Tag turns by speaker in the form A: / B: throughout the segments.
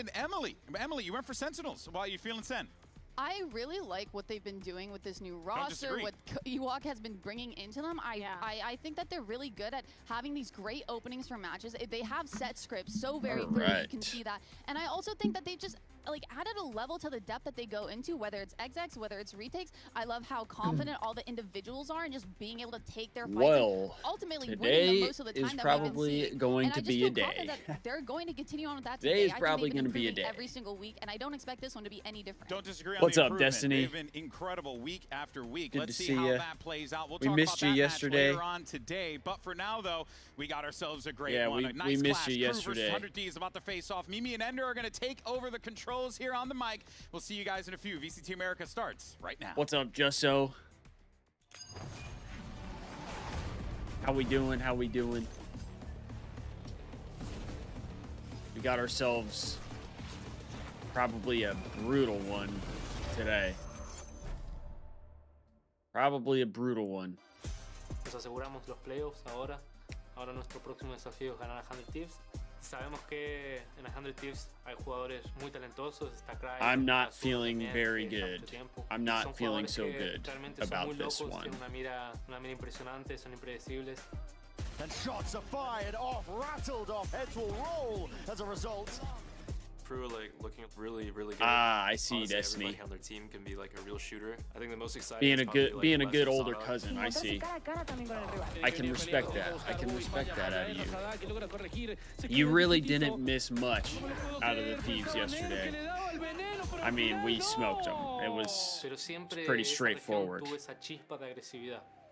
A: and Emily. Emily, you went for Sentinels. Why are you feeling Sen?
B: I really like what they've been doing with this new roster, what Ewok has been bringing into them. I think that they're really good at having these great openings for matches. They have set scripts so very clearly, you can see that. And I also think that they just like added a level to the depth that they go into, whether it's XX, whether it's retakes. I love how confident all the individuals are and just being able to take their fights.
C: Well,
B: ultimately winning them most of the time
C: is probably going to be a day.
B: They're going to continue on with that
C: today. Is probably going to be a day.
B: Every single week, and I don't expect this one to be any different.
A: Don't disagree on
C: What's
A: the
C: up, Destiny?
A: They've been incredible week after week.
C: Good
A: Let's
C: to
A: see how
C: ya.
A: that plays out. We'll
C: We
A: talk
C: missed
A: about
C: you
A: that
C: yesterday.
A: match later on today. But for now, though, we got ourselves a great one. A nice
C: we missed
A: clash.
C: you
A: Crew versus
C: yesterday.
A: 100 Thieves about to face off. Mimi and Ender are going to take over the controls here on the mic. We'll see you guys in a few. VCT America starts right now.
C: What's up, Jusso? How we doing? How we doing? We got ourselves probably a brutal one today. Probably a brutal one.
D: Nos aseguramos los playoffs ahora. Ahora nuestro próximo desafío es ganar a 100 Thieves. Sabemos que en 100 Thieves hay jugadores muy talentosos. Está Cry.
C: I'm not feeling very good. I'm not feeling so good about this one.
D: Tienen una mira impresionante, son impredecibles.
E: And shots are fired off, rattled off, heads will roll as a result.
F: Crew like looking really good.
C: I see.
F: Honestly,
C: Destiny
F: everybody on their team can be like a real shooter. I think the most exciting
C: being
F: is
C: a
F: probably,
C: good
F: like,
C: being a good
F: Lester
C: older
F: Sada.
C: cousin. I see. I can respect that. I can respect that out of you. You really didn't miss much out of the Thieves yesterday. I mean, we smoked them. It was pretty straightforward.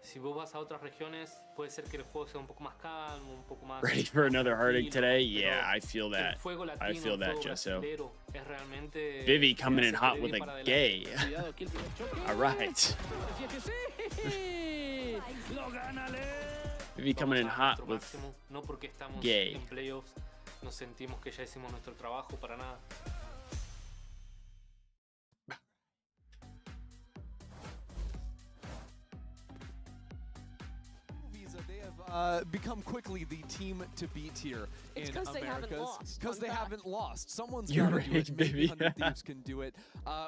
D: Si vos vas a otras regiones, puede ser que el juego sea un poco más calmo, un poco más.
C: Ready for another heartache today? Yeah, I feel that. I feel that, Jesso. Vivi coming in hot with a gay. All right. Vivi coming in hot with gay.
D: Nos sentimos que ya hicimos nuestro trabajo para nada.
G: Become quickly the team to beat here in Americas.
H: They haven't lost.
G: Because they haven't lost. Someone's
C: You're
G: got to do
C: right,
G: it. Maybe
C: baby.
G: 100 Thieves can do it.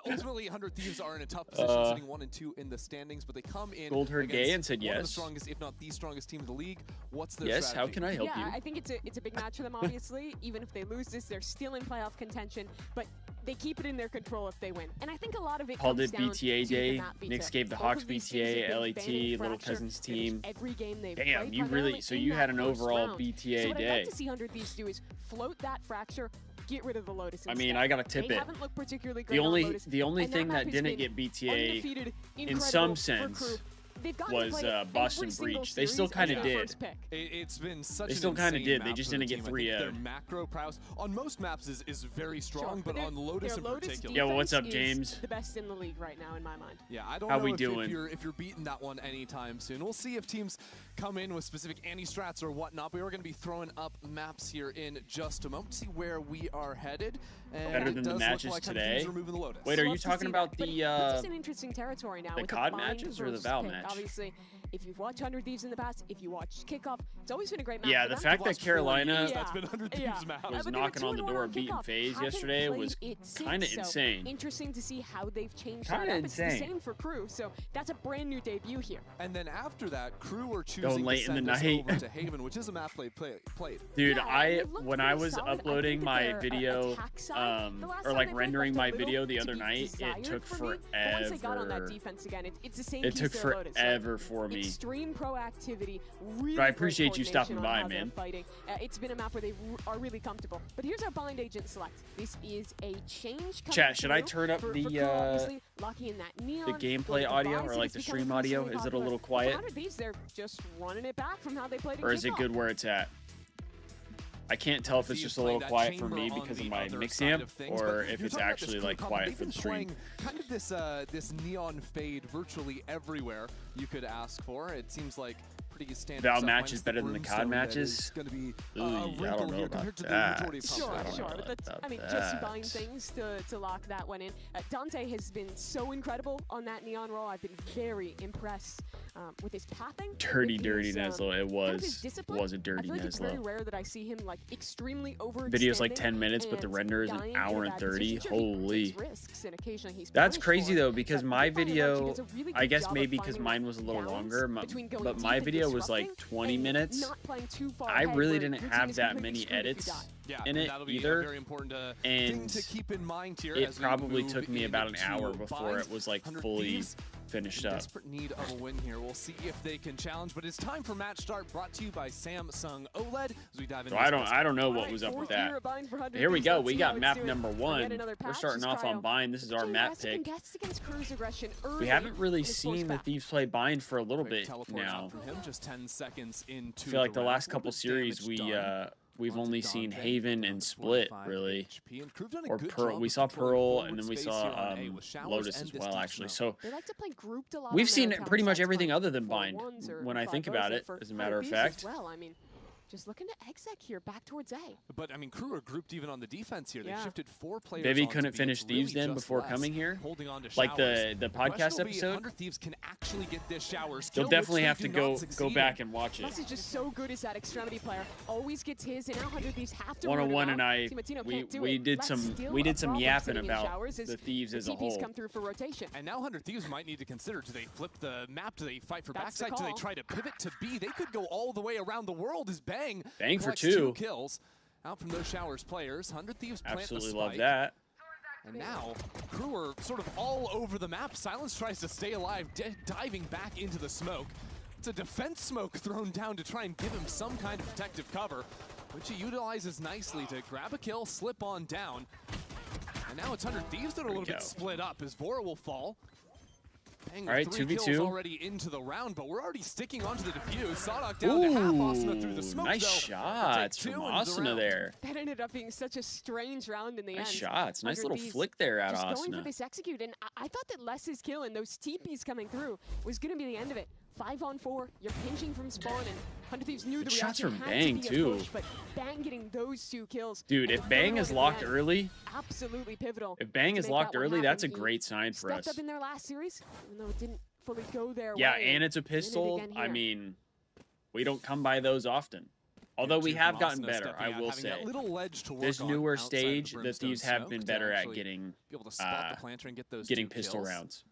G: Ultimately, 100 Thieves are in a tough position, sitting 1 and 2 in the standings, but they come in
C: Gold heard gay and said
G: one of the
C: yes.
G: strongest, if not the strongest team in the league. What's their
C: Yes,
G: strategy?
C: how can I help you?
H: Yeah, I think it's a big match for them, obviously. Even if they lose this, they're still in playoff contention, but they keep it in their control if they win. And I think a lot of it
C: Called
H: comes
C: it
H: down
C: BTA
H: to
C: day.
H: the map beta.
C: Knicks gave the
H: Both
C: Hawks
H: of these teams
C: BTA,
H: have been
C: LAT,
H: banning
C: Little
H: Fracture
C: Cousins
H: pretty much
C: team.
H: every game they've
C: Damn,
H: played,
C: you really,
H: primarily
C: so
H: in
C: you
H: that
C: had an
H: first
C: overall
H: round.
C: BTA
H: so what I'd
C: day.
H: like to see 100 Thieves do is float that Fracture, get rid of the Lotus
C: I
H: instead.
C: mean, I gotta tip
H: they
C: it.
H: haven't looked particularly great on Lotus,
C: The only
H: and
C: thing
H: map
C: that
H: has
C: didn't
H: been
C: get BTA
H: undefeated,
C: in some
H: incredible for
C: sense
H: Crew. They've gotten to
C: was
H: play every
C: Boston
H: single
C: Breach. They still
H: series
C: kind of
H: as their
C: did.
H: first pick.
G: It's been such
C: They
G: an
C: still kind of
G: insane
C: did. They
G: map
C: just
G: for the
C: didn't get
G: team. I think
C: 3-0'd.
G: Their macro prowess on most maps is very strong, but on Lotus in particular.
C: Yo, what's up,
H: is
C: James?
H: the best in the league right now, in my mind.
G: Yeah, I don't
C: How
G: know
C: we
G: if
C: doing?
G: if you're beating that one anytime soon. We'll see if teams come in with specific anti-strats or whatnot. We are going to be throwing up maps here in just a moment to see where we are headed. And
C: Better
G: it
C: than the
G: does
C: matches
G: look like
C: today.
G: Thieves are moving the Lotus.
C: Wait, are you
H: Love to
C: talking
H: see
C: about
H: that,
C: the
H: but this is an interesting territory now
C: the
H: with
C: COD
H: the blind
C: matches or the
H: first
C: Val
H: pick.
C: match?
H: Obviously, if you've watched 100 Thieves in the past, if you watched Kickoff, it's always been a great match.
C: Yeah,
H: for
C: the
H: them.
C: fact that
G: Last 4
C: Carolina
G: years, that's been 100 Thieves map.
C: was
H: but they were
C: knocking on the
H: 2-1
C: door
H: on
C: beating
H: Kickoff.
C: FaZe
H: Haven't
C: yesterday
H: played
C: was
H: it since,
C: kind of
H: so
C: insane.
H: Interesting to see how they've changed
C: Kinda
H: that up. It's the
C: insane.
H: same for Crew, so that's a brand new debut here.
G: And then after that, Crew are choosing
C: late
G: to
C: in the
G: send us
C: night.
G: over to Haven, which is a map played.
C: Dude,
H: Yeah, it looked
C: when I
H: pretty
C: was
H: solid. I think
C: uploading
H: that
C: my
H: their,
C: video,
H: attack side, the last
C: or
H: time
C: like
H: they played
C: rendering
H: left a
C: my
H: little
C: video the
H: to
C: other
H: be
C: night, it
H: desired
C: took
H: for me, but once they got on that
C: forever.
H: defense again, it's the same
C: It
H: piece
C: took
H: to Lotus.
C: forever for me.
H: Extreme proactivity, really
C: But I
H: great
C: appreciate you stopping
H: coordination on
C: by,
H: how they're
C: man.
H: Fighting. It's been a map where they are really comfortable. But here's our blind agent select. This is a change coming
C: Chat, should I
H: through
C: turn up
H: for
C: the
H: Crew, obviously, locking in that neon,
C: gameplay
H: going
C: audio
H: device,
C: or
H: it
C: like
H: is
C: the
H: becoming
C: stream audio?
H: increasingly
C: Is it a
H: popular.
C: little
H: For
C: quiet?
H: 100 Thieves, they're just running it back from how they played in
C: Or is it
H: Kickoff.
C: good where it's at? I can't tell if it's just a little quiet for me because of my mix amp or if it's actually like quiet for the stream.
G: Kind of this this neon fade virtually everywhere you could ask for. It seems like pretty standard
C: Val
G: stuff,
C: match is
G: minus the
C: better than the COD
G: Brimstone that
C: matches.
G: is gonna be,
C: Ooh, I
G: wrinkle
C: don't know
G: here
C: about
G: compared to the
C: that.
G: majority of
H: Sure,
G: players.
H: sure. But that's, I mean, just buying things to lock that one in. Dante has been so incredible on that Neon roll. I've been very impressed with his pathing.
C: Dirty
H: his,
C: Neslo. It
H: kind of his
C: was
H: discipline.
C: a dirty
H: I feel like it's very
C: Neslo.
H: rare that I see him like extremely overextending.
C: Video's like 10 minutes, but the
H: and
C: render is an
H: dying in
C: hour
H: a
C: and
H: bad
C: 30.
H: position. Sure, he
C: Holy.
H: takes risks, and occasionally he's
C: That's
H: punished
C: crazy
H: for it,
C: though, because
H: but
C: my
H: by and large, he
C: video,
H: does a really
C: I
H: good
C: guess
H: job
C: maybe
H: of
C: because
H: finding
C: mine was a little
H: balance
C: longer,
H: between going
C: but
H: deep
C: my
H: and
C: video was like
H: disrupting
C: 20
H: and
C: minutes.
H: not playing too far
C: I
H: ahead
C: really
H: where
C: didn't
H: your team
C: have
H: is
C: that
H: completely
C: many
H: screwed if you
C: edits
H: die.
G: Yeah,
C: in it
G: that'll be
C: either,
G: a very important thing
C: and
G: to keep in mind here
C: it
G: as we
C: probably
G: move
C: took me about an
G: into
C: hour before
G: Bind.
C: it was like
G: 100
C: fully
G: Thieves
C: finished
G: in
C: up.
G: desperate need of a win here. We'll see if they can challenge, but it's time for match start, brought to you by Samsung OLED as we dive into
C: So I don't know what was up with that. Here we go. We got map number 1. We're starting off on Bind. This is our map pick. We haven't really seen the Thieves play Bind for a little bit now.
G: From him, just 10 seconds into
C: I feel like the last
G: round.
C: couple series we've only seen Haven and Split really, or Pearl. We saw Pearl and then we saw Lotus as well actually. So
H: They like to play grouped a lot
C: we've
H: on
C: seen
H: their
C: pretty much
H: townside
C: everything
H: front.
C: other than Bind
H: 4-1s or
C: when I think
H: 5-0s,
C: about
H: and
C: it,
H: for
C: as a matter of
H: Thieves as
C: fact.
H: well. I mean, just looking to exec here back towards A.
G: But I mean, KRU are grouped even on the defense here. They
H: Yeah.
G: shifted 4 players.
C: Vivi
G: onto
C: couldn't
G: B.
C: finish
G: It's
C: Thieves
G: really
C: then
G: just
C: before
G: less
C: coming here?
G: holding on to
C: Like
G: Showers.
C: the
G: question
C: podcast
G: will be if
C: episode?
G: 100 Thieves can actually get this Showers
C: You'll
G: kill,
C: definitely
G: which
C: have
G: they
C: to
G: do
C: go
G: not succeed in.
C: back and watch
H: Plus
C: it.
H: is just so good as that extremity player. Always gets his, and now 100 Thieves have to
C: 101
H: run
C: and
H: him
C: I
H: out. Timatino
C: we
H: can't do
C: we
H: it.
C: did
H: That's
C: some
H: still
C: we
H: a
C: did some
H: problem
C: yapping
H: sitting in
C: about
H: Showers as
C: the Thieves as a
H: TPs
C: whole.
H: come through for rotation.
G: And now 100 Thieves might need to consider, do they flip the map? Do they fight for
H: That's the
G: backside? Do they
H: call.
G: try to pivot to B? They could go all the way around the world as Bang
C: For
G: collects
C: 2
G: kills out from those Showers players. 100 Thieves plant
C: Absolutely
G: the
C: love
G: spike.
C: that.
G: And now, KRU are sort of all over the map. Silence tries to stay alive, diving back into the smoke. It's a defense smoke thrown down to try and give him some kind of protective cover, which he utilizes nicely to grab a kill, slip on down. And now it's 100 Thieves that are a little bit split up as Vora will fall. Bang,
C: All right,
G: 3 kills
C: 2v2.
G: already into the round, but we're already sticking onto the defuse. Sawdog down to half, Asuna through the smoke,
C: nice
G: though.
C: shots
G: Take
C: from
G: 2 into the
C: Asuna
G: round.
C: there.
H: That ended up being such a strange round in the
C: Nice
H: end.
C: shots. Nice
H: 100
C: little
H: Thieves
C: flick there out
H: just
C: of
H: going for
C: Asuna.
H: this execute, and I thought that Les's kill and those TPs coming through was going to be the end of it. 5-on-4, you're pinching from spawn, and 100 Thieves knew the
C: Good shots
H: reaction
C: from
H: had
C: Bang,
H: to be a
C: too.
H: push, but Bang getting those 2 kills.
C: Dude,
H: and
C: if Bang
H: the
C: is
H: third
C: locked
H: at the end,
C: early,
H: absolutely pivotal.
C: if Bang
H: to
C: is
H: make
C: locked
H: that one
C: early, that's a
H: happen. He
C: great sign for
H: stepped
C: us.
H: up in their last series, even though it didn't fully go their
C: Yeah,
H: way.
C: and it's a
H: did it
C: pistol.
H: again
C: I
H: here.
C: mean, we don't come by those often. Although we
G: Two
C: have
G: from
C: gotten
G: Asuna
C: better,
G: stepping
C: I
G: out,
C: will
G: having that
C: say.
G: little ledge to work
C: This
G: on
C: newer
G: outside of the
C: stage, the
G: Brimstone
C: Thieves have
G: smoke
C: been
G: to
C: better at
G: actually
C: getting
G: be able to spot the planter and get those
C: getting
G: 2
C: pistol
G: kills.
C: rounds.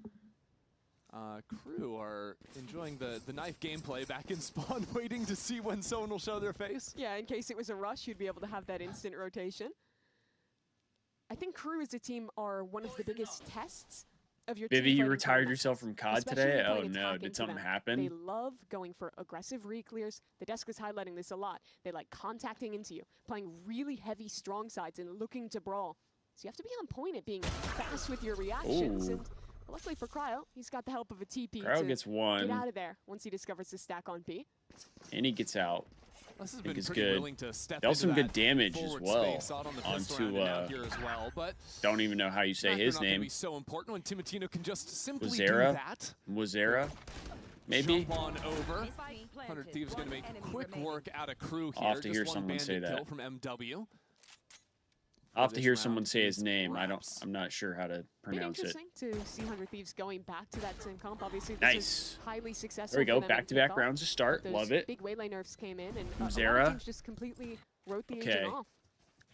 G: KRU are enjoying the knife gameplay back in spawn, waiting to see when someone will show their face.
H: Yeah, in case it was a rush, you'd be able to have that instant rotation. I think KRU as a team are one of the biggest tests of your
C: Vivi,
H: team
C: you
H: fighting
C: retired
H: for
C: yourself
H: matchups,
C: from COD
H: especially
C: today?
H: when
C: Oh
H: playing
C: no,
H: attack
C: did
H: into
C: something
H: them.
C: happen?
H: They love going for aggressive re-clears. The desk was highlighting this a lot. They like contacting into you, playing really heavy strong sides and looking to brawl. So you have to be on point at being fast with your reactions.
C: Ooh.
H: And luckily for Cryo, he's got the help of a TP
C: Cryo
H: to
C: gets
H: get
C: one,
H: out of there once he discovers the stack on B.
C: and he gets out.
G: This has
C: think
G: been
C: it's
G: pretty
C: good.
G: willing to step
C: Dealt some
G: into
C: good
G: that
C: damage as
G: forward
C: well
G: space out on the pistol
C: onto,
G: round and out here as well, but
C: Don't even know how you say
G: factor
C: his
G: not gonna
C: name.
G: be so important when Timatino can just simply
C: Wazera?
G: do that.
C: Wazera? Maybe?
G: Jump on over. 100 Thieves going to make quick work out of KRU here.
C: I'll have to hear
G: Just one
C: someone say
G: bandit
C: that.
G: kill from MW.
C: I'll have to
G: This
C: hear
G: round
C: someone say his
G: is
C: name.
G: wraps.
C: I'm not sure how to
H: Been
C: pronounce it.
H: interesting to see 100 Thieves going back to that same comp. Obviously, this
C: Nice.
H: is highly successful.
C: There we go.
H: for them in
C: Back-to-back
H: kickoff.
C: rounds to start.
H: Those
C: Love it.
H: Big waylay nerfs came in, and a lot
C: Zera.
H: of teams just completely wrote the
C: Okay.
H: engine off.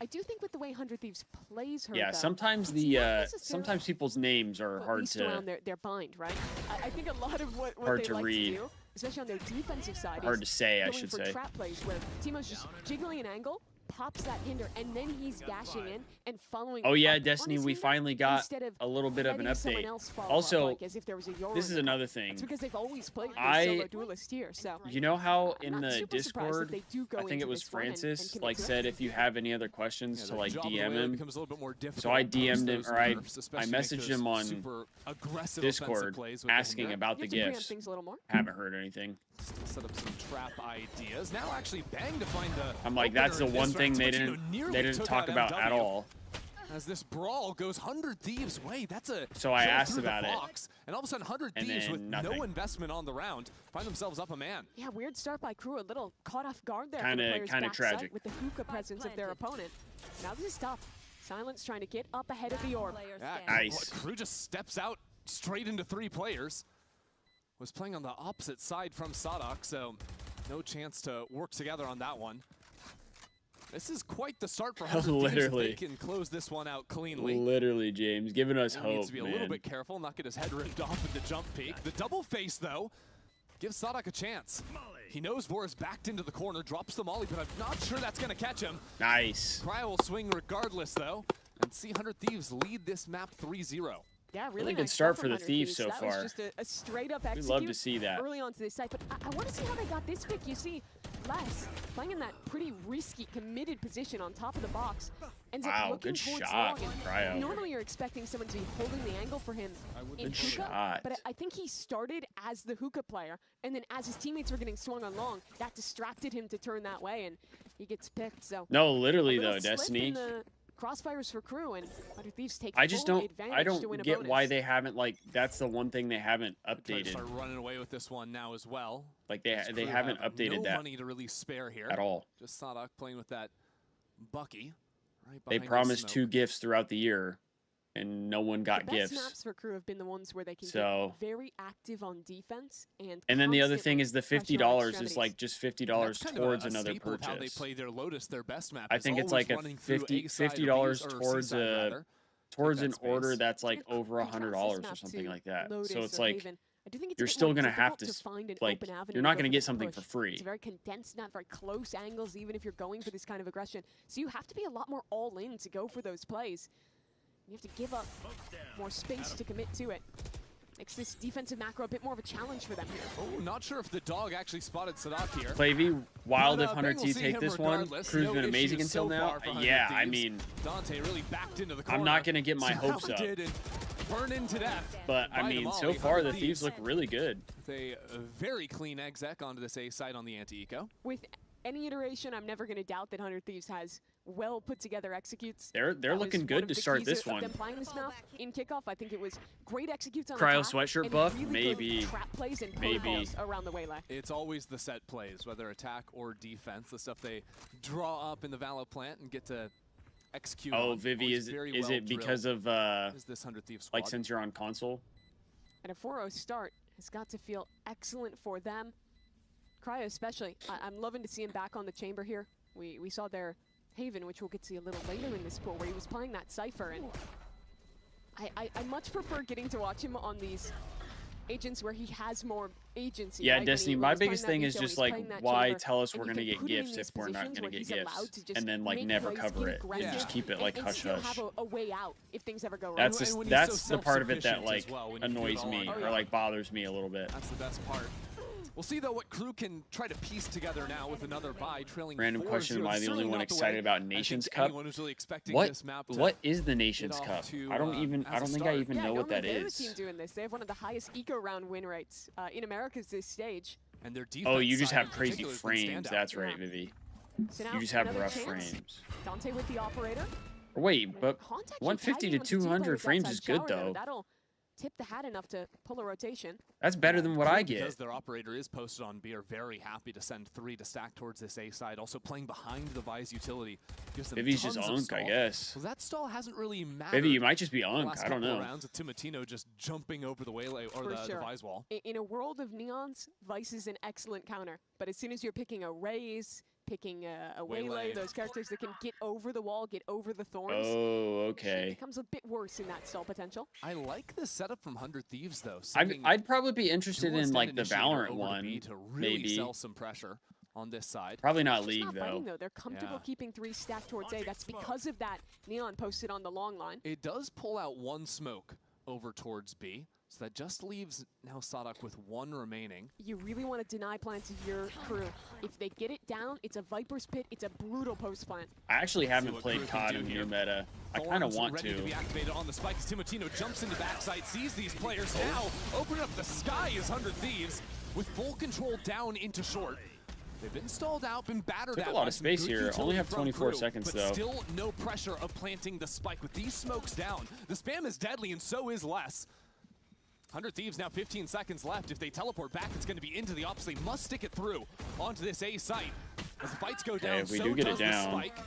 H: I do think with the way 100 Thieves plays her,
C: Yeah,
H: though,
C: sometimes
H: it's
C: the
H: not necessarily-
C: sometimes people's names are
H: at
C: hard
H: least
C: to
H: around their bind, right? I think a lot of what
C: Hard
H: they
C: to
H: like
C: read.
H: to do, especially on their defensive side,
C: hard
H: is
C: to say, I
H: going
C: should
H: for
C: say.
H: trap plays where Timo's just jiggling an angle, pops that hinder, and then he's dashing in and following.
C: Oh yeah,
H: up on
C: Destiny,
H: his
C: we
H: hinder
C: finally got
H: instead of
C: a little bit of an
H: letting someone
C: update.
H: else follow
C: Also,
H: up, like, as if there was a Yoru
C: this is
H: in the
C: another
H: cup.
C: thing.
H: It's because they've always played this
C: I-
H: solo duelist here, so
C: You know how
H: I'm
C: in
H: not
C: the
H: super surprised that
C: Discord,
H: they do go
C: I think
H: into
C: it was
H: this one and
C: Francis,
H: commit
C: like
H: to it.
C: said if you have any other questions
G: Yeah,
C: to
G: the
C: like
G: job of the
C: DM
G: way
C: him.
G: becomes a little bit more difficult
C: So I
G: post
C: DM'd him,
G: those
C: or I
G: nerfs, especially make
C: messaged
G: those
C: him on
G: super aggressive
C: Discord
G: offensive plays with the
C: asking
G: hinder.
C: about
H: You
C: the
H: have to preamp
C: gifts.
H: things a little more.
C: Haven't heard anything.
G: Set up some trap ideas. Now actually Bang to find the
C: I'm like, that's the
G: opener in
C: one
G: this
C: thing
G: round.
C: they
G: Timatino
C: didn't
G: nearly took
C: talk
G: out
C: about at
G: MW.
C: all.
G: As this brawl goes 100 Thieves' way, that's a
C: so I asked about it,
G: and all of a sudden 100 Thieves with no investment on the round find themselves up a man.
H: Yeah, weird start by KRU, a little caught off guard there.
C: Kind of tragic
H: with the hookah presence of their opponent. Now this is tough. Silence trying to get up ahead of the orb.
C: Nice.
G: KRU just steps out straight into 3 players. Was playing on the opposite side from Sadak, so no chance to work together on that one. This is quite the start for 100
C: Literally.
G: Thieves. They can close this one out cleanly.
C: Literally, James, giving us hope,
G: Needs to be a little bit careful, not get his head ripped off with the jump peak. The double face, though, gives Sadak a chance. He knows Vor's backed into the corner, drops the molly, but I'm not sure that's going to catch him.
C: Nice.
G: KRU will swing regardless, though, and see 100 Thieves lead this map 3-0.
H: Yeah, really
C: good start for the Thieves so far.
H: That was just a straight-up execute.
C: We love to see that.
H: Early onto this site, but I want to see how they got this quick. You see, Les playing in that pretty risky, committed position on top of the box. Ends up looking
C: good
H: towards
C: shot,
H: long,
C: KRU.
H: normally you're expecting someone to be holding the angle for him in
C: Good
H: hookah,
C: shot.
H: but I think he started as the hookah player, and then as his teammates were getting swung on long, that distracted him to turn that way, and he gets picked. So
C: no, literally though, Destiny.
H: Crossfires for KRU, and 100 Thieves take
C: I just
H: full
C: don't.
H: advantage
C: I
H: to win
C: don't
H: a
C: get
H: bonus.
C: why they haven't that's the one thing they haven't updated.
G: Start running away with this one now as well.
C: Like they haven't updated
G: no
C: that
G: money to really spare here
C: at all.
G: Just Sadak playing with that Bucky. Right
C: they
G: behind
C: promised
G: the
C: 2 gifts throughout the year, and no one got
H: the best
C: gifts.
H: maps for KRU have been the ones where they can
C: So
H: get very active on defense
C: and then the other thing is the
H: $50
C: is like just $50 towards another purchase.
G: How they play their Lotus, their best map.
C: I think it's like a $50 towards an order that's like over $100 or something like that. So it's like
H: I do think it's
C: you're still gonna have to
H: find an
C: like
H: open avenue
C: you're not
H: to
C: gonna
H: go
C: get
H: for
C: something
H: push.
C: for free.
H: It's a very condensed map, very close angles, even if you're going for this kind of aggression. So you have to be a lot more all in to go for those plays. You have to give up more space to commit to it. Makes this defensive macro a bit more of a challenge for them here.
G: Oh, not sure if the dog actually spotted Sadak here.
C: Playv, wild if 100
G: will
C: Thieves take this one. KRU's been amazing until now. Yeah, I mean,
G: Dante really backed into the corner.
C: I'm not gonna get my hopes up.
G: Burn into death.
C: But I mean, so far the Thieves look really good.
G: With a very clean exec onto this A side on the anti-eco.
H: With any iteration, I'm never going to doubt that 100 Thieves has well put together executes.
C: They're looking good to start this one.
H: Them playing this map in kickoff, I think it was great executes on
C: KRU
H: attack
C: sweatshirt
H: and
C: buff,
H: really
C: maybe.
H: good trap plays and
C: Maybe.
H: around the waylay.
G: It's always the set plays, whether attack or defense, the stuff they draw up in the Valor plant and get to execute.
C: Oh, Vivi, is it because of
G: is this 100 Thieves squad?
C: like since you're on console?
H: And a 4-0 start has got to feel excellent for them. KRU especially. I'm loving to see him back on the chamber here. We saw their Haven, which we'll get to see a little later in this pool, where he was playing that Cypher, and I much prefer getting to watch him on these agents where he has more agency.
C: Yeah,
H: right?
C: Destiny, my biggest thing is just like, why tell us we're going to get gifts if we're not going to get gifts? And then like never cover it. And just keep it like hush hush.
H: Have a way out if things ever go wrong.
C: That's the part of it that like annoys me or like bothers me a little bit.
G: That's the best part. We'll see, though, what KRU can try to piece together now with another bye, trailing 4-0.
C: Random question, am I the only one excited about Nations Cup?
G: Really
C: What is the Nations Cup? I don't think I even know what that is.
H: Team doing this. They have one of the highest eco round win rates in America's this stage.
G: And their
C: oh, you just have crazy frames. That's right, Vivi.
H: So
C: you just have rough frames.
H: Dante with the operator.
C: Wait, but 150 to 200 frames is good, though.
H: That'll tip the hat enough to pull a rotation.
C: That's better than what I get.
G: Because their operator is posted on B, are very happy to send 3 to stack towards this A side. Also playing behind the Vise utility.
C: Vivi's just Unk, I guess.
G: Well, that stall hasn't really mattered.
C: Vivi, you might just be Unk. I don't know.
G: Rounds with Timatino just jumping over the waylay or the Vise wall.
H: In a world of neons, Vice is an excellent counter. But as soon as you're picking a Raze, picking a waylay, those characters that can get over the wall, get over the thorns.
C: Oh, okay.
H: It becomes a bit worse in that stall potential.
G: I like the setup from 100 Thieves, though.
C: I'd probably be interested in like the Valorant one,
G: to really
C: maybe.
G: Sell some pressure on this side.
C: Probably not League,
H: not
C: though.
H: Fighting, though. They're comfortable keeping 3 stacked towards A. That's because of that neon posted on the long line.
G: It does pull out 1 smoke over towards B. So that just leaves now Sadak with 1 remaining.
H: You really want to deny plants of your KRU. If they get it down, it's a Viper's Pit. It's a brutal post plant.
C: I actually haven't played COD in new meta. I kind of want
G: ready to be activated on the spikes. Timotino jumps into backside, sees these players now. Open up the sky is 100 Thieves with full control down into short. They've been stalled out, been battered
C: Took
G: at.
C: a lot of space here. Only have 24 seconds,
G: but
C: though.
G: Still no pressure of planting the spike. With these smokes down, the spam is deadly, and so is less. 100 Thieves now 15 seconds left. If they teleport back, it's going to be into the ops. They must stick it through onto this A site. As the fights go down,
C: if we
G: so
C: do get
G: does
C: it down.
G: the spike.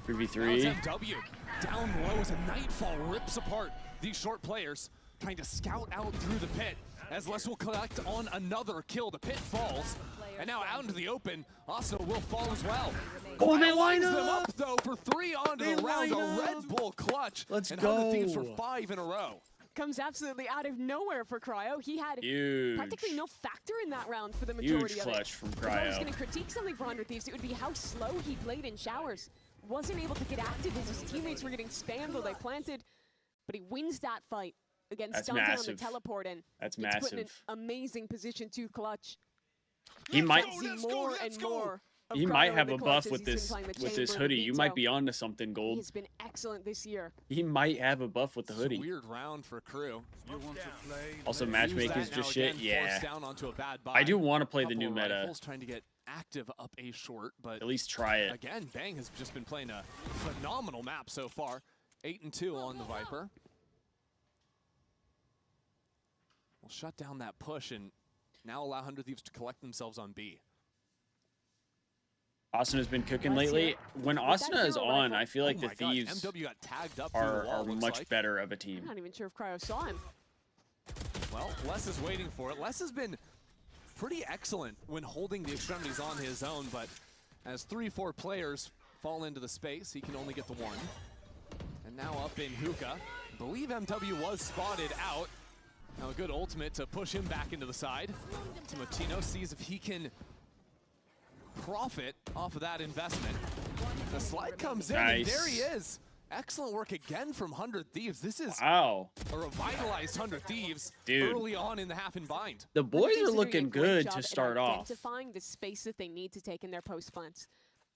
C: 3v3.
G: Now it's MW. Down low as a Nightfall rips apart these short players, trying to scout out through the pit. As Les will collect on another kill. The pit falls. And now out into the open, Asuna will fall as well.
C: Oh, they line
G: them
C: up!
G: up though for 3 onto the round. A Red Bull clutch.
C: Let's
G: and
C: go.
G: 100 Thieves for 5 in a row.
H: Comes absolutely out of nowhere for Cryo. He had
C: Huge.
H: practically no factor in that round for the majority
C: Huge
H: of it.
C: clutch from
H: If I was
C: Cryo.
H: going to critique something for 100 Thieves, it would be how slow he played in showers. Wasn't able to get active as his teammates were getting spammed while they planted, but he wins that fight against Dante on the teleport, and
C: That's
H: gets put in an
C: massive.
H: amazing position to clutch.
C: He might.
H: More and more.
C: He might have a buff with this hoodie. You might be onto something,
H: He
C: Gold.
H: has been excellent this year.
C: He might have a buff with the
G: It's a
C: hoodie.
G: weird round for Crew.
C: Also,
G: Use
C: matchmaking's
G: that now
C: just shit.
G: again,
C: Yeah.
G: forced down onto a bad buy.
C: I do want to play the
G: Couple
C: new
G: of
C: meta.
G: rifles trying to get active up A short, but
C: At least try it.
G: again, Bang has just been playing a phenomenal map so far. 8-2 on the Viper. We'll shut down that push and now allow 100 Thieves to collect themselves on B.
C: Asuna's been cooking lately. When Asuna is on, I feel like
G: Oh
C: the
G: my God,
C: Thieves
G: MW got tagged up through the
C: are
G: wall, looks
C: much
G: like.
C: better of a
H: I'm
C: team.
H: not even sure if Cryo saw him.
G: Well, Les is waiting for it. Les has been pretty excellent when holding the extremities on his own, but as 3-4 players fall into the space, he can only get the one. And now up in Hookah. I believe MW was spotted out. Now a good ultimate to push him back into the side. Timotino sees if he can profit off of that investment. The slide comes in, and there he is. Excellent work again from 100 Thieves. This is
C: Wow.
G: a revitalized 100 Thieves
C: Dude.
G: early on in the half and bind.
C: The boys
H: Thieves
C: are
H: doing a
C: looking
H: great
C: good
H: job
C: to
H: at
C: start off.
H: identifying the space that they need to take in their post plants.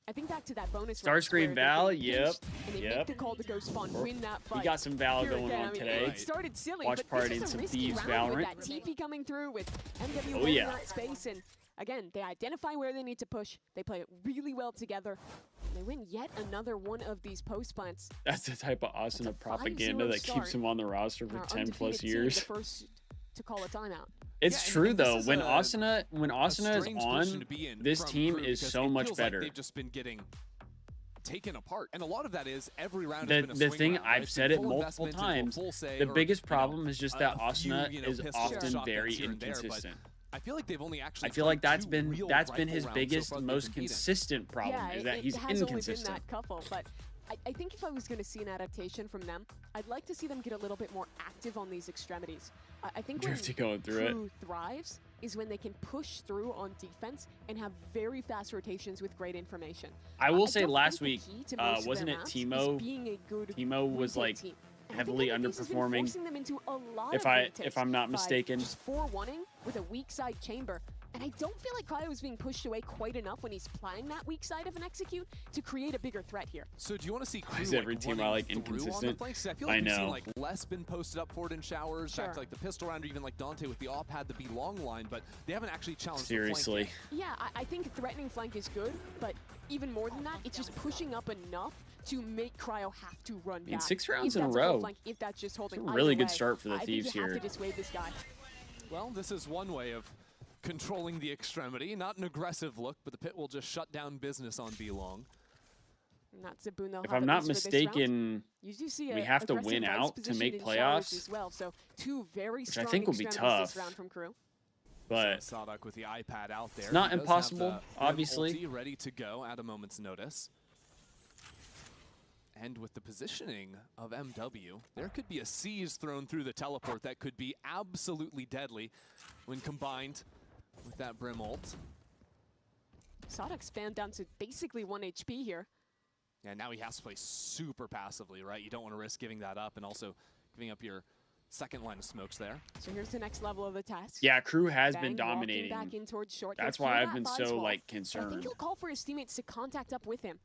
H: I think back to that bonus
C: Starscream
H: round
C: Val,
H: where they're being
C: yep,
H: pinched and they
C: yep.
H: make the call to go spawn, win that fight.
C: We got some Val
H: Here
C: going
H: again,
C: on
H: I mean,
C: today.
H: It started silly,
C: Watch
H: but
C: party
H: this
C: and
H: is a
C: some
H: risky
C: Thieves
H: round with
C: Valorant.
H: that TP coming through with MW
C: Oh,
H: winning
C: yeah.
H: that space, and again, they identify where they need to push. They play it really well together. And they win yet another one of these post plants.
C: That's the type of
H: That's a
C: Asuna
H: 5-0
C: propaganda that
H: start.
C: keeps him on the roster for
H: Our
C: 10 plus
H: undefeated team,
C: years.
H: The first to call a timeout.
C: It's
G: Yeah,
C: true
G: and this
C: though.
G: is
C: When
G: a
C: Asuna is
G: strange position
C: on,
G: to be in
C: this
G: from
C: team
G: Crew
C: is
G: because
C: so
G: it
C: much
G: feels like
C: better.
G: they've just been getting taken apart, and a lot of that is every round
C: The
G: has been a swing
C: thing
G: round, right?
C: I've
G: It's
C: said
G: been
C: it
G: full
C: multiple
G: investment into a
C: times.
G: full say,
C: The
G: or,
C: biggest
G: you know,
C: problem is just that
G: a few,
C: Asuna
G: you know,
C: is
G: pistols,
C: often
G: shotguns
C: very
G: here and there, but
C: inconsistent.
G: I feel like they've only actually.
C: I feel like
G: played
C: that's
G: two
C: been
G: real
C: his
G: rifle rounds
C: biggest,
G: so far
C: most
G: they've been beaten.
C: consistent problem
H: Yeah,
C: is that he's
H: it has
C: inconsistent.
H: only been that couple, but I think if I was going to see an adaptation from them, I'd like to see them get a little bit more active on these extremities. I think when
C: Drifty going through it.
H: Crew thrives is when they can push through on defense and have very fast rotations with great information.
C: I will say
H: don't
C: last
H: think
C: week,
H: the key to most of
C: wasn't
H: their
C: it
H: maps
C: Timo?
H: is being a good
C: Timo was
H: retake
C: like
H: team. And I think
C: heavily
H: that Thieves has been
C: underperforming.
H: forcing them into a lot
C: If
H: of
C: I-
H: retakes
C: if I'm not
H: by
C: mistaken.
H: just 4-1ing with a weak side chamber. And I don't feel like Cryo is being pushed away quite enough when he's playing that weak side of an execute to create a bigger threat here.
G: So do you want to see Crew
C: Is every team I
G: running
C: like
G: through on the
C: inconsistent?
G: flanks? I feel
C: I
G: like we've seen
C: know.
G: like Les been posted up forward in showers, back
H: Sure.
G: to like the pistol round, or even like Dante with the op had the B long line, but they haven't actually challenged
C: Seriously.
G: the flank
H: Yeah, I think threatening flank is good, but even more than that, it's just pushing up enough to make Cryo have to run back.
C: 6
H: If
C: rounds in a
H: that's full
C: row.
H: flank, if that's just holding.
C: It's a really
H: Either
C: good
H: way,
C: start for the
H: I
C: Thieves
H: think you have
C: here.
H: to dissuade this guy.
G: yet. Well, this is one way of controlling the extremity. Not an aggressive look, but the pit will just shut down business on B long.
H: And that's a boon they'll
C: If
H: have
C: I'm
H: at
C: not
H: least for this round.
C: mistaken,
H: You do see
C: we
H: a
C: have to
H: aggressive
C: win
H: vice
C: out to
H: position
C: make
H: in showers
C: playoffs,
H: as well. So two very
C: which I
H: strong
C: think will be
H: extremities this
C: tough.
H: round from Crew.
C: but
G: So Sadak with the iPad out there.
C: It's not
G: He does have
C: impossible,
G: the
C: obviously.
G: ulti ready to go at a moment's notice. And with the positioning of MW, there could be a seize thrown through the teleport that could be absolutely deadly when combined with that Brim ult.
H: Sadak spammed down to basically 1 HP here.
G: And now he has to play super passively, right? You don't want to risk giving that up and also giving up your second line of smokes there.
H: So here's the next level of the task.
C: yeah, Crew has
H: Bang
C: been
H: walking
C: dominating.
H: back in towards short.
C: That's
H: He'll
C: why
H: kill
C: I've
H: that
C: been
H: Vise
C: so
H: wall.
C: like
H: But I think
C: concerned.
H: he'll call for his teammates to contact up with him.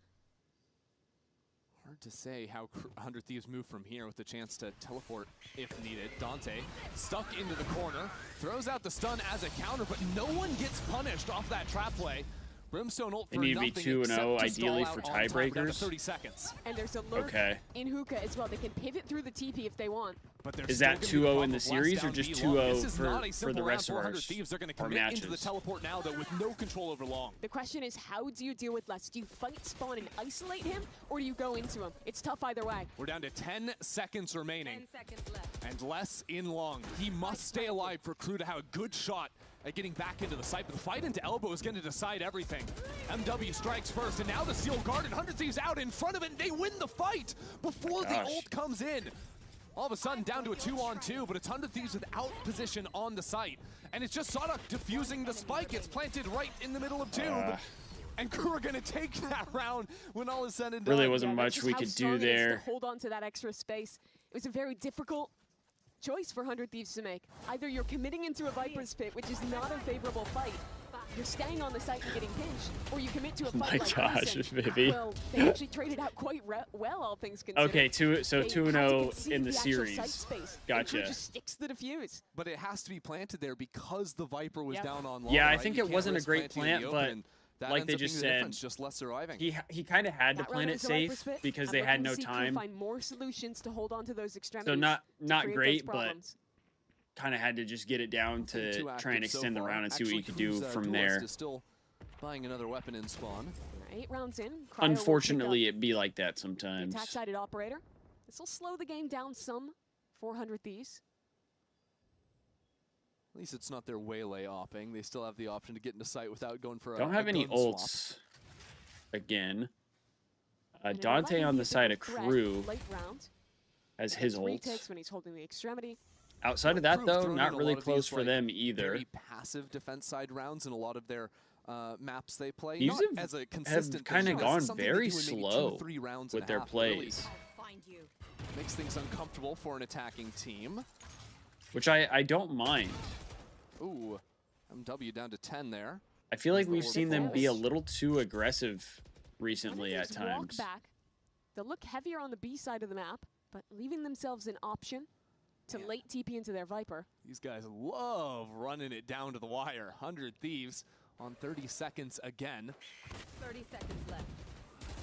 G: Hard to say how 100 Thieves move from here with the chance to teleport if needed. Dante stuck into the corner, throws out the stun as a counter, but no one gets punished off that trap play.
E: Brimstone ult
C: They
E: for
C: need to be
E: nothing
C: 2-0
E: except to
C: ideally
E: stall
C: for
E: out on time. We're down to
C: tiebreakers.
E: 30 seconds.
H: And there's a lurk
C: Okay.
H: in hookah as well. They can pivot through the TP if they want.
E: But
C: Is that 2-0 in the series or just 2-0 for the rest of our
E: Thieves are going to
C: our
E: commit into the
C: matches?
E: teleport now, though, with no control over long.
H: The question is, how do you deal with Less? Do you fight spawn and isolate him, or do you go into him? It's tough either way.
E: We're down to 10 seconds remaining.
I: 10 seconds left.
E: And Less in long. He must stay alive for KRU to have a good shot at getting back into the site, but the fight into elbow is going to decide everything. MW strikes first, and now the Steel Guard, and 100 Thieves out in front of it, and they win the fight before the ult comes in. All of a sudden, down to a 2-on-2, but it's 100 Thieves without position on the site. And it's just Sodok defusing the spike. It's planted right in the middle of tube. And KRU are going to take that round when all is said and done.
C: Really wasn't much we could do there.
H: To hold on to that extra space. It was a very difficult choice for 100 Thieves to make. Either you're committing into a Viper's Pit, which is not a favorable fight, you're staying on the site and getting pinched, or you commit to a fight
C: Baby.
H: Well, they actually traded out quite well, all things considered.
C: Okay, 2-0 in the series. Gotcha.
H: KRU just sticks the defuse.
E: But it has to be planted there because the Viper was down on long.
C: Yeah, I
E: right?
C: think
E: You
C: it
E: can't
C: wasn't a
E: risk
C: great
E: planting in
C: plant,
E: the
C: but
E: open. That
C: like
E: ends
C: they
E: up
C: just
E: being the
C: said,
E: difference, just less surviving.
C: he kind of had to plant it safe because they had no time.
H: Find more solutions to hold on to those extremities.
C: So not great, but
H: problems.
C: kind of had to just get it down to try and extend the round and see what you could do from there.
E: Is still buying another weapon in spawn.
H: 8 rounds in.
C: Unfortunately, it'd be like that sometimes.
H: Attack-sided operator. This will slow the game down some. 400 Thieves.
E: At least it's not their waylay opping. They still have the option to get into sight without going for
C: Don't
E: a
C: have any
E: gun
C: ults
E: swap.
C: again. Dante on the side of KRU has his ults.
H: When he's holding the extremity.
C: Outside of that,
E: KRU've
C: though,
E: thrown
C: not
E: in a
C: really
E: lot of
C: close
E: these,
C: for
E: like,
C: them either.
E: Very passive defense side rounds in a lot of their maps they play.
C: Thieves
E: Not
C: have-
E: as a consistent
C: have kind
E: thing,
C: of
E: but
C: gone
E: something they
C: very
E: do in maybe
C: slow
E: 2-3 rounds
C: with
E: and a
C: their
E: half, really
C: plays.
I: Find you.
E: Makes things uncomfortable for an attacking team.
C: Which I don't mind.
E: Ooh, MW down to 10 there.
C: I feel like we've seen them be a little too aggressive recently at times.
H: Walk back. They'll look heavier on the B side of the map, but leaving themselves an option to late TP into their Viper.
E: These guys love running it down to the wire. 100 Thieves on 30 seconds again.
I: 30 seconds left.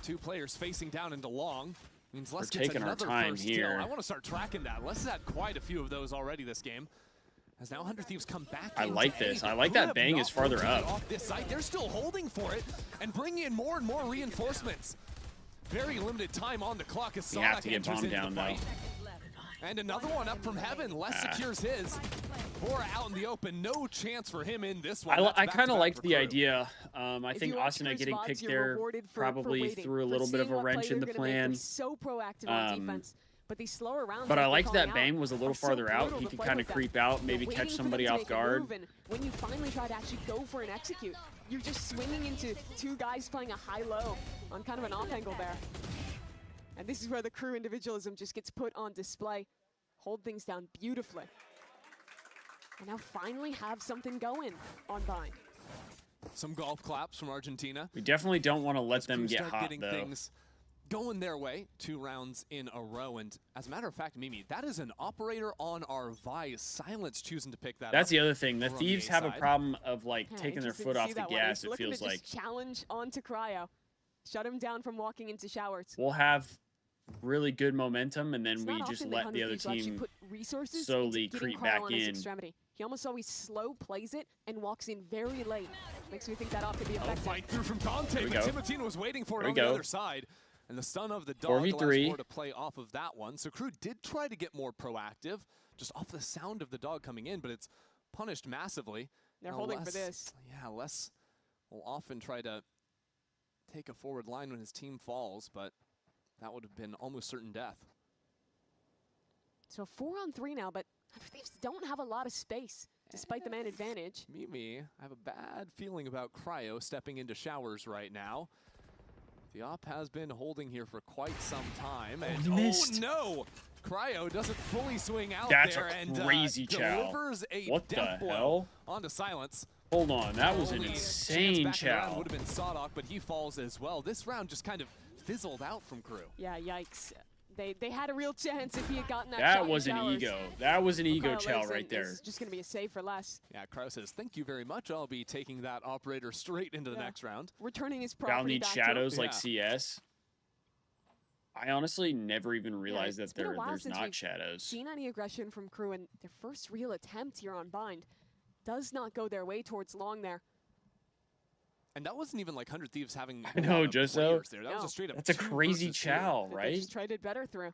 E: 2 players facing down into long. Means Les
C: We're
E: gets
C: taking our
E: another
C: time
E: first
C: here.
E: kill. I want to start tracking that. Les has had quite a few of those already this game. As now 100 Thieves come back.
C: I like
E: into
C: this.
E: A.
C: I like
E: KRU
C: that
E: have
C: bang
E: not
C: is farther
E: rotated
C: up.
E: Off this side. They're still holding for it and bringing in more and more reinforcements. Very limited time on the clock as
C: You have
E: Sonic
C: to get
E: enters
C: bombed
E: into
C: down,
E: the fight.
C: though.
E: And another one up from heaven. Les secures his. Bora out in the open. No chance for him in this one.
C: I kind of liked the idea. I think Asuna getting
H: VODs,
C: picked
H: you're
C: there
H: rewarded for
C: probably
H: waiting,
C: threw a
H: for
C: little bit of
H: seeing
C: a
H: what
C: wrench
H: play
C: in the
H: you're gonna make.
C: plan.
H: They're so proactive on defense, but these slower rounds.
C: But I
H: like
C: like
H: they're
C: that
H: calling
C: bang was a little
H: are so
C: farther out.
H: brutal
C: He
H: to
C: could
H: play
C: kind of
H: with them.
C: creep out,
H: You're
C: maybe
H: waiting
C: catch
H: for
C: somebody
H: them to
C: off
H: make a
C: guard.
H: move, and when you finally try to actually go for an execute, you're just swinging into 2 guys playing a high-low on kind of an off angle there. And this is where the KRU individualism just gets put on display. Hold things down beautifully. And now finally have something going on Bind.
E: Some golf claps from Argentina.
C: We definitely don't want to let them
E: KRU
C: get
E: start
C: hot,
E: getting
C: though.
E: things going their way. 2 rounds in a row. And as a matter of fact, Mimi, that is an operator on our Vice. Silence choosing to pick that
C: That's
E: up.
C: the other thing. The
E: Over on
C: Thieves
E: A
C: have a
E: side.
C: problem of like
H: Yeah,
C: taking their
H: interesting
C: foot
H: to
C: off
H: see
C: the
H: that one.
C: gas.
H: He's
C: It
H: looking
C: feels
H: to
C: like
H: just challenge onto Cryo. Shut him down from walking into showers.
C: we'll have really good momentum, and then
H: It's
C: we
H: not
C: just
H: often
C: let
H: that
C: the other
H: 100 Thieves will actually
C: team
H: put resources
C: slowly
H: into
C: creep
H: getting
C: back
H: Cryo on his
C: in.
H: extremity. He almost always slow plays it and walks in very late. Makes me think that off could be
E: Oh,
H: effective.
E: fight through from Dante,
C: There we
E: but
C: go.
E: Timothine was waiting for it
C: There
E: on
C: we
E: the
C: go.
E: other side. And the stun of the dog
C: 4v3.
E: allows more to play off of that one. So KRU did try to get more proactive, just off the sound of the dog coming in, but it's punished massively.
H: They're
E: Now
H: holding for
E: Les-
H: this.
E: Yeah, Les will often try to take a forward line when his team falls, but that would have been almost certain death.
H: So 4-on-3 now, but Thieves don't have a lot of space, despite the man advantage.
E: Mimi, I have a bad feeling about Cryo stepping into showers right now. The op has been holding here for quite some time. And
C: he missed.
E: no! Cryo doesn't fully swing out
C: That's
E: there
C: a
E: and
C: crazy chow.
E: delivers a
C: What the
E: death blow
C: hell?
E: onto Silence.
C: Hold on, that was an
E: Only
C: insane
E: chance back in the round
C: chow.
E: would have been Sodok, but he falls as well. This round just kind of fizzled out from KRU.
H: Yeah, yikes. They had a real chance if he had gotten that shot.
C: That was an ego. That was an ego chow right there.
H: It's just going to be a save for less.
G: Yeah, Cryo says, thank you very much. I'll be taking that operator straight into the next round.
H: Returning his property
C: Val needs
H: back
C: shadows
H: to
C: like CS. I honestly never even realized that there's not shadows.
H: Seen any aggression from KRU, and their first real attempt here on Bind does not go their way towards long there.
G: And that wasn't even like 100 Thieves having
C: I know, just so.
G: There. That was a straight up
C: That's a crazy chow, right?
H: They just traded better through.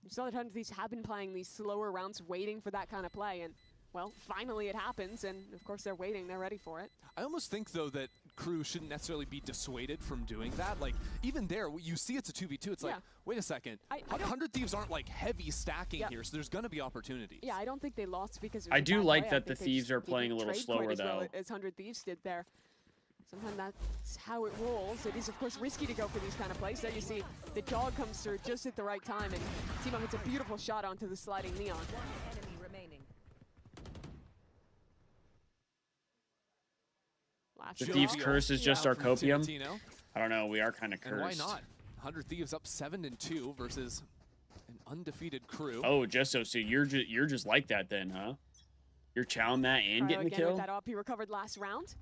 H: You saw that 100 Thieves have been playing these slower rounds, waiting for that kind of play, and well, finally it happens, and of course they're waiting, they're ready for it.
G: I almost think, though, that KRU shouldn't necessarily be dissuaded from doing that. Like, even there, you see it's a 2v2, it's like, wait a second, 100 Thieves aren't like heavy stacking here, so there's going to be opportunities.
H: Yeah, I don't think they lost because
C: I do like that the Thieves are playing a little slower, though.
H: Well as 100 Thieves did there. Sometimes that's how it rolls. It is, of course, risky to go for these kind of plays. There you see the dog comes through just at the right time, and Timo hits a beautiful shot onto the sliding neon.
I: Enemy remaining.
C: The Thieves' curse is just our copium. I don't know. We are kind of cursed.
G: And why not? 100 Thieves up 7-2 versus an undefeated KRU.
C: Oh, Jesso, so you're just like that then, huh? You're chowing that and getting the kill?
H: With that up, he recovered last round.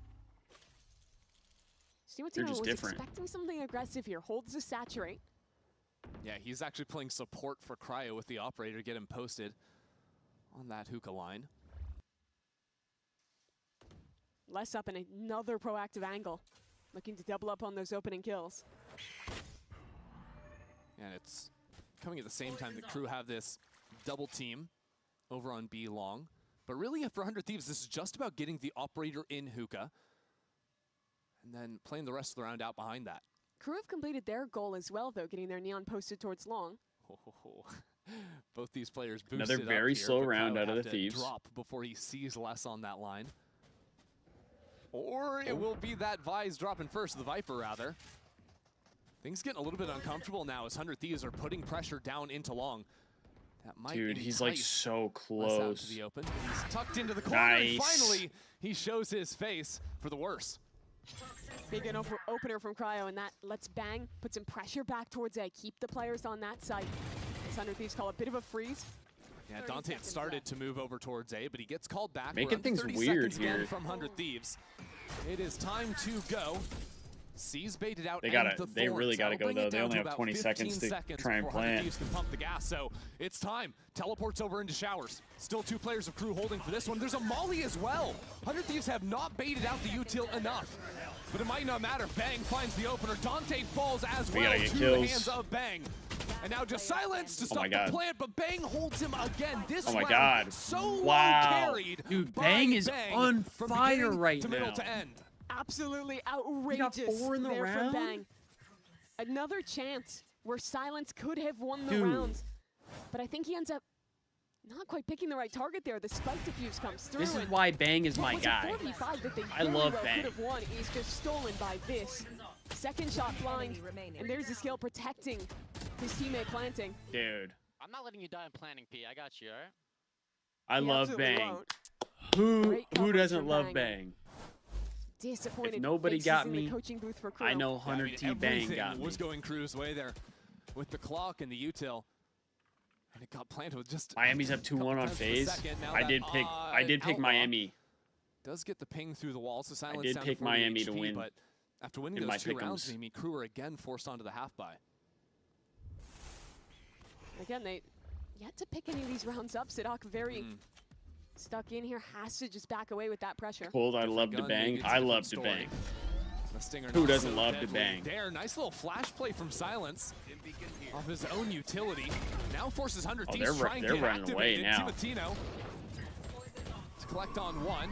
H: Timo was expecting something aggressive here. Holds the saturate.
G: Yeah, he's actually playing support for Cryo with the operator to get him posted on that hookah line.
H: Less up in another proactive angle. Looking to double up on those opening kills.
G: And it's coming at the same time that KRU have this double team over on B long. But really, for 100 Thieves, this is just about getting the operator in hookah and then playing the rest of the round out behind that.
H: KRU have completed their goal as well, though, getting their neon posted towards long.
G: Both these players boosted
C: another very slow round out of the Thieves.
G: Drop before he sees less on that line. Or it will be that Vise dropping first, the Viper rather. Things getting a little bit uncomfortable now as 100 Thieves are putting pressure down into long. That might
C: Dude, he's like so close.
G: To the open. He's tucked into the corner, and finally he shows his face for the worse.
H: Big opener from Cryo, and that lets Bang put some pressure back towards A. Keep the players on that side. This 100 Thieves call a bit of a freeze.
G: Yeah, Dante started to move over towards A, but he gets called back.
C: Making things weird here.
G: From 100 Thieves. It is time to go. C's baited out.
C: They really got to go, though. They only have 20 seconds to try and plant.
G: Thieves can pump the gas, so it's time. Teleports over into showers. Still 2 players of KRU holding for this one. There's a molly as well. 100 Thieves have not baited out the util enough, but it might not matter. Bang finds the opener. Dante falls as well to the hands of Bang. And now just silence to stop the plant, but Bang holds him again. This round so low carried.
C: Dude, Bang is on fire right now.
G: Middle to end.
H: Absolutely outrageous there from Bang. Another chance where silence could have won the round, but I think he ends up not quite picking the right target there. The spike diffuse comes through.
C: This is why Bang is my guy. I love Bang.
H: Could have won is just stolen by this. Second shot blind, and there's the skill protecting his teammate planting.
C: Dude.
J: I'm not letting you die in planting, P. I got you, all right?
C: I love Bang. Who doesn't love Bang?
H: Disappointed.
C: If nobody got me,
H: coaching booth for KRU.
C: I know 100 T Bang got me.
G: Was going KRU's way there with the clock and the util. And it got planted with just
C: Miami's up 2-1 on phase. I did pick Miami.
G: Does get the ping through the wall, so silence.
C: I did pick Miami to win.
G: But after winning those 2 rounds, KRU are again forced onto the half buy.
H: Again, they yet to pick any of these rounds up. Sidok very stuck in here, has to just back away with that pressure.
C: Cold, I love to bang. I love to bang. Who doesn't love to bang?
G: There, nice little flash play from Silence off his own utility. Now forces 100 Thieves trying to get activated. Timatino to collect on one.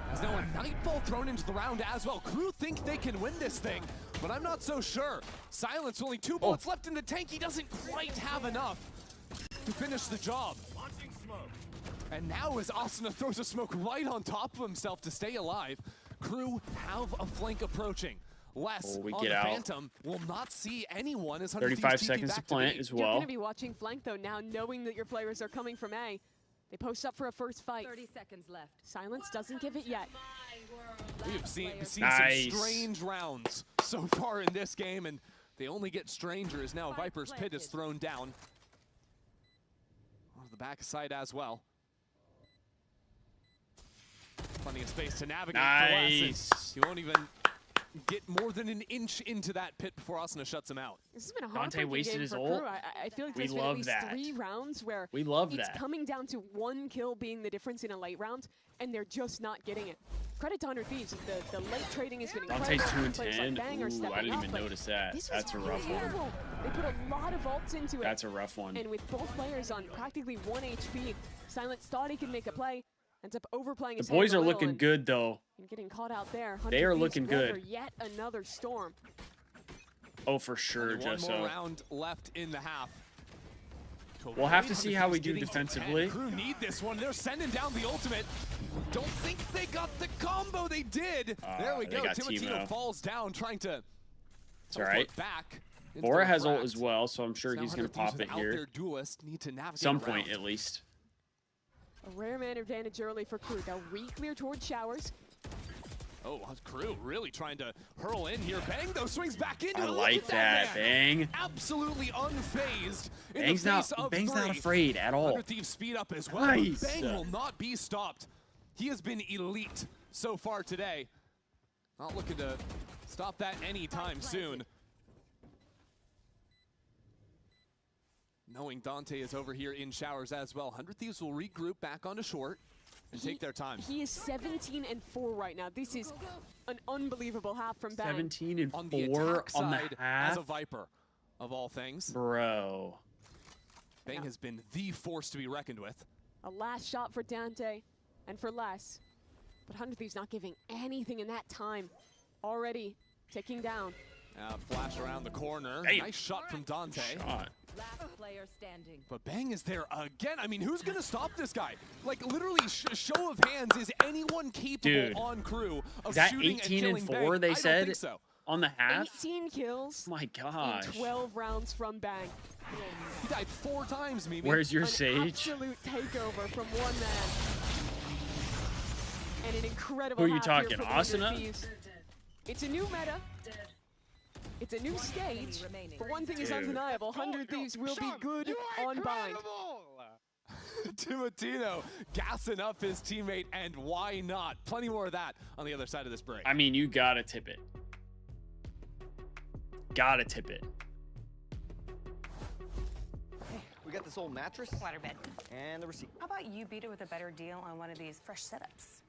G: There's now a Nightfall thrown into the round as well. KRU think they can win this thing, but I'm not so sure. Silence, only 2 bullets left in the tank. He doesn't quite have enough to finish the job. And now as Asuna throws a smoke right on top of himself to stay alive, KRU have a flank approaching. Less on the Phantom will not see anyone as
C: 35 seconds to plant as well.
H: You're going to be watching flank though now, knowing that your players are coming from A. They post up for a first fight.
I: 30 seconds left.
H: Silence doesn't give it yet.
G: We have seen some strange rounds so far in this game, and
E: They only get stranger as now Viper's Pit is thrown down. On the back side as well. Plenty of space to navigate for Wes. He won't even get more than an inch into that pit before Asuna shuts him out.
H: This has been a
C: Dante wasted his ult.
H: I feel like there's been at least 3 rounds where it's coming down to 1 kill being the difference in a late round, and they're just not getting it. Credit to 100 Thieves. The late trading has been incredible.
C: Dante's 2 and 10. Ooh, I didn't even notice that. That's a rough one.
H: They put a lot of ults into it.
C: That's a rough one.
H: And with both players on practically 1 HP, Silence thought he could make a play. Ends up overplaying his
C: The boys are looking good, though.
H: And getting caught out there.
C: They are looking good.
H: Yet another storm.
C: Oh, for sure,
E: Just one more round left in the half.
C: We'll have to see how we do defensively.
E: KRU need this one. They're sending down the ultimate. Don't think they got the combo. They did. There we go. Timotino falls down, trying to.
C: It's all right.
E: Back.
C: Bora has ult as well, so I'm sure he's going to pop it here.
E: Need to navigate
C: some point, at least.
H: A rare man advantage early for KRU. They'll re-clear towards showers.
E: Oh, KRU really trying to hurl in here. Bang, though, swings back into it.
C: I like that, Bang.
E: Absolutely unfazed.
C: Bang's not afraid at all.
E: 100 Thieves speed up as well.
C: Nice.
E: Bang will not be stopped. He has been elite so far today. Not looking to stop that anytime soon. Knowing Dante is over here in showers as well. 100 Thieves will regroup back onto short and take their time.
H: He is 17 and 4 right now. This is an unbelievable half from Bang.
C: 17 and 4
E: on the attack
C: on
E: side
C: the half?
E: as a Viper, of all things.
C: Bro.
E: Bang has been the force to be reckoned with.
H: A last shot for Dante and for Les. But 100 Thieves not giving anything in that time. Already ticking down.
E: Flash around the corner.
C: Damn.
E: Nice shot from Dante.
I: Last player standing.
E: But Bang is there again. I mean, who's going to stop this guy? Like, literally, show of hands, is anyone capable on KRU of shooting and killing
C: 18 and 4,
E: Bang?
C: they
E: I
C: said,
E: don't think so.
C: on the half?
H: 18 kills
C: My gosh.
H: in 12 rounds from Bang.
E: He died 4 times, Mimi.
C: Where's your
H: An
C: Sage?
H: absolute takeover from one man. And an incredible
C: Who are you
H: half
C: talking,
H: here for
C: Asuna?
H: Thieves. It's a new meta. It's a new stage. But one thing is undeniable, 100 Thieves will be good on bind.
E: Timotino gassing up his teammate, and why not? Plenty more of that on the other side of this break.
C: I mean, you gotta tip it. Gotta tip it.
K: Hey, we got this old mattress,
L: waterbed,
K: and the receipt.
L: How about you beat it with a better deal on one of these fresh setups?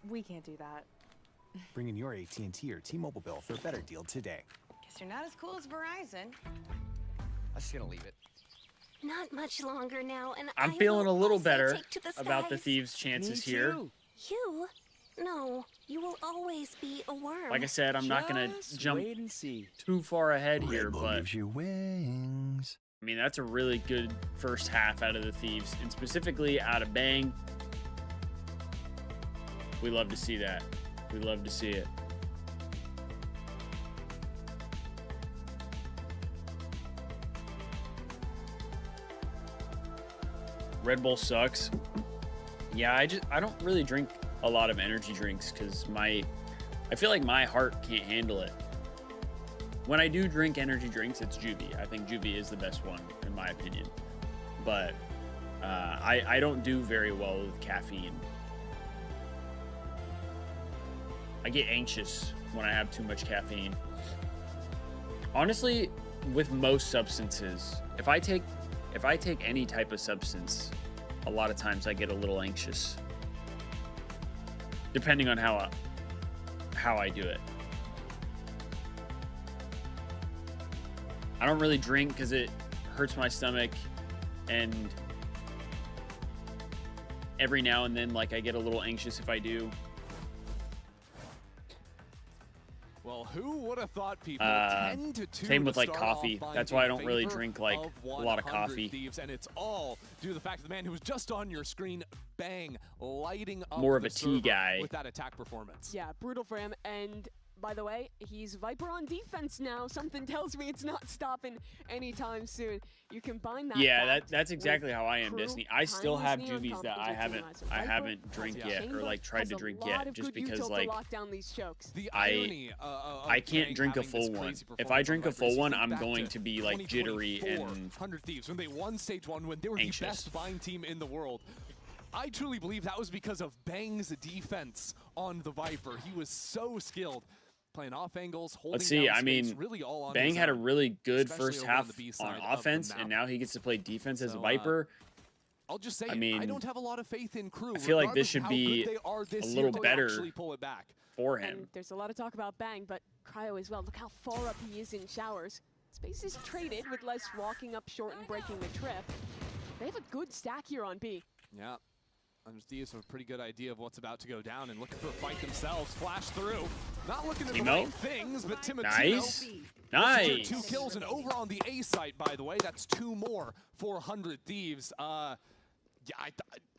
M: We can't do that.
N: Bring in your AT&T or T-Mobile bill for a better deal today.
L: Guess you're not as cool as Verizon.
K: I'm just gonna leave it.
O: Not much longer now, and
C: I'm feeling a little better about the Thieves' chances here.
O: You? No, you will always be a worm.
C: Like I said, I'm not gonna jump too far ahead here, but
N: gives you wings.
C: I mean, that's a really good first half out of the Thieves, and specifically out of Bang. We love to see that. We love to see it. Red Bull sucks. Yeah, I don't really drink a lot of energy drinks because I feel like my heart can't handle it. When I do drink energy drinks, it's Juvie. I think Juvie is the best one in my opinion. But I don't do very well with caffeine. I get anxious when I have too much caffeine. Honestly, with most substances, if I take any type of substance, a lot of times I get a little anxious. Depending on how I do it. I don't really drink because it hurts my stomach, and every now and then, like, I get a little anxious if I do.
E: Well, who would have thought, people? 10 to 2.
C: Same with like coffee. That's why I don't really drink like a lot of coffee.
E: Thieves, and it's all due to the fact that the man who was just on your screen, Bang, lighting up
C: more of
E: the
C: a tea guy
E: with that attack performance.
H: Yeah, brutal for him. And by the way, he's Viper on defense now. Something tells me it's not stopping anytime soon. You combine that.
C: Yeah, that's exactly how I am, Disney. I still have juvies that I haven't drank yet, or like tried to drink yet, just because like I can't drink a full one. If I drink a full one, I'm going to be like jittery and
E: 100 Thieves when they won stage 1 when they were the best buying team in the world. I truly believe that was because of Bang's defense on the Viper. He was so skilled, playing off angles, holding
C: Let's see,
E: down
C: I mean,
E: space, really all on
C: Bang
E: his
C: had a
E: own,
C: really good
E: especially
C: first
E: over on
C: half
E: the B
C: on
E: side
C: offense,
E: of the
C: and
E: map.
C: now he gets to play defense as
E: So,
C: Viper.
E: I'll just say,
C: I mean,
E: I don't have a lot of faith in KRU.
C: I feel like this
E: regardless
C: should
E: of how
C: be
E: good they are this
C: a
E: year
C: little
E: to
C: better
E: actually pull it back.
C: for him.
H: And there's a lot of talk about Bang, but Cryo as well. Look how far up he is in showers. Space is traded with less walking up short and breaking the trip. They have a good stack here on B.
E: Yeah. And Thieves have a pretty good idea of what's about to go down and looking for a fight themselves. Flash through. Not looking at the right things, but Timotino.
C: Nice.
E: 2 kills and over on the A site, by the way. That's 2 more for 100 Thieves. Yeah,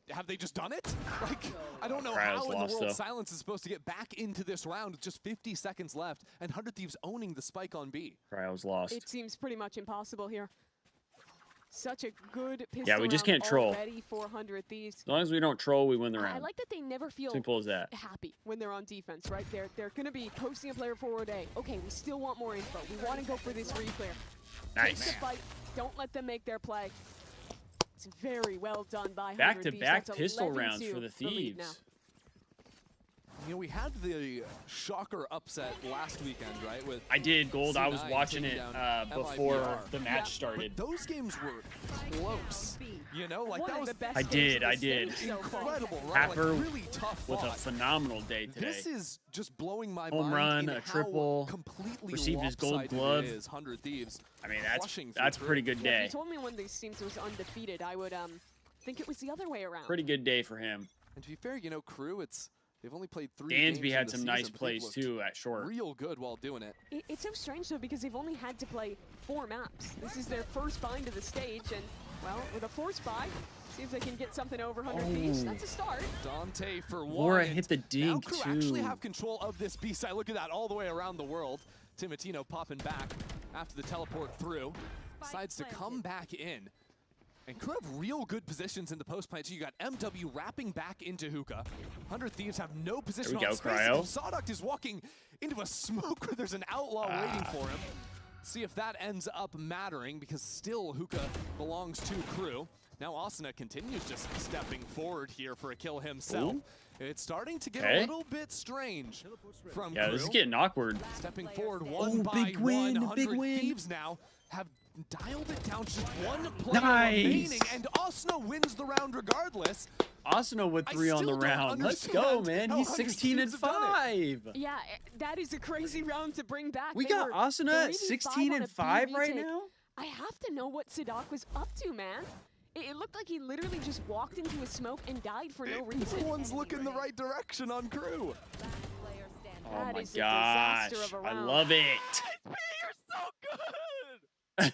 E: have they just done it? Like, I don't know how in the world Silence is supposed to get back into this round with just 50 seconds left and 100 Thieves owning the spike on B.
C: Cryo's lost.
H: It seems pretty much impossible here. Such a good pistol
C: Yeah, we just can't troll.
H: already for 100 Thieves.
C: As long as we don't troll, we win the round.
H: I like that they never feel
C: Simple as that.
H: happy when they're on defense, right? They're going to be posting a player forward A. Okay, we still want more info. We want to go for this re-clear.
C: Nice.
H: Take the fight. Don't let them make their play. It's very well done by 100
C: Back-to-back
H: Thieves.
C: pistol rounds for the Thieves.
E: You know, we had the shocker upset last weekend, right? With
C: I did, Gold. I was watching it before the match started.
E: But those games were close. You know, like that was the best.
C: I did.
E: Incredible, right?
C: Happer
E: like, really tough
C: with a phenomenal day today.
E: This is just blowing my
C: home
E: mind.
C: run, a triple,
E: completely
C: received his gold glove.
E: 100 Thieves.
C: I mean, that's a pretty good day.
H: If you told me one of these teams was undefeated, I would think it was the other way around.
C: Pretty good day for him.
E: And to be fair, you know, KRU, they've only played 3
C: Dansby
E: games
C: had
E: in the
C: some
E: season,
C: nice
E: but
C: plays too at short.
E: Real good while doing it.
H: It's so strange though because they've only had to play 4 maps. This is their first bind to the stage, and well, with a forced buy, see if they can get something over 100 Thieves. That's a start.
E: Dante for 1.
C: Laura hit the dink
E: now KRU actually have control of this B side. Look at that all the way around the world. Timotino popping back after the teleport through. Decides to come back in. And KRU have real good positions in the post plant. So you got MW wrapping back into Hookah. 100 Thieves have no position on space. Sawduct is walking into a smoke where there's an outlaw waiting for him. See if that ends up mattering, because still Hookah belongs to KRU. Now Asuna continues just stepping forward here for a kill himself.
C: Ooh.
E: It's starting to get a little bit strange from KRU.
C: This is getting awkward.
E: Stepping forward one by one. 100 Thieves now have dialed it down to just 1 player remaining, and Asuna wins the round regardless.
C: Asuna with 3 on the round. Let's go, man. He's 16-5.
H: Yeah, that is a crazy round to bring back.
C: We got Asuna at 16-5 right now?
H: I have to know what Sadak was up to, man. It looked like he literally just walked into a smoke and died for no reason.
E: Everyone's looking the right direction on KRU.
C: Oh my gosh, I love it.
E: You're so good.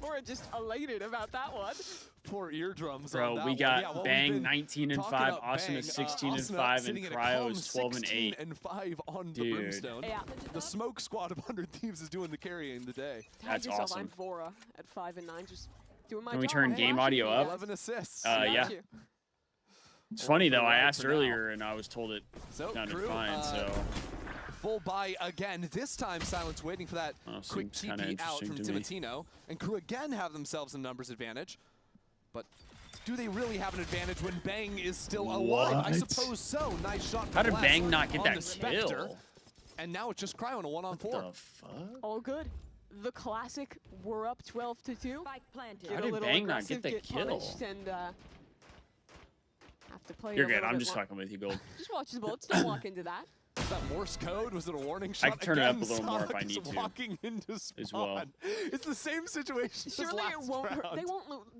H: Laura just elated about that one.
E: Poor eardrums.
C: Bro,
E: on that
C: we got
E: one.
C: Bang 19-5, Asuna 16-5, and Cryo is 12-8.
E: 16-5 on the Brimstone. Yeah. The smoke squad of 100 Thieves is doing the carrying today.
C: That's awesome.
H: I'm Vora at 5-9, just doing my job.
C: Can we turn game audio up?
E: 11 assists.
C: Yeah. It's funny though, I asked earlier and I was told it sounded fine, so.
E: Full buy again. This time, Silence waiting for that quick TP out from Timotino. And KRU again have themselves a numbers advantage. But do they really have an advantage when Bang is still alive? I suppose so. Nice shot.
C: How did Bang not get that kill?
E: And now it's just Cryo on a 1-on-4.
C: What the fuck?
H: All good. The classic, we're up 12-2.
C: How did Bang not get the kill?
H: And, have to play
C: You're good. I'm just fucking with you, Gold.
H: Just watch the bullets. Don't walk into that.
E: Was that Morse code? Was it a warning shot?
C: I can turn it up a little more if I need to.
E: Walking into spawn.
C: As well.
E: It's the same situation.
H: Surely
E: as
H: it
E: last
H: won't.
E: round.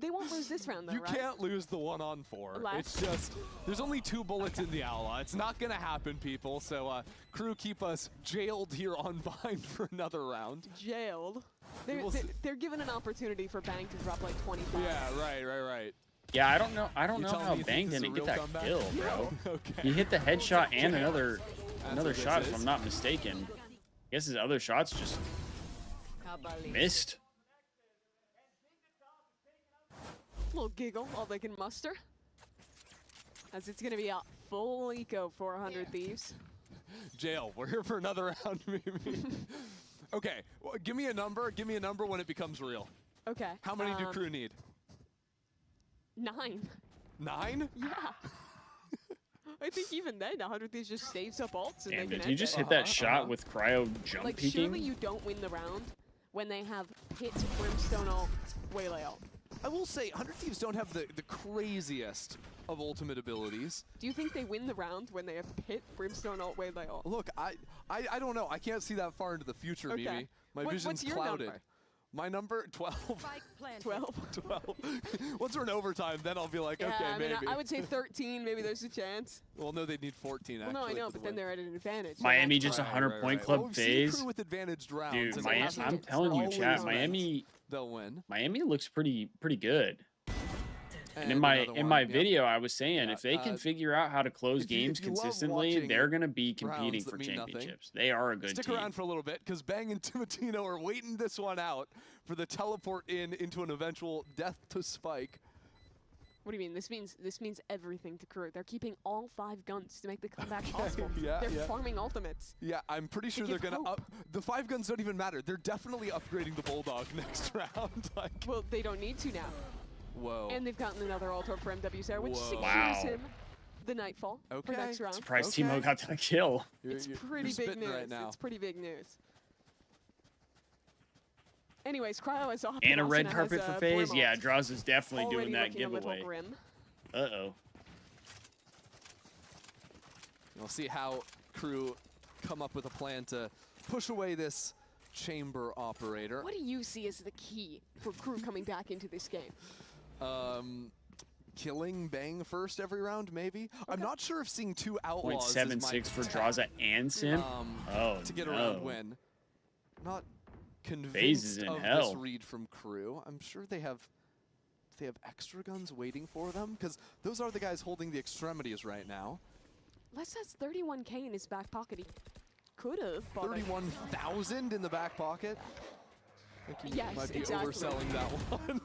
H: They won't lose this round though,
E: You
H: right?
E: can't lose the 1-on-4. It's just there's only 2 bullets in the outlaw. It's not gonna happen, people. So KRU keep us jailed here on Vine for another round.
H: Jailed. They're given an opportunity for Bang to drop like 25.
E: Yeah, right.
C: Yeah, I don't know how Bang didn't get that kill, bro.
E: Okay.
C: He hit the headshot and another another shot, if I'm not mistaken. I guess his other shots just missed.
H: A little giggle, all they can muster. As it's going to be a full eco for 100 Thieves.
G: Jail, we're here for another round, maybe. Okay, well, give me a number. Give me a number when it becomes real.
H: Okay.
G: How many do crew need?
H: 9.
G: 9?
H: Yeah. I think even then, 100 Thieves just saves up ults and
C: Damn,
H: they
C: did
H: can
C: he just hit that shot with cryo jump
H: like,
C: peeking?
H: surely you don't win the round when they have hit Brimstone ult, Waylay ult.
G: I will say, 100 Thieves don't have the craziest of ultimate abilities.
H: Do you think they win the round when they have hit Brimstone ult, Waylay ult?
G: Look, I don't know. I can't see that far into the future,
H: Okay.
G: Mimi. My vision's
H: what's your
G: clouded.
H: number?
G: My number, 12.
H: 12?
G: 12. Once we're in overtime, then I'll be like,
H: Yeah,
G: okay,
H: I mean,
G: maybe.
H: I would say 13. Maybe there's a chance.
G: Well, no, they'd need 14,
H: Well,
G: actually.
H: no, I know,
G: for
H: but
G: the
H: then
G: win.
H: they're at an advantage. so
C: Miami
H: that's
C: just
H: why.
C: 100 point club
G: Well, we've seen
C: phase.
G: crew with advantaged rounds.
C: Dude,
G: and
C: Miami,
G: that's
C: I'm telling you,
G: always
C: chat,
G: right.
C: Miami,
G: They'll win.
C: Miami looks pretty good. And in
G: another
C: my
G: one,
C: video, I was saying
G: Yeah,
C: if they can figure out how to close games
G: if you love
C: consistently,
G: watching
C: they're going to be competing
G: rounds that
C: for
G: mean nothing,
C: championships. They are a good
G: Stick
C: team.
G: around for a little bit, because Bang and Timatino are waiting this one out for the teleport into an eventual death to Spike.
H: What do you mean? This means everything to crew. They're keeping all 5 guns to make the comeback possible.
G: Yeah,
H: They're
G: yeah.
H: farming ultimates.
G: Yeah, I'm pretty sure they're
H: give
G: going to
H: hope.
G: up. The 5 guns don't even matter. They're definitely upgrading the Bulldog next round. Like,
H: Well, they don't need to now.
G: whoa.
H: And they've gotten another ult for MW Sarah, which
G: Whoa.
H: secures
C: Wow.
H: him the Nightfall for
G: Okay.
H: next round.
C: Surprised
G: Okay.
C: Timo got that kill.
H: It's
G: You're
H: pretty big
G: spitting
H: news.
G: right now.
H: It's pretty big news. Anyways, Cryo is off.
C: And a red
H: Asuna
C: carpet
H: has
C: for
H: a
C: FaZe.
H: Brim
C: Yeah,
H: ult.
C: Draws is definitely
H: Already
C: doing that
H: looking a little
C: giveaway.
H: grim.
C: Uh-oh.
G: We'll see how crew come up with a plan to push away this chamber operator.
H: What do you see as the key for crew coming back into this game?
G: Killing Bang first every round, maybe. I'm not sure if seeing 2 outlaws is
C: 0.76 for Draza and Sim.
G: to get a
C: no.
G: round win. Not
C: FaZe is
G: convinced
C: in
G: of
C: hell.
G: this read from crew. I'm sure they have extra guns waiting for them, because those are the guys holding the extremities right now.
H: Les has 31K in his back pocket. He could have bought
G: 31,000 in the back pocket. I think you
H: Yes,
G: might be
H: exactly.
G: overselling that one.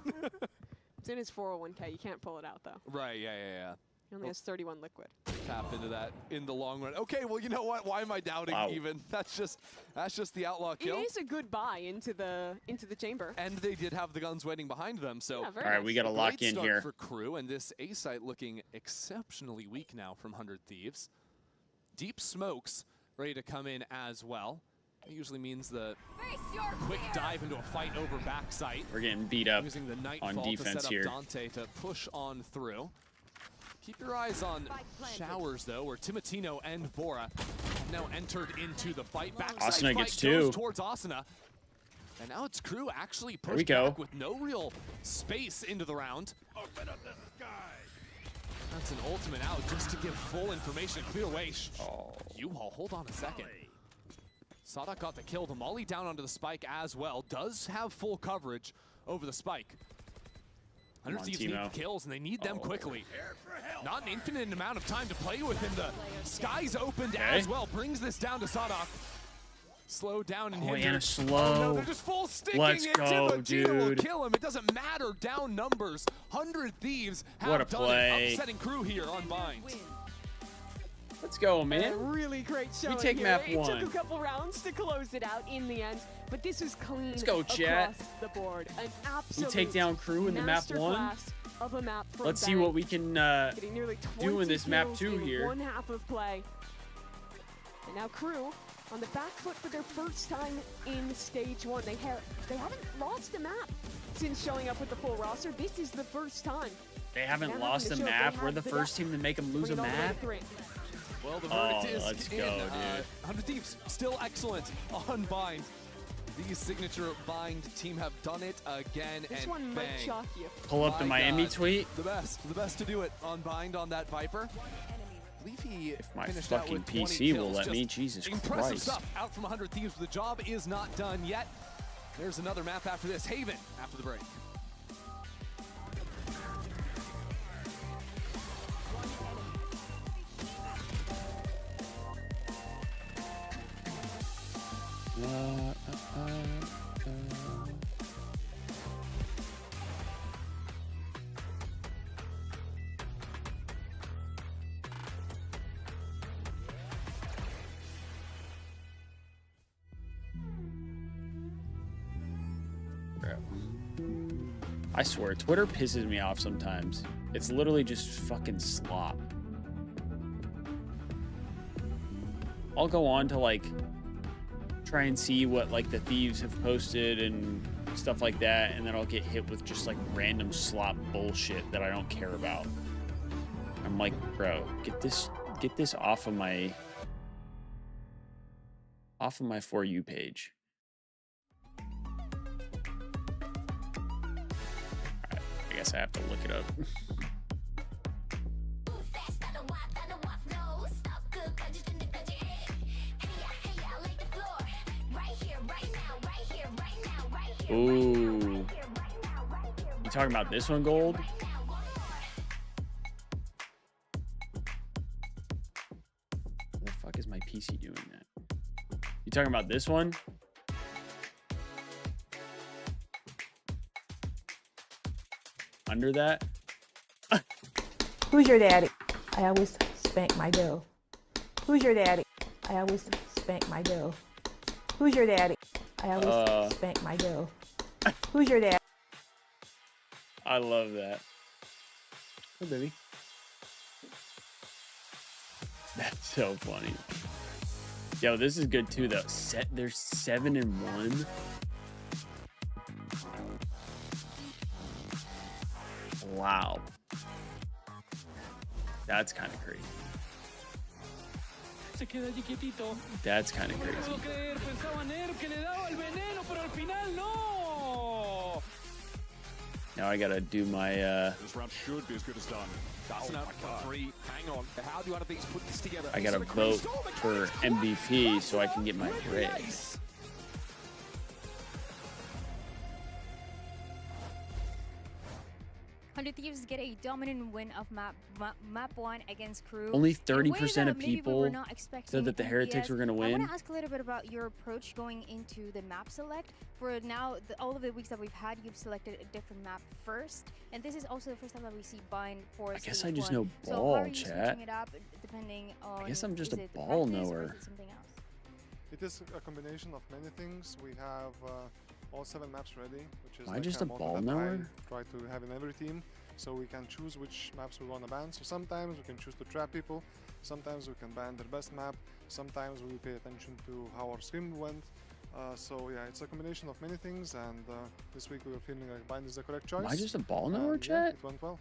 H: It's in his 401K. You can't pull it out, though.
G: Right, yeah.
H: He only has 31 liquid.
G: Tap into that in the long run. Okay, well, you know what? Why am I doubting even? That's just the outlaw kill.
H: It is a good buy into the chamber.
G: And they did have the guns waiting behind them, so
H: Yeah, very
C: All right, we got to lock
G: great
C: in
G: start
C: here.
G: for crew, and this A site looking exceptionally weak now from 100 Thieves. Deep smokes ready to come in as well. That usually means the quick dive into a fight over back site.
C: We're getting beat up
G: Using the
C: on
G: Nightfall
C: defense
G: to set up
C: here.
G: Dante to push on through. Keep your eyes on Showers, though, where Timatino and Vora have now entered into the fight. Backside
C: Asuna
G: fight
C: gets
G: goes
C: 2.
G: towards Asuna. And now it's crew actually
C: There we
G: pushed
C: go.
G: back with no real space into the round. Open up the sky. That's an ultimate out just to give full information, clear way. U-Haul, hold on a second. Sadak got the kill. The molly down onto the spike as well. Does have full coverage over the spike. 100 Thieves need
C: Timo.
G: kills, and they need them quickly. Not an infinite amount of time to play with, and the sky's opened as well. Brings this down to Sadak. Slow down and
C: Oh,
G: hindered.
C: and a slow.
G: Oh, no, they're just full sticking
C: Let's
G: it.
C: go,
G: Timatino will
C: dude.
G: kill him. It doesn't matter. Down numbers. 100 Thieves have
C: What a
G: done
C: play.
G: it. Upsetting crew here on Bind.
C: Let's go,
H: A
C: man.
H: really great showing
C: take
H: here.
C: map
H: It
C: 1.
H: took a couple rounds to close it out in the end, but this was clean.
C: Let's go, chat.
H: Across the board. An
C: We
H: absolute
C: take down crew in the map 1.
H: masterclass of a map from
C: Let's see
H: Bang.
C: what we can
H: Getting nearly
C: do in
H: 20
C: this map
H: kills
C: 2
H: in
C: here.
H: one half of play. And now crew on the back foot for their first time in stage 1. They haven't lost a map since showing up with the full roster. This is the first time.
C: They haven't
H: They're
C: lost a
H: having to show
C: map.
H: they
C: We're
H: have
C: the first team to make them lose a
H: bring it all the way to
C: map.
H: 3.
G: Well, the verdict is
C: let's
G: in.
C: go, dude.
G: 100 Thieves still excellent on Bind. These signature Bind team have done it again.
H: This
G: and
H: one might
G: bang.
H: shock you.
C: Pull up the
G: My
C: Miami
G: God.
C: tweet.
G: The best to do it on Bind on that Viper. I believe he
C: My
G: finished out
C: fucking
G: with 20
C: PC will
G: kills.
C: let me.
G: Just
C: Jesus
G: impressive
C: Christ.
G: stuff out from 100 Thieves, but the job is not done yet. There's another map after this. Haven after the break.
C: Bro. I swear, Twitter pisses me off sometimes. It's literally just fucking slop. I'll go on to like try and see what like the Thieves have posted and stuff like that, and then I'll get hit with just like random slop bullshit that I don't care about. I'm like, bro, get this off of my For You page. Alright, I guess I have to look it up. Ooh. You talking about this one, Gold? Where the fuck is my PC doing that? You talking about this one? Under that?
P: Who's your daddy? I always spank my dough. Who's your daddy? I always spank my dough. Who's your daddy? I always spank my dough. Who's your dad?
C: I love that. Oh, baby. That's so funny. Yo, this is good too, though. They're 7-1. Wow. That's kind of crazy. That's kind of crazy. Now I gotta do my
E: This round should be as good as done. That's an outcome 3. Hang on. How do these put this together?
C: I gotta vote for MVP so I can get my raise.
Q: 100 Thieves get a dominant win of map 1 against KRU.
C: Only 30% of people said that the Heretics were going to win.
Q: I want to ask a little bit about your approach going into the map select. For now, all of the weeks that we've had, you've selected a different map first. And this is also the first time that we see bind for
C: I guess
Q: stage
C: I just
Q: 1.
C: know
Q: So
C: ball,
Q: how are you
C: chat.
Q: switching it up depending on,
C: I guess I'm just
Q: is
C: a
Q: it the
C: ball
Q: practice or
C: knower.
Q: is it something else?
R: It is a combination of many things. We have all 7 maps ready, which is
C: Am I
R: like
C: just a
R: model
C: ball
R: that
C: knower?
R: I try to have in every team, so we can choose which maps we want to ban. So sometimes we can choose to trap people, sometimes we can ban their best map, sometimes we pay attention to how our scrim went. So yeah, it's a combination of many things, and this week we were feeling like bind is the correct choice.
C: Am I just a ball knower,
R: Yeah,
C: chat?
R: it went well.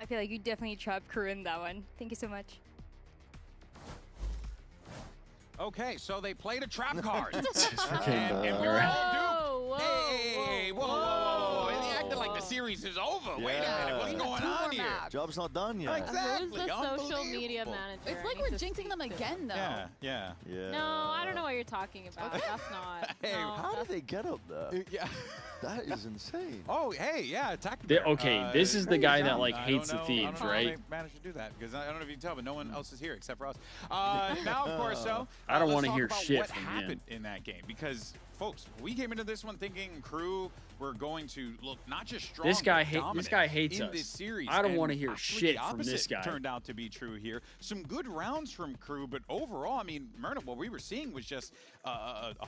Q: I feel like you definitely trapped KRU in that one. Thank you so much.
A: Okay, so they played a trap card.
C: Just freaking
A: and we're all duped.
Q: Whoa,
A: Hey, whoa. They acted like the series is over. Wait a minute, what's going on here?
S: Job's not done yet.
A: Exactly.
B: Who's the social media manager? It's like we're jinxing them again, though.
A: Yeah.
S: Yeah.
B: No, I don't know what you're talking about. That's not.
A: Hey,
B: no,
S: How did they get up there?
A: Yeah.
S: That is insane.
A: Oh, hey, yeah, attack.
C: Okay, this is the guy that like
A: I
C: hates the
A: don't know-
C: Thieves,
A: I don't know
C: right?
A: how they managed to do that because I don't know if you can tell, but no one else is here except for us. Now, of course, so
C: I don't
A: let's
C: wanna
A: talk
C: hear
A: about
C: shit
A: what
C: from
A: happened in that game because, folks, we came into this one thinking KRU were going to look not just strong.
C: This guy
A: but dominant
C: this guy hates
A: in
C: us.
A: this series.
C: I don't
A: and
C: want to hear
A: actually
C: shit
A: the
C: from this
A: opposite
C: guy.
A: Turned out to be true here. Some good rounds from KRU, but overall, I mean, Myrna, what we were seeing was just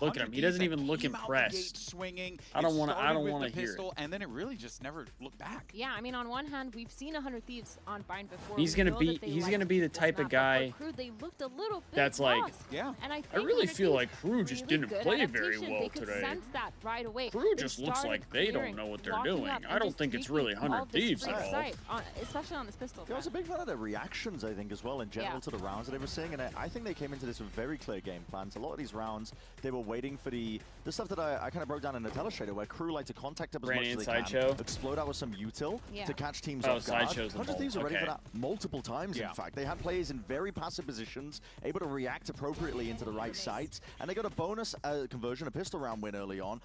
C: Look at him. He doesn't even look impressed.
A: Swinging.
C: I don't want
A: to
C: to hear it.
A: And then it really just never looked back.
B: Yeah, I mean, on one hand, we've seen 100 Thieves on bind before.
C: He's gonna be the type of guy
B: They looked a little bit
C: that's like,
B: lost.
A: Yeah.
B: And I
C: really feel like KRU just
B: really
C: didn't
B: good
C: play very
B: adaptation.
C: well
B: They could
C: today.
B: sense that right away.
C: KRU
B: They
C: just looks
B: started
C: like they don't
B: clearing,
C: know what they're
B: walking
C: doing.
B: up
C: I
B: and
C: don't
B: just
C: think it's
B: taking
C: really
B: all
C: 100
B: this
C: Thieves
B: free
C: at all.
B: sight, especially on this pistol.
S: I was a big fan of their reactions, I think, as well, in general,
B: Yeah.
S: to the rounds that they were seeing. And I think they came into this with very clear game plans. A lot of these rounds, they were waiting for the stuff that I kind of broke down in the Telestrator, where KRU like to contact up as much as they can,
C: Sideshow.
S: explode out with some util to catch teams
C: Oh,
S: off guard.
C: Sideshow's the
S: 100 Thieves
C: ball.
S: are ready
C: Okay.
S: for that multiple times, in fact. They had players in very passive positions, able to react appropriately into the right sites, and they got a bonus conversion, a pistol round win early on.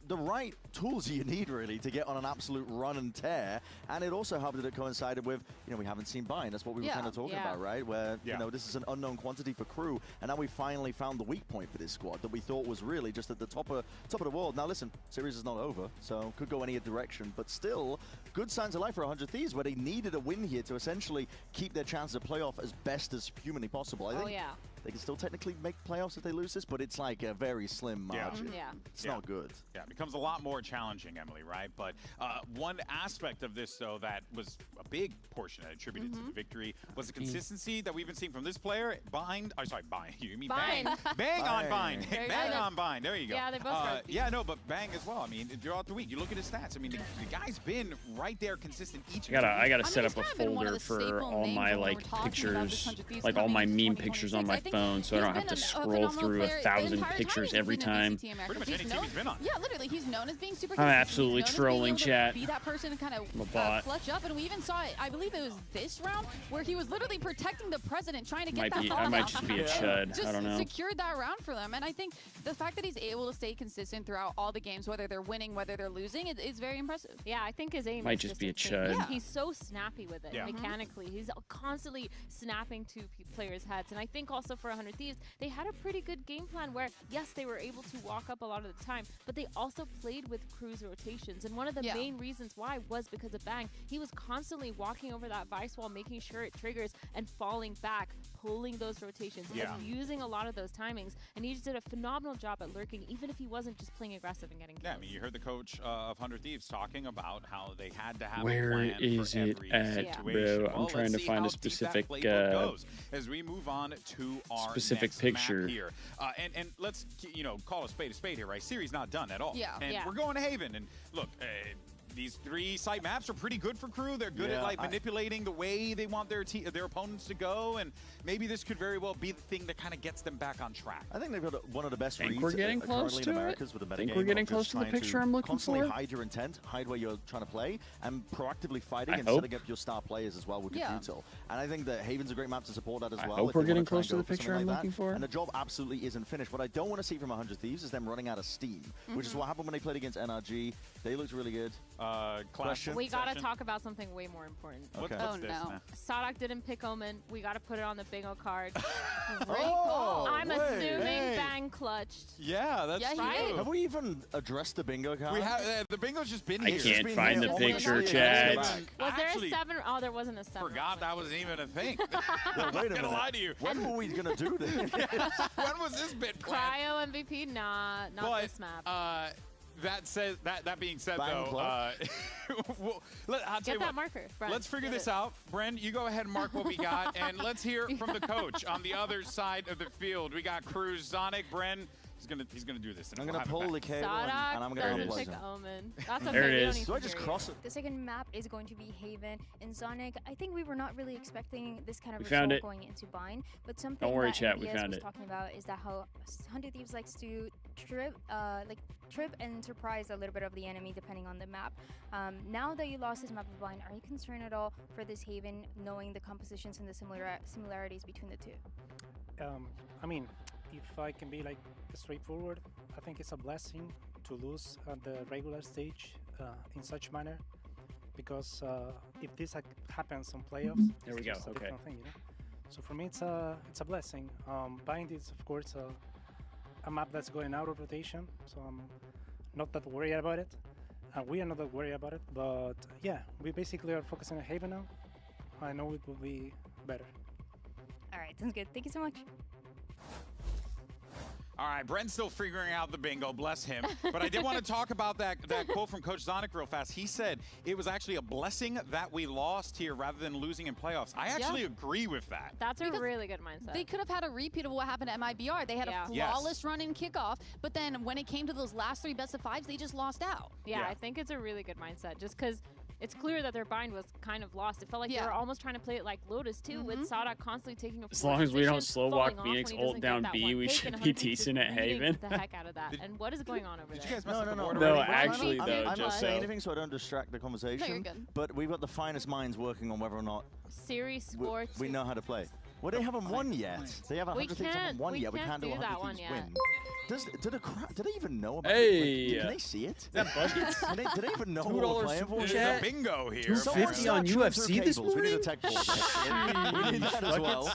S: The right tools you need, really, to get on an absolute run and tear, and it also helped that it coincided with, we haven't seen bind. That's what we were kind of talking about, right? Where, this is an unknown quantity for KRU, and now we finally found the weak point for this squad that we thought was really just at the top of the world. Now, listen, series is not over, so could go any direction, but still, good signs of life for 100 Thieves, where they needed a win here to essentially keep their chances of playoff as best as humanly possible. I think They can still technically make playoffs if they lose this, but it's like a very slim margin. It's not good.
A: Yeah, it becomes a lot more challenging, Emily, right? But one aspect of this, though, that was a big portion that attributed to the victory was the consistency that we've been seeing from this player. Bang. You mean Bang. Bang on Bind. Bang on Bind. There you go.
H: Yeah, they both
A: yeah, no, but Bang as well. I mean, throughout the week, you look at his stats. I mean, the guy's been right there consistent each and
C: I gotta set up a folder for all my like pictures, like all my meme pictures on my phone, so I don't have to scroll through 1,000 pictures every time.
A: Pretty much any team he's been on.
B: Yeah, literally, he's known as being super
C: I'm
B: consistent.
C: absolutely trolling chat.
B: Be that person and kind of clutch up, and we even saw it. I believe it was this round where he was literally protecting the president, trying to get that ball.
C: I might just be a chud. I don't know.
B: Secured that round for them, and I think the fact that he's able to stay consistent throughout all the games, whether they're winning, whether they're losing, is very impressive.
H: Yeah, I think his aim
C: might just be a chud.
H: Yeah. He's so snappy with it mechanically. He's constantly snapping to players' heads, and I think also for 100 Thieves, they had a pretty good game plan where, yes, they were able to walk up a lot of the time, but they also played with Crew's rotations, and one of the main reasons why was because of Bang. He was constantly walking over that Vice wall, making sure it triggers, and falling back, pulling those rotations, and using a lot of those timings, and he just did a phenomenal job at lurking, even if he wasn't just playing aggressive and getting kills.
A: Yeah, I mean, you heard the coach of 100 Thieves talking about how they had to have
C: Where
A: a plan
C: is
A: for
C: it
A: every
C: at,
A: situation.
C: bro? I'm trying to find a specific
A: goes as we move on to our
C: specific
A: next
C: picture
A: map here. And let's call a spade here, right? Series not done at all.
B: Yeah.
A: And we're going to Haven, and look. These 3 site maps are pretty good for Crew. They're good at like manipulating the way they want their opponents to go, and maybe this could very well be the thing that kind of gets them back on track.
S: I think they've got one of the best reads
C: we're getting close to it.
S: With a
C: Think we're getting close to the picture I'm looking
S: constantly
C: for.
S: Hide your intent, hide where you're trying to play, and proactively fighting and setting up your star players as well with your util. And I think that Haven's a great map to support that as well.
C: I hope we're getting close to the picture I'm looking for.
S: And the job absolutely isn't finished. What I don't want to see from 100 Thieves is them running out of steam, which is what happened when they played against NRG. They looked really good.
H: We gotta talk about something way more important.
S: Okay.
B: Oh no.
H: Sadak didn't pick Omen. We gotta put it on the bingo card.
S: I'm
H: assuming Bang clutched.
A: Yeah, that's
H: right.
S: Have we even addressed the bingo card?
A: We have. The bingo's just been here.
C: I can't find the picture, chat.
H: Was there a 7? Oh, there wasn't a 7.
A: Forgot that was even a thing.
S: Well, wait a minute.
A: Lie to you.
S: When were we gonna do this?
A: When was this bit planned?
H: Cryo MVP? Nah, not this map.
A: That being said, though, I'll tell you what,
H: marker. Brent,
A: let's figure this out. Bren, you go ahead and mark what we got, and let's hear from the coach on the other side of the field. We got Cruz, Zonic, Bren. He's gonna do this.
S: I'm gonna pull the cable and I'm gonna
H: pick Omen. That's okay.
C: There it is.
S: Do I just cross it?
Q: The second map is going to be Haven and Sonic. I think we were not really expecting this kind of
C: result
Q: going into Bind, but something
C: Don't worry,
Q: that
C: chat. We
Q: MBS
C: found
Q: was
C: it.
Q: talking about is that how 100 Thieves likes to trip and surprise a little bit of the enemy depending on the map. Now that you lost this map of Bind, are you concerned at all for this Haven, knowing the compositions and the similarities between the two?
T: I mean, if I can be like straightforward, I think it's a blessing to lose at the regular stage in such manner, because if this happens on playoffs,
C: there we
T: it's
C: go.
T: a different thing, So for me, it's a blessing. Bind is of course a map that's going out of rotation, so I'm not that worried about it. We are not that worried about it, but yeah, we basically are focusing on Haven now. I know it will be better.
Q: All right, sounds good. Thank you so much.
A: All right, Brent's still figuring out the bingo, bless him. But I did want to talk about that quote from Coach Zonic real fast. He said it was actually a blessing that we lost here rather than losing in playoffs. I actually agree with that.
H: That's a really good mindset.
B: They could have had a repeat of what happened at MIBR. They had a flawless run in kickoff, but then when it came to those last 3 best of 5s, they just lost out.
H: Yeah, I think it's a really good mindset, just because it's clear that their bind was kind of lost. It felt like they were almost trying to play it like Lotus too, with Sadak constantly taking a
C: as long as we don't slow walk Phoenix ult down B, we should be decent at Haven.
H: The heck out of that. And what is going on over there?
A: Did you guys mess up the board
C: No,
A: already?
C: actually,
S: I'm
C: though,
S: not
C: just
S: saying anything so I don't distract the conversation.
B: No, you're good.
S: But we've got the finest minds working on whether or not
H: Series Sports.
S: we know how to play. Well, they haven't won yet. They have 100 Thieves haven't won yet. We can't do 100
H: that one
S: Thieves
H: yet.
S: win. Do they even know about
C: Hey.
S: it? Can they see it?
C: That buckets.
S: Do they even know what we're playing for?
A: There's a bingo here.
C: 250 on UFC this morning?
S: We need a tech board. We need that as well.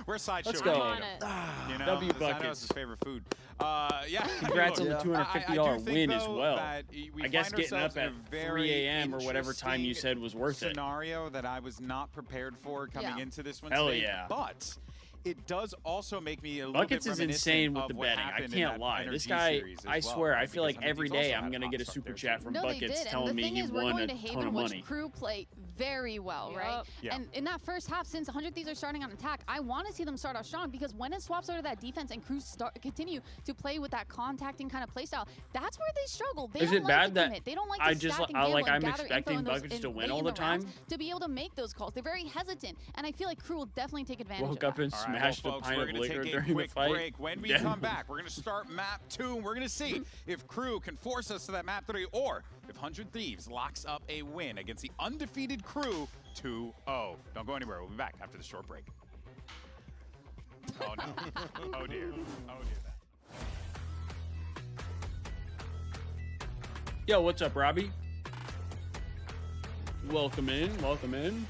A: We're sideshowing.
C: Let's go.
H: On it.
A: You know,
C: W
A: Zano's
C: buckets.
A: his favorite food. Yeah.
C: Congrats on the
A: I
C: $250
A: do think,
C: win as
A: though,
C: well.
A: that we
C: I guess
A: find
C: getting up
A: ourselves in
C: at
A: a very
C: 3 a.m. or whatever time you
A: interesting
C: said was worth it.
A: Scenario that I was not prepared for coming into this one
C: Hell
A: today.
C: yeah.
A: But it does also make me a little
C: Buckets
A: bit
C: is insane with the betting. I can't lie. This guy, I swear, I feel like every day I'm going to get a super chat from Buckets telling me he won a ton of money.
B: Crew play very well, right?
A: Yeah.
B: And in that first half, since 100 Thieves are starting on attack, I want to see them start off strong, because when it swaps over to that defense and Crew continue to play with that contacting kind of playstyle, that's where they struggle. They
C: Is
B: don't
C: it
B: like
C: bad
B: to
C: that
B: commit. They don't like to stack and gamble and gather info in those,
C: Buckets to win
B: late
C: all
B: in
C: the time?
B: rounds to be able to make those calls. They're very hesitant, and I feel like Crew will definitely take advantage
C: Woke
B: of
C: up
B: that.
C: and smashed a pint of liquor during the fight.
A: Break. When we come back, we're going to start map 2, and we're going to see if Crew can force us to that map 3, or if 100 Thieves locks up a win against the undefeated Crew 2-0. Don't go anywhere. We'll be back after the short break. Oh, no. Oh, dear. Oh, dear.
C: Yo, what's up, Robbie? Welcome in. Welcome in.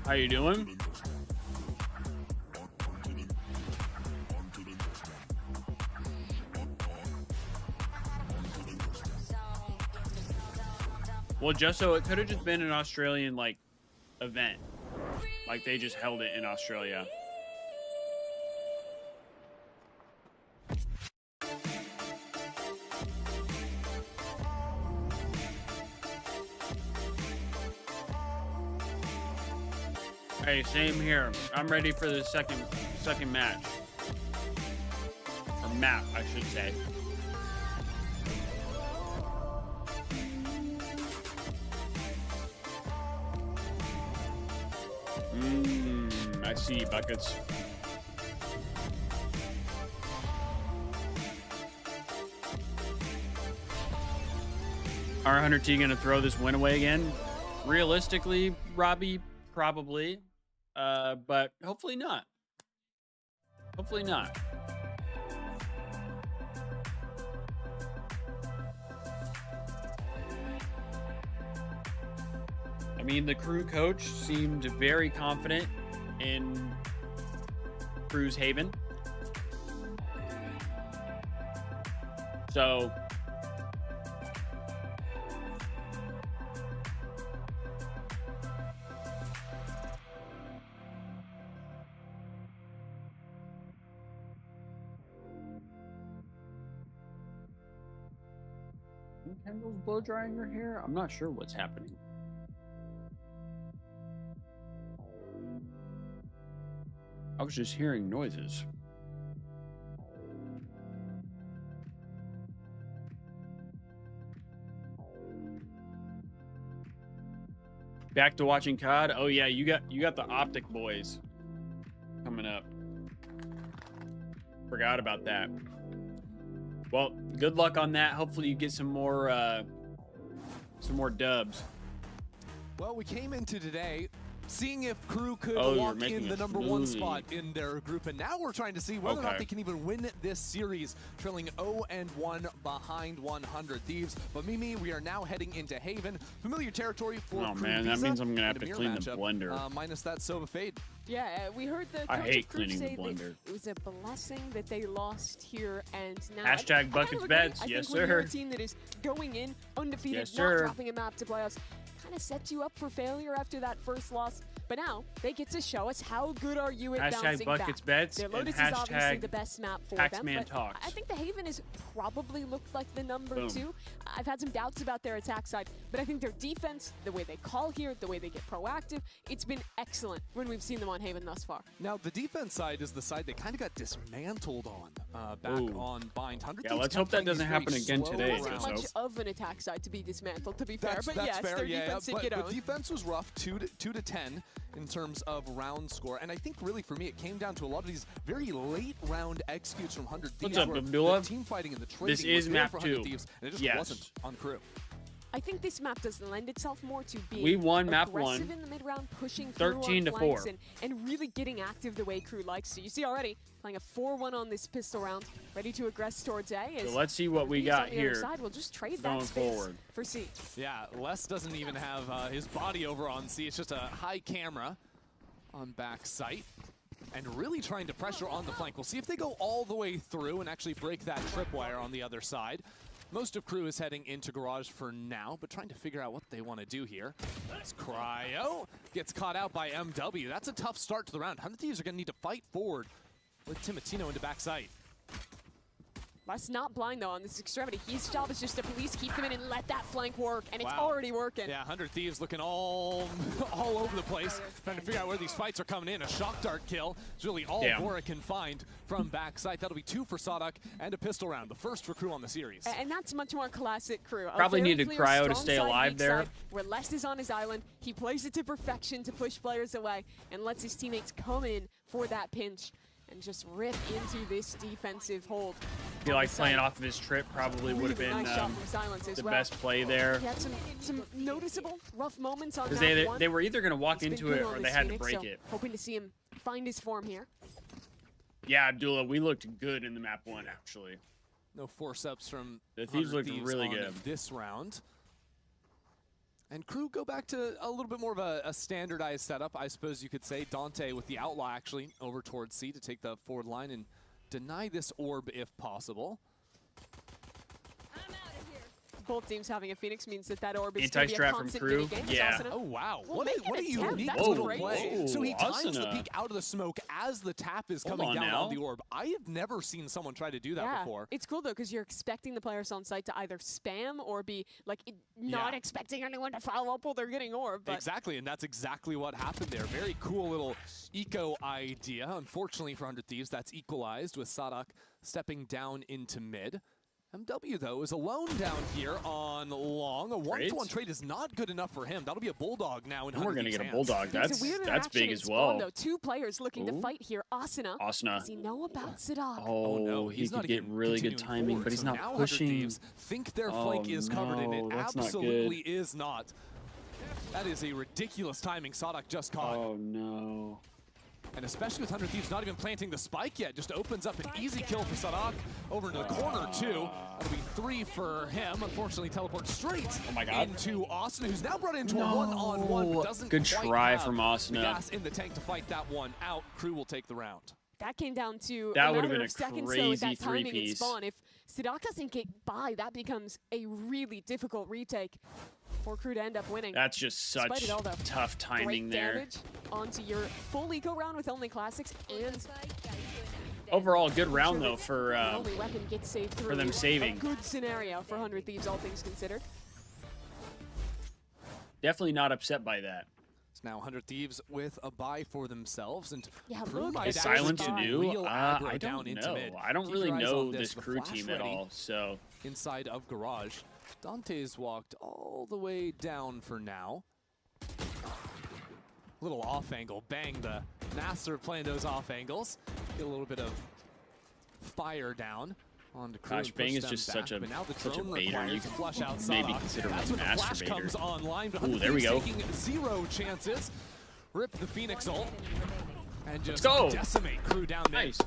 C: How you doing? Well, just so it could have just been an Australian like event, like they just held it in Australia. Hey, same here. I'm ready for the second match. Or map, I should say. I see Buckets. Are 100T gonna throw this win away again? Realistically, Robbie, probably. But hopefully not. Hopefully not. I mean, the Crew coach seemed very confident in Crew's Haven. So Kendall's blow drying her hair? I'm not sure what's happening. I was just hearing noises. Back to watching COD. Oh yeah, you got the Optic boys coming up. Forgot about that. Well, good luck on that. Hopefully you get some more dubs.
E: Well, we came into today seeing if Crew could
C: Oh,
E: walk in the #1 spot in their group, and now we're trying to see whether or not they can even win this series, trailing 0-1 behind 100 Thieves. But Mimi, we are now heading into Haven, familiar territory for
C: Oh
E: Crew
C: man, that
E: Visa,
C: means I'm gonna have
E: and
C: to
E: a
C: clean the
E: matchup,
C: blender.
E: minus that Sova Fade.
H: Yeah, we heard the
C: I
H: coach
C: hate
H: of Crew
C: cleaning the
H: say that
C: blender.
H: it was a blessing that they lost here, and now
C: Hashtag
H: I kind
C: Buckets
H: of agree.
C: Bets,
H: I
C: yes,
H: think when you're a
C: sir.
H: team that is going in undefeated,
C: Yes,
H: not
C: sir.
H: dropping a map to playoffs, kind of sets you up for failure after that first loss. But now they get to show us how good are you at
C: Hashtag
H: bouncing
C: Buckets
H: back.
C: Bets
H: Their
C: and
H: Lotus is obviously
C: hashtag
H: the best map for
C: Paxman
H: them, but
C: Talks.
H: I think the Haven has probably looked like the number
C: Boom.
H: 2. I've had some doubts about their attack side, but I think their defense, the way they call here, the way they get proactive, it's been excellent when we've seen them on Haven thus far.
E: Now, the defense side is the side they kind of got dismantled on back
C: Ooh.
E: on Bind. 100
C: Yeah,
E: Thieves
C: let's
E: kept
C: hope that
E: playing these
C: doesn't
E: very
C: happen again
E: slow
C: today,
H: It wasn't
E: rounds.
H: much of an attack side to be dismantled, to be fair,
E: That's
H: but yes,
E: fair,
H: their
E: yeah,
H: defense did
E: but
H: get
E: the
H: owned.
E: defense was rough, 2 to 10 in terms of round score, and I think really for me it came down to a lot of these very late round executes from 100 Thieves.
C: What's up,
E: where
C: Abdullah?
E: the team fighting and the trading
C: This is
E: was there
C: map
E: for 100
C: 2.
E: Thieves, and it just
C: Yes.
E: wasn't on Crew.
H: I think this map does lend itself more to being
C: We won map
H: aggressive
C: 1,
H: in the mid-round, pushing through
C: 13
H: on
C: to
H: flanks
C: 4.
H: and really getting active the way Crew likes to. You see already, playing a 4-1 on this pistol round, ready to aggress towards A.
C: So let's see what we
H: Thieves
C: got
H: on the
C: here
H: other side will just trade
C: going
H: that space
C: forward.
H: for C.
E: Yeah, Les doesn't even have his body over on C. It's just a high camera on back sight. And really trying to pressure on the flank. We'll see if they go all the way through and actually break that tripwire on the other side. Most of Crew is heading into Garage for now, but trying to figure out what they want to do here. As Cryo gets caught out by MW. That's a tough start to the round. 100 Thieves are going to need to fight forward with Timotino into backside.
H: That's not blind, though, on this extremity. His job is just to police, keep them in, and let that flank work, and it's already working.
E: Yeah, 100 Thieves looking all over the place, trying to figure out where these fights are coming in. A shock dart kill is really all Bora can find from backside. That'll be 2 for Sadak and a pistol round, the first for Crew on the series.
H: And that's much more classic Crew.
C: Probably needed Cryo to stay alive there.
H: Where Les is on his island, he plays it to perfection to push players away, and lets his teammates come in for that pinch and just rip into this defensive hold.
C: I feel like playing off of his trip probably would have been the best play there.
H: He had some noticeable rough moments on
C: because
H: that
C: they were either going to walk into it or they had to break it.
H: Hoping to see him find his form here.
C: Yeah, Abdullah, we looked good in the map 1, actually.
E: No force-ups from
C: the Thieves looked really good
E: this round. And Crew go back to a little bit more of a standardized setup, I suppose you could say. Dante with the Outlaw actually over towards C to take the forward line and deny this orb if possible.
H: Both teams having a Phoenix means that orb is going to be a constant
C: Crew.
E: Yeah. Oh, wow. What a unique little play. So he times the peek out of the smoke as the tap is coming down on the orb. I have never seen someone try to do that before.
H: It's cool, though, because you're expecting the players on site to either spam or be, like, not expecting anyone to follow up while they're getting orb. But
E: exactly, and that's exactly what happened there. Very cool little eco idea. Unfortunately for 100 Thieves, that's equalized with Sadak stepping down into mid. MW, though, is alone down here on long. A 1-to-1 trade is not good enough for him. That'll be a Bulldog now. And
C: we're going to get a Bulldog. That's big as well.
H: Though. 2 players looking to fight here. Asuna.
C: Does
H: he know about Sadak?
C: Oh, no. He could get really good timing, but he's not pushing.
E: Think their flank is covered, and it absolutely is not. That is a ridiculous timing Sadak just caught.
C: Oh, no.
E: And especially with 100 Thieves not even planting the spike yet, just opens up an easy kill for Sadak. Over into the corner, too. That'll be 3 for him. Unfortunately, teleports straight into Austin, who's now brought into a one-on-one, but doesn't
C: good try from
E: Austin. Gas in the tank to fight that one out. Crew will take the round.
H: That came down to
C: that would have been a
H: crazy
C: three-piece.
H: Spawn. If Sadak doesn't get by, that becomes a really difficult retake for Crew to end up winning.
C: That's just such tough timing there.
H: Damage onto your full eco round with only classics, and
C: overall good round though for
H: only weapon gets saved through.
C: For them saving.
H: A good scenario for 100 Thieves, all things considered.
C: Definitely not upset by that.
E: It's now 100 Thieves with a bye for themselves, and
C: is Silence new? I don't know. I don't really know this Crew team at all. So
E: inside of Garage, Dante's walked all the way down for now. Little off angle, bang, the master of playing those off angles. Get a little bit of fire down on the Crew.
C: Gosh, Bang is just such a baiter. You can
E: flush out
C: maybe consider him a
E: master comes online, but
C: ooh, there we go.
E: Taking 0 chances. Rip the Phoenix ult and just
C: let's go.
E: Decimate Crew down there.
C: Nice.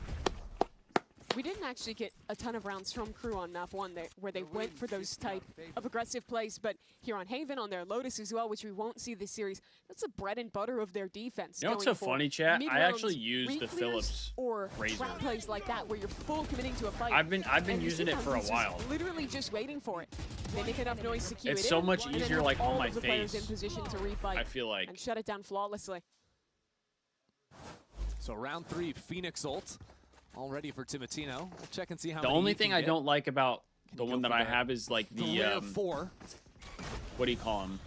H: We didn't actually get a ton of rounds from Crew on map 1 where they went for those type of aggressive plays, but here on Haven, on their Lotus as well, which we won't see this series, that's the bread and butter of their defense.
C: You know what's so funny, chat? I actually used the Phillips
H: or
C: Razor.
H: trap plays like that where you're full committing to a fight.
C: I've been using it for a while.
H: Literally just waiting for it. They make enough noise to queue
C: it's
H: it
C: so
H: in,
C: much easier, like on my face.
H: In position to refight
C: I feel like
H: and shut it down flawlessly.
E: So round 3, Phoenix ult. All ready for Timotino. We'll check and see how
C: the
E: many
C: only thing I don't like about the one that I have is like the
E: 4.
C: What do you call them?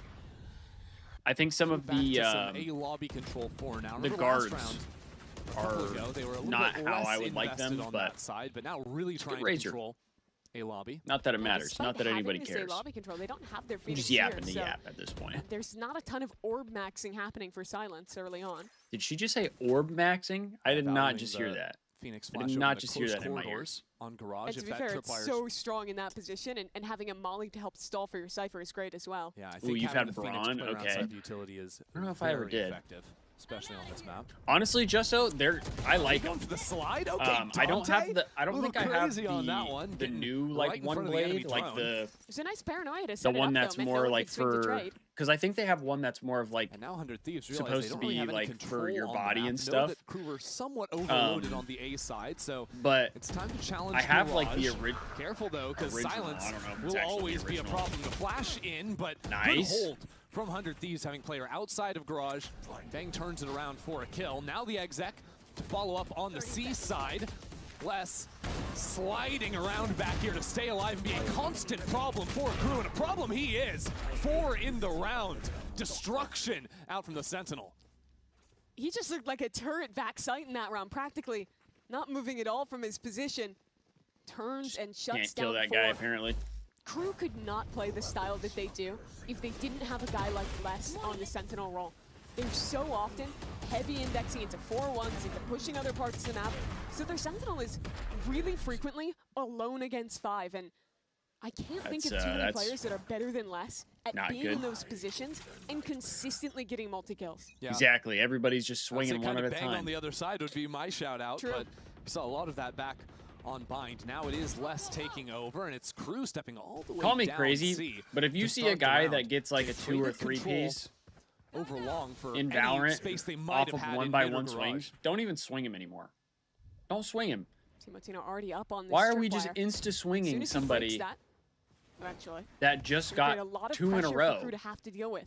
C: I think some of the
E: a lobby control 4 now.
C: The guards are not how I would like them,
E: but now really trying to control a lobby.
C: Not that it matters. Not that anybody cares.
H: Lobby control, they don't have their
C: just yapping the yap at this point.
H: There's not a ton of orb maxing happening for Silence early on.
C: Did she just say orb maxing? I did not just hear that.
E: Phoenix
C: I did not just hear that in my ears.
E: On Garage.
H: And to be fair, it's so strong in that position, and having a molly to help stall for your Cypher is great as well.
E: Yeah, I think
C: you've had Braun? Okay.
E: Utility is
C: I don't know if I ever did.
E: Effective, especially on this map.
C: Honestly, Justo, I like them.
E: For the slide? Okay,
C: I don't have the. I don't think I have
E: the
C: new like one blade, like the.
H: It's a nice paranoia to set
C: the one that's more like for. Because I think they have one that's more of like
E: and now 100 Thieves
C: supposed to be like for your body and stuff.
E: Crew were somewhat overloaded on the A side, so
C: but
E: it's time to challenge challenge.
C: I have
E: Garage.
C: like the original.
E: Careful though, because silence
C: I don't know if it's
E: will
C: actually
E: always
C: the
E: be a
C: original.
E: problem to flash in, but
C: Nice.
E: good hold from 100 Thieves, having player outside of Garage. Bang turns it around for a kill. Now the exec to follow up on the C side. Less sliding around back here to stay alive and be a constant problem for Crew, and a problem he is. 4 in the round. Destruction out from the Sentinel.
H: He just looked like a turret back sight in that round, practically not moving at all from his position. Turns and shuts
C: Can't
H: down
C: kill that
H: 4.
C: guy, apparently.
H: Crew could not play the style that they do if they didn't have a guy like Les on the Sentinel role. They're so often heavy indexing into 4-1s, into pushing other parts of the map. So their Sentinel is really frequently alone against 5. And I can't think of too many players that are better than Les at being in those positions and consistently getting multi-kills.
C: Yeah. Exactly. Everybody's just swinging one at a
E: bang
C: time.
E: on the other side would be my shout out, but we saw a lot of that back on Bind. Now it is Les taking over, and it's Crew stepping all the way
C: Call me
E: down
C: crazy,
E: C
C: but if you
E: to
C: see a
E: start the
C: guy
E: round.
C: that gets like a 2 or 3 piece
E: over long for
C: in
E: any
C: Valorant
E: space they might
C: off of
E: have had
C: 1
E: in
C: by
E: mid or
C: 1
E: garage.
C: swings, don't even swing him anymore. Don't swing him.
H: Timotino already up on this.
C: Why are we just insta-swinging somebody that just got 2 in a row
H: Crew to have to deal with.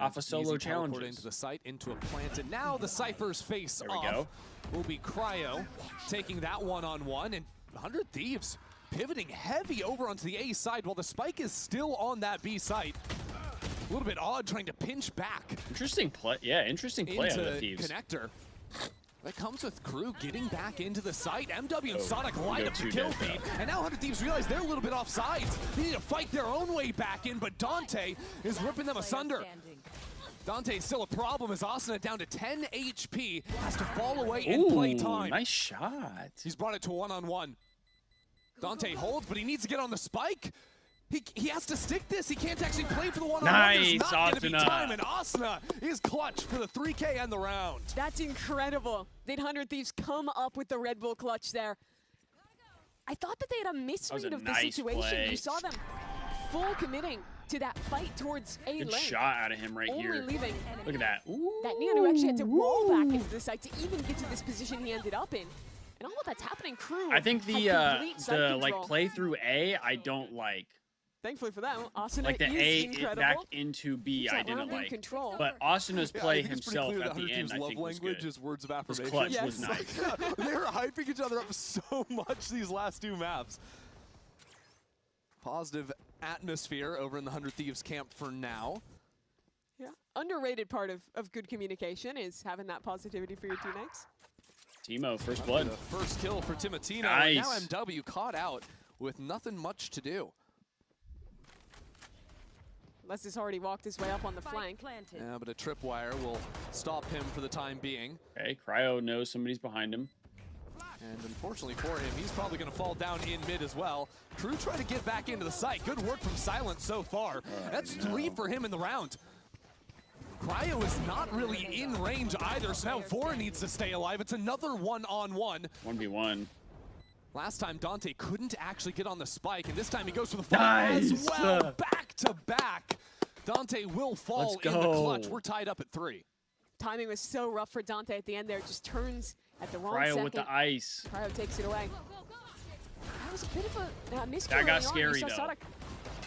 C: off a solo challenge?
E: Into the site, into a plant, and now the Cypher's face
C: There we go.
E: will be Cryo taking that one-on-one, and 100 Thieves pivoting heavy over onto the A side while the spike is still on that B site. A little bit odd trying to pinch back.
C: Interesting play. Yeah, interesting play out of the Thieves.
E: Connector. That comes with Crew getting back into the site. MW and Sonic
C: we
E: light
C: go
E: up the
C: 2
E: kill
C: dead,
E: feed. And now 100 Thieves realize they're a little bit off sides. They need to fight their own way back in, but Dante is ripping them asunder. Dante's still a problem as Asuna down to 10 HP. Has to fall away in play time.
C: Nice shot.
E: He's brought it to one-on-one. Dante holds, but he needs to get on the spike. He has to stick this. He can't actually play for the one-on-one.
C: Nice,
E: There's not going to be
C: Asuna.
E: time, and Asuna is clutch for the 3K and the round.
H: That's incredible. They'd 100 Thieves come up with the Red Bull clutch there. I thought that they had a misread of the situation.
C: play.
H: You saw them full committing to that fight towards A
C: Good
H: lane.
C: shot out of him right
H: Only
C: here.
H: leaving
C: Look at that.
H: that Neonu actually had to roll back into the site to even get to this position he ended up in. And all of that's happening, Crew.
C: I think the
H: had complete site
C: like
H: control.
C: play through A I don't like.
H: Thankfully for them, Asuna
C: Like the
H: is
C: A
H: incredible.
C: back into B
H: Keeps
C: I
H: that
C: didn't
H: round in
C: like.
H: control.
C: But Asuna's play
E: I think it's pretty
C: himself
E: clear
C: at
E: that
C: the
E: 100
C: end
E: Thieves'
C: I
E: love
C: think was
E: language
C: good.
E: is words of
C: His
E: affirmation.
C: clutch was nice.
E: They're hyping each other up so much these last 2 maps. Positive atmosphere over in the 100 Thieves camp for now.
H: Yeah, underrated part of good communication is having that positivity for your teammates.
C: Timo, first blood.
E: The first kill for Timotino.
C: Nice.
E: And now MW caught out with nothing much to do.
H: Les has already walked his way up on the flank.
E: Yeah, but a tripwire will stop him for the time being.
C: Okay, Cryo knows somebody's behind him.
E: And unfortunately for him, he's probably going to fall down in mid as well. Crew trying to get back into the site. Good work from Silence so far. That's 3 for him in the round. Cryo is not really in range either, so now 4 needs to stay alive. It's another one-on-one.
C: 1v1.
E: Last time, Dante couldn't actually get on the spike, and this time he goes for the fall
C: Nice.
E: as well. Back to back. Dante will fall in the clutch. We're tied up at 3.
H: Timing was so rough for Dante at the end there. Just turns at the wrong
C: Cryo
H: second.
C: with the ice.
H: Cryo takes it away. That was a bit of a miscue.
C: That got
H: early on.
C: scary,
H: You saw
C: though.
H: Sonic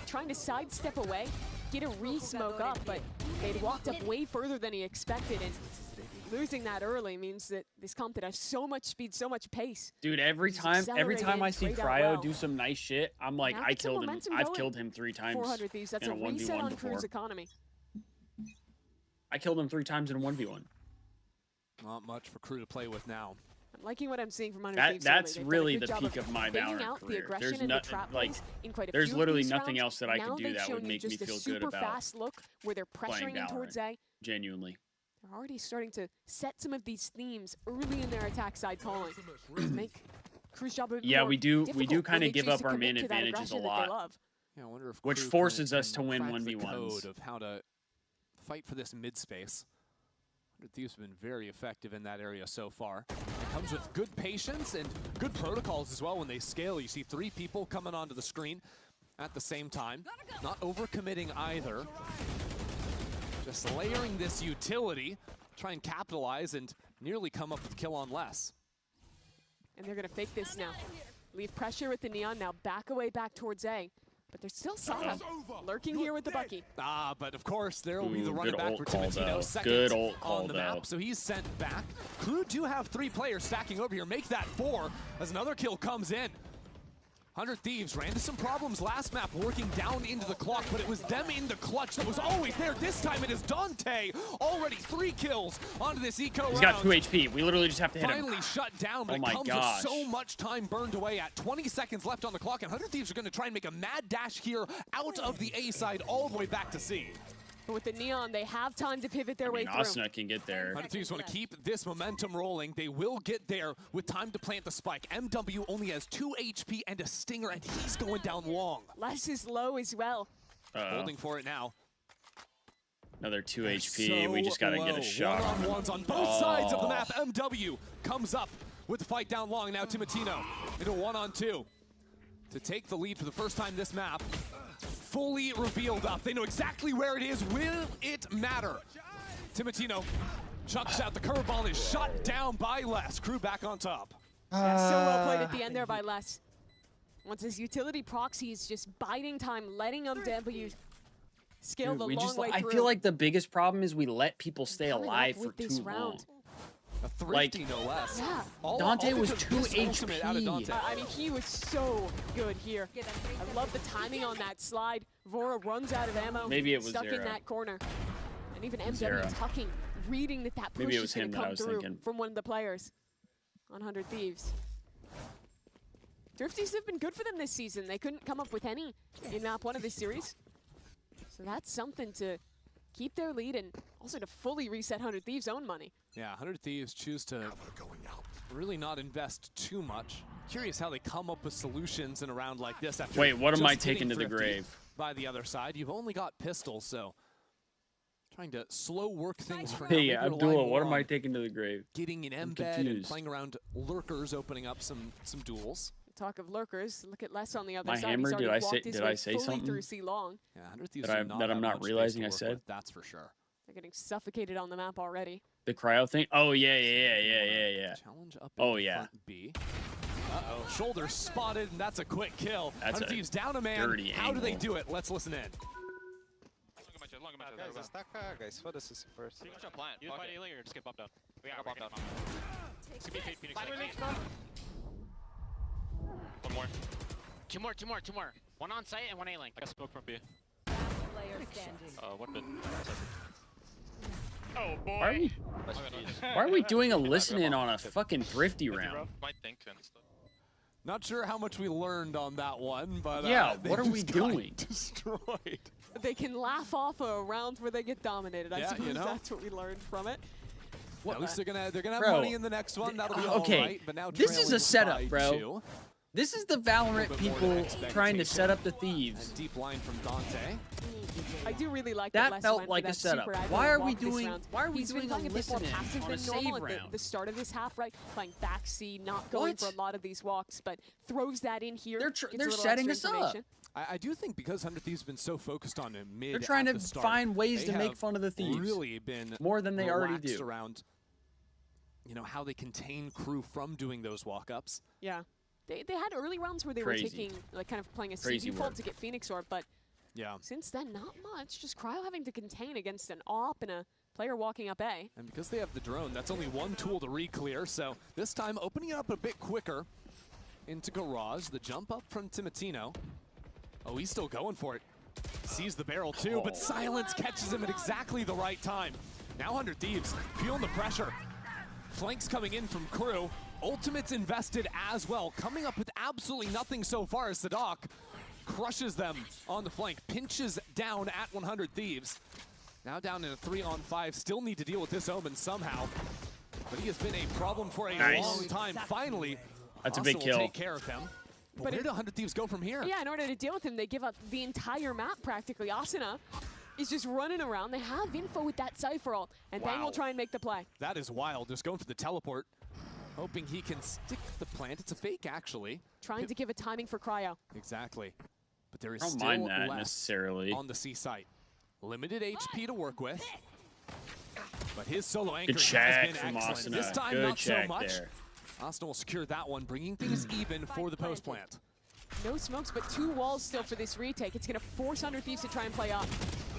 H: trying to sidestep away, get a re-smoke up, but they'd walked up way further than he expected, and losing that early means that this comp that has so much speed, so much pace.
C: Dude, every
H: He's
C: time I see
H: accelerated, played out
C: Cryo
H: well.
C: do some nice shit, I'm like,
H: Now
C: I
H: get some
C: killed him.
H: momentum
C: I've
H: going.
C: killed him 3 times
H: 400 Thieves, that's
C: in
H: a
C: a
H: reset
C: 1v1
H: on
C: before.
H: Crew's economy.
C: I killed him 3 times in a 1v1.
E: Not much for Crew to play with now.
H: I'm liking what I'm seeing from 100 Thieves.
C: That's
H: They've done a
C: really
H: good
C: the
H: job
C: peak of my
H: figuring
C: Valorant
H: out the
C: career.
H: aggression
C: There's
H: and
C: no,
H: the trap
C: like,
H: plays in quite a
C: there's
H: few of
C: literally
H: these
C: nothing
H: rounds.
C: else that I
H: Now
C: could do
H: they've
C: that would
H: shown you
C: make me
H: just a
C: feel good
H: super
C: about
H: fast look where they're
C: playing
H: pressuring in towards
C: Valorant.
H: A.
C: Genuinely.
H: They're already starting to set some of these themes early in their attack side calling to make Crew's job a bit
C: Yeah,
H: more
C: we do
H: difficult
C: kind
H: when
C: of
H: they
C: give
H: choose
C: up
H: to
C: our
H: commit
C: main
H: to that
C: advantages a
H: aggression that they
C: lot,
H: love.
E: Yeah, I wonder if
C: which
E: Crew
C: forces
E: can
C: us to win
E: crack the
C: 1v1s.
E: code of how to fight for this mid space. 100 Thieves have been very effective in that area so far. It comes with good patience and good protocols as well when they scale. You see 3 people coming onto the screen at the same time. Not overcommitting either. Just layering this utility, try and capitalize and nearly come up with kill on less.
H: And they're going to fake this now. Leave pressure with the Neon, now back away back towards A. But there's still Sada lurking here with the Bucky.
E: But of course, there will be the running
C: good
E: back
C: ult
E: for
C: call,
E: Timotino,
C: though.
E: second
C: Good ult call,
E: on the map, so he's sent back. KRU do have 3 players stacking over here, make that 4 as another kill comes in. 100 Thieves ran into some problems last map, working down into the clock, but it was them in the clutch that was always there. This time it is Dante, already 3 kills onto this eco round.
C: He's got 2 HP. We literally just have to hit him.
E: Finally shut down, but it comes with so much time burned away at 20 seconds left on the clock, and 100 Thieves are going to try and make a mad dash here out of the A side all the way back to C.
H: But with the Neon, they have time to pivot their way through.
C: Asuna can get there.
E: 100 Thieves want to keep this momentum rolling. They will get there with time to plant the spike. MW only has 2 HP and a stinger, and he's going down long.
H: Les is low as well.
E: Holding for it now.
C: Another 2 HP. We just got to get a shot.
E: One-on-ones on both sides of the map. MW comes up with the fight down long. Now Timotino into a 1-on-2 to take the lead for the first time this map. Fully revealed up. They know exactly where it is. Will it matter? Timotino chucks out the curveball, is shot down by Les. KRU back on top.
H: Yeah, so well played at the end there by Les. Once his utility proxy is just biding time, letting MW scale the long way through.
C: I feel like the biggest problem is we let people stay alive for too long.
E: A thrifty, no less.
H: Yeah.
C: Dante was 2 HP.
H: I mean, he was so good here. I love the timing on that slide. Vora runs out of ammo.
C: Maybe it was
H: stuck in that corner. And even MW tucking, reading that push is going to come through from one of the players on 100 Thieves. Thrifties have been good for them this season. They couldn't come up with any in map 1 of this series. So that's something to keep their lead and also to fully reset 100 Thieves' own money.
E: Yeah, 100 Thieves choose to really not invest too much. Curious how they come up with solutions in a round like this. After
C: Wait, what am I taking to the grave?
E: By the other side, you've only got pistols, so trying to slow work things for now.
C: Hey, Abdullah, what am I taking to the grave?
E: Getting an embed and playing around lurkers, opening up some duels.
H: Talk of lurkers, look at Les on the other
C: My
H: side.
C: hammer,
H: He's
C: did I say something
H: through C-long.
E: Yeah, 100 Thieves
C: that I'm not realizing I said?
E: With, that's for sure.
H: They're getting suffocated on the map already.
C: The cryo thing? Oh, yeah.
E: Challenge up
C: oh, yeah.
E: B. Uh-oh, shoulder spotted, and that's a quick kill.
C: That's
E: 100 Thieves down a man.
C: Dirty
E: How
C: angle.
E: do they do it? Let's listen in.
U: Guys, attack guys. What is this first?
J: You can plant. You fight A or just get bumped down. We got bumped down. It's gonna be Phoenix. One more. Two more. One on site and one A link. I got smoke from B. One bit. Oh boy.
C: Why are we doing a listen-in on a fucking thrifty round?
J: Might think and stuff.
E: Not sure how much we learned on that one, but
C: yeah, what are we doing?
E: Destroyed.
H: They can laugh off a round where they get dominated. I suppose that's what we learned from it.
E: Well, at least they're gonna have money in the next one. That'll be all right. But now
C: this is a setup, bro.
E: 2.
C: This is the Valorant people trying to set up the Thieves.
E: A deep line from Dante.
H: I do really like
C: that felt like a setup. Why are we doing a listen-in on a save round?
H: At the start of this half, right? Playing back C, not going for a lot of these walks, but throws that in here.
C: They're setting us up.
E: I do think because 100 Thieves have been so focused on a mid.
C: They're trying to find ways to make fun of the Thieves.
E: Really been
C: more than they already do
E: around. You know how they contain KRU from doing those walk-ups.
H: Yeah, they had early rounds where they were taking like kind of playing a C default to get Phoenix Orb, but.
E: Yeah.
H: Since then, not much. Just Cryo having to contain against an AWP and a player walking up A.
E: And because they have the drone, that's only one tool to re-clear. So this time, opening it up a bit quicker into Garage. The jump up from Timotino. Oh, he's still going for it. Sees the barrel too, but Silence catches him at exactly the right time. Now 100 Thieves feeling the pressure. Flanks coming in from KRU. Ultimates invested as well. Coming up with absolutely nothing so far as Sadak crushes them on the flank, pinches down at 100 Thieves. Now down in a 3-on-5, still need to deal with this Omen somehow. But he has been a problem for a long time. Finally,
C: that's a big kill.
E: Take care of him. But where do 100 Thieves go from here?
H: Yeah, in order to deal with him, they give up the entire map practically. Asuna is just running around. They have info with that Cypher ult, and Bang will try and make the play.
E: That is wild, just going for the teleport. Hoping he can stick the plant. It's a fake, actually.
H: Trying to give a timing for Cryo.
E: Exactly. But there is
C: I don't
E: still
C: mind that
E: less
C: necessarily
E: on the C site. Limited HP to work with. But his solo anchor has been excellent. This time, not so much. Asuna will secure that one, bringing things even for the post plant.
H: No smokes, but 2 walls still for this retake. It's going to force 100 Thieves to try and play up.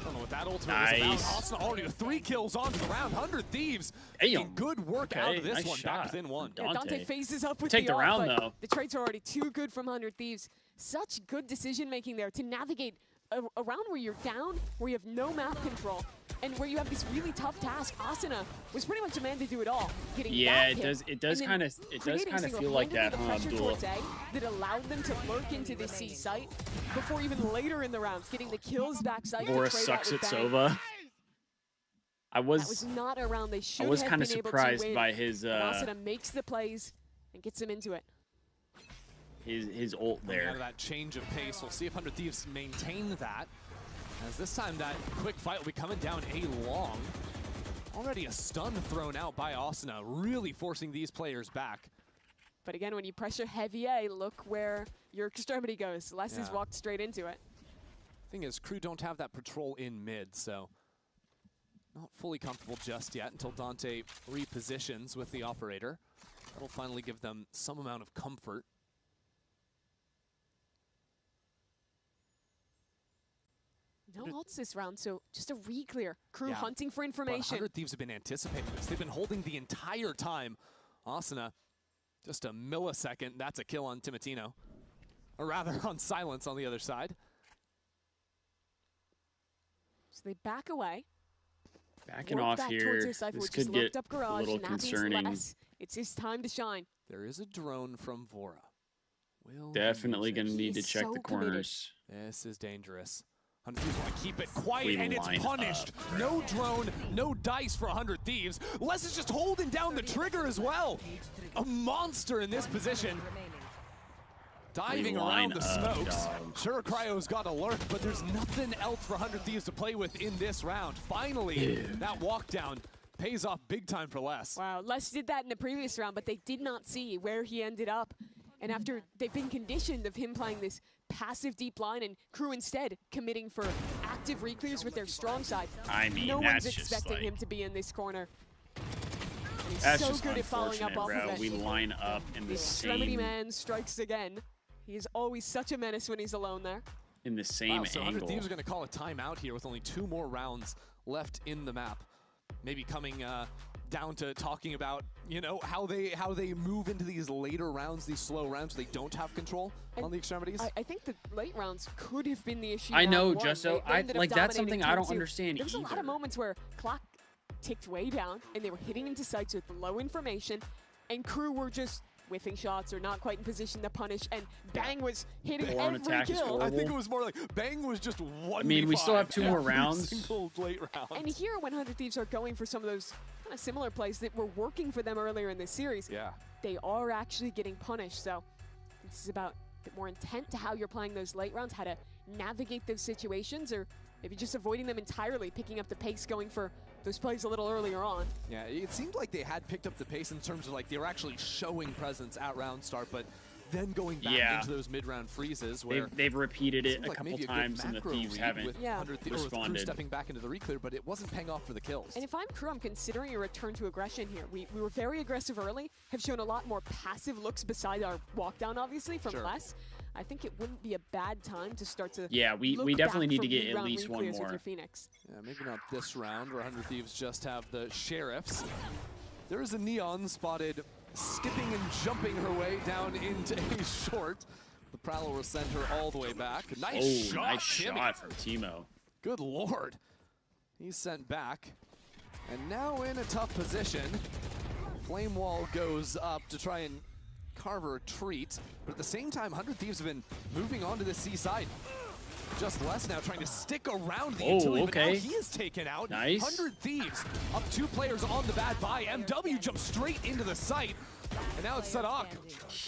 E: I don't know what that ultimate was about. Asuna already with 3 kills onto the round. 100 Thieves making good work out of this one. Back within 1.
H: Yeah, Dante phases up with
C: Take the round,
H: but
C: though.
H: The trades are already too good from 100 Thieves. Such good decision-making there to navigate a round where you're down, where you have no map control, and where you have this really tough task. Asuna was pretty much demanded to do it all.
C: Yeah, it does kind of feel like that, huh, Abdul?
H: That allowed them to lurk into the C site before even later in the rounds, getting the kills backside.
C: Bora sucks at Sova.
H: That was not a round they should have been able to win.
C: I was kind of surprised by his.
H: Asuna makes the plays and gets him into it.
C: His ult there.
E: Out of that change of pace, we'll see if 100 Thieves maintain that. As this time that quick fight will be coming down a long. Already a stun thrown out by Asuna, really forcing these players back.
H: But again, when you pressure heavy A, look where your extremity goes. Les has walked straight into it.
E: Thing is, Crew don't have that patrol in mid, so not fully comfortable just yet until Dante repositions with the operator. That'll finally give them some amount of comfort.
H: No ults this round, so just a re-clear. Crew hunting for information.
E: 100 Thieves have been anticipating this. They've been holding the entire time. Asuna, just a millisecond. That's a kill on Timatino. Or rather, on Silence on the other side.
H: So they back away.
C: Backing off here. This could get a little concerning.
H: It's his time to shine.
E: There is a drone from Vora.
C: Definitely going to need to check the corners.
E: This is dangerous. 100 Thieves want to keep it quiet, and it's punished. No drone, no dice for 100 Thieves. Les is just holding down the trigger as well. A monster in this position. Diving around the smokes. Sure, Cryo's got alert, but there's nothing else for 100 Thieves to play with in this round. Finally, that walk down pays off big time for Les.
H: Wow, Les did that in the previous round, but they did not see where he ended up. And after they've been conditioned of him playing this passive deep line and Crew instead committing for active re-clears with their strong side,
C: I mean,
H: no one's expecting him to be in this corner. And he's
C: that's
H: so
C: just
H: good at following up off
C: bro.
H: of it.
C: We line up in the
H: Extremity
C: same...
H: man strikes again. He is always such a menace when he's alone there.
C: In the same
E: so
C: angle.
E: 100 Thieves are going to call a timeout here with only 2 more rounds left in the map. Maybe coming down to talking about, you know, how they move into these later rounds, these slow rounds, they don't have control on the extremities.
H: I think the late rounds could have been the issue.
C: I know,
H: Justo.
C: like that's something I don't understand.
H: There's a lot of moments where clock ticked way down and they were hitting into sites with low information, and Crew were just whiffing shots or not quite in position to punish, and Bang was hitting every kill.
E: I think it was more like Bang was just 1v5.
C: I mean, we still have 2 more rounds.
E: Single late round.
H: And here, when 100 Thieves are going for some of those kind of similar plays that were working for them earlier in this series, they are actually getting punished. So this is about a bit more intent to how you're playing those late rounds, how to navigate those situations, or maybe just avoiding them entirely, picking up the pace, going for those plays a little earlier on.
E: Yeah, it seemed like they had picked up the pace in terms of like they were actually showing presence at round start, but then going back into those mid-round freezes where
C: they've repeated it a
E: like
C: couple times and the Thieves haven't responded.
E: Crew stepping back into the re-clear, but it wasn't paying off for the kills.
H: And if I'm Crew, I'm considering a return to aggression here. We were very aggressive early, have shown a lot more passive looks beside our walk down, obviously, from Les. I think it wouldn't be a bad time to start to
C: we definitely need to get at least one more.
H: Your Phoenix.
E: Yeah, maybe not this round where 100 Thieves just have the Sheriffs. There is a Neon spotted skipping and jumping her way down into a short. The Prowler will send her all the way back. Nice shot
C: from Timo.
E: Good lord. He's sent back. And now in a tough position. Flame Wall goes up to try and carve a retreat, but at the same time, 100 Thieves have been moving on to the C side. Just Les now trying to stick around the utility, but now he is taken out. 100 Thieves up 2 players on the bad buy. MW jumps straight into the site, and now it's Sadak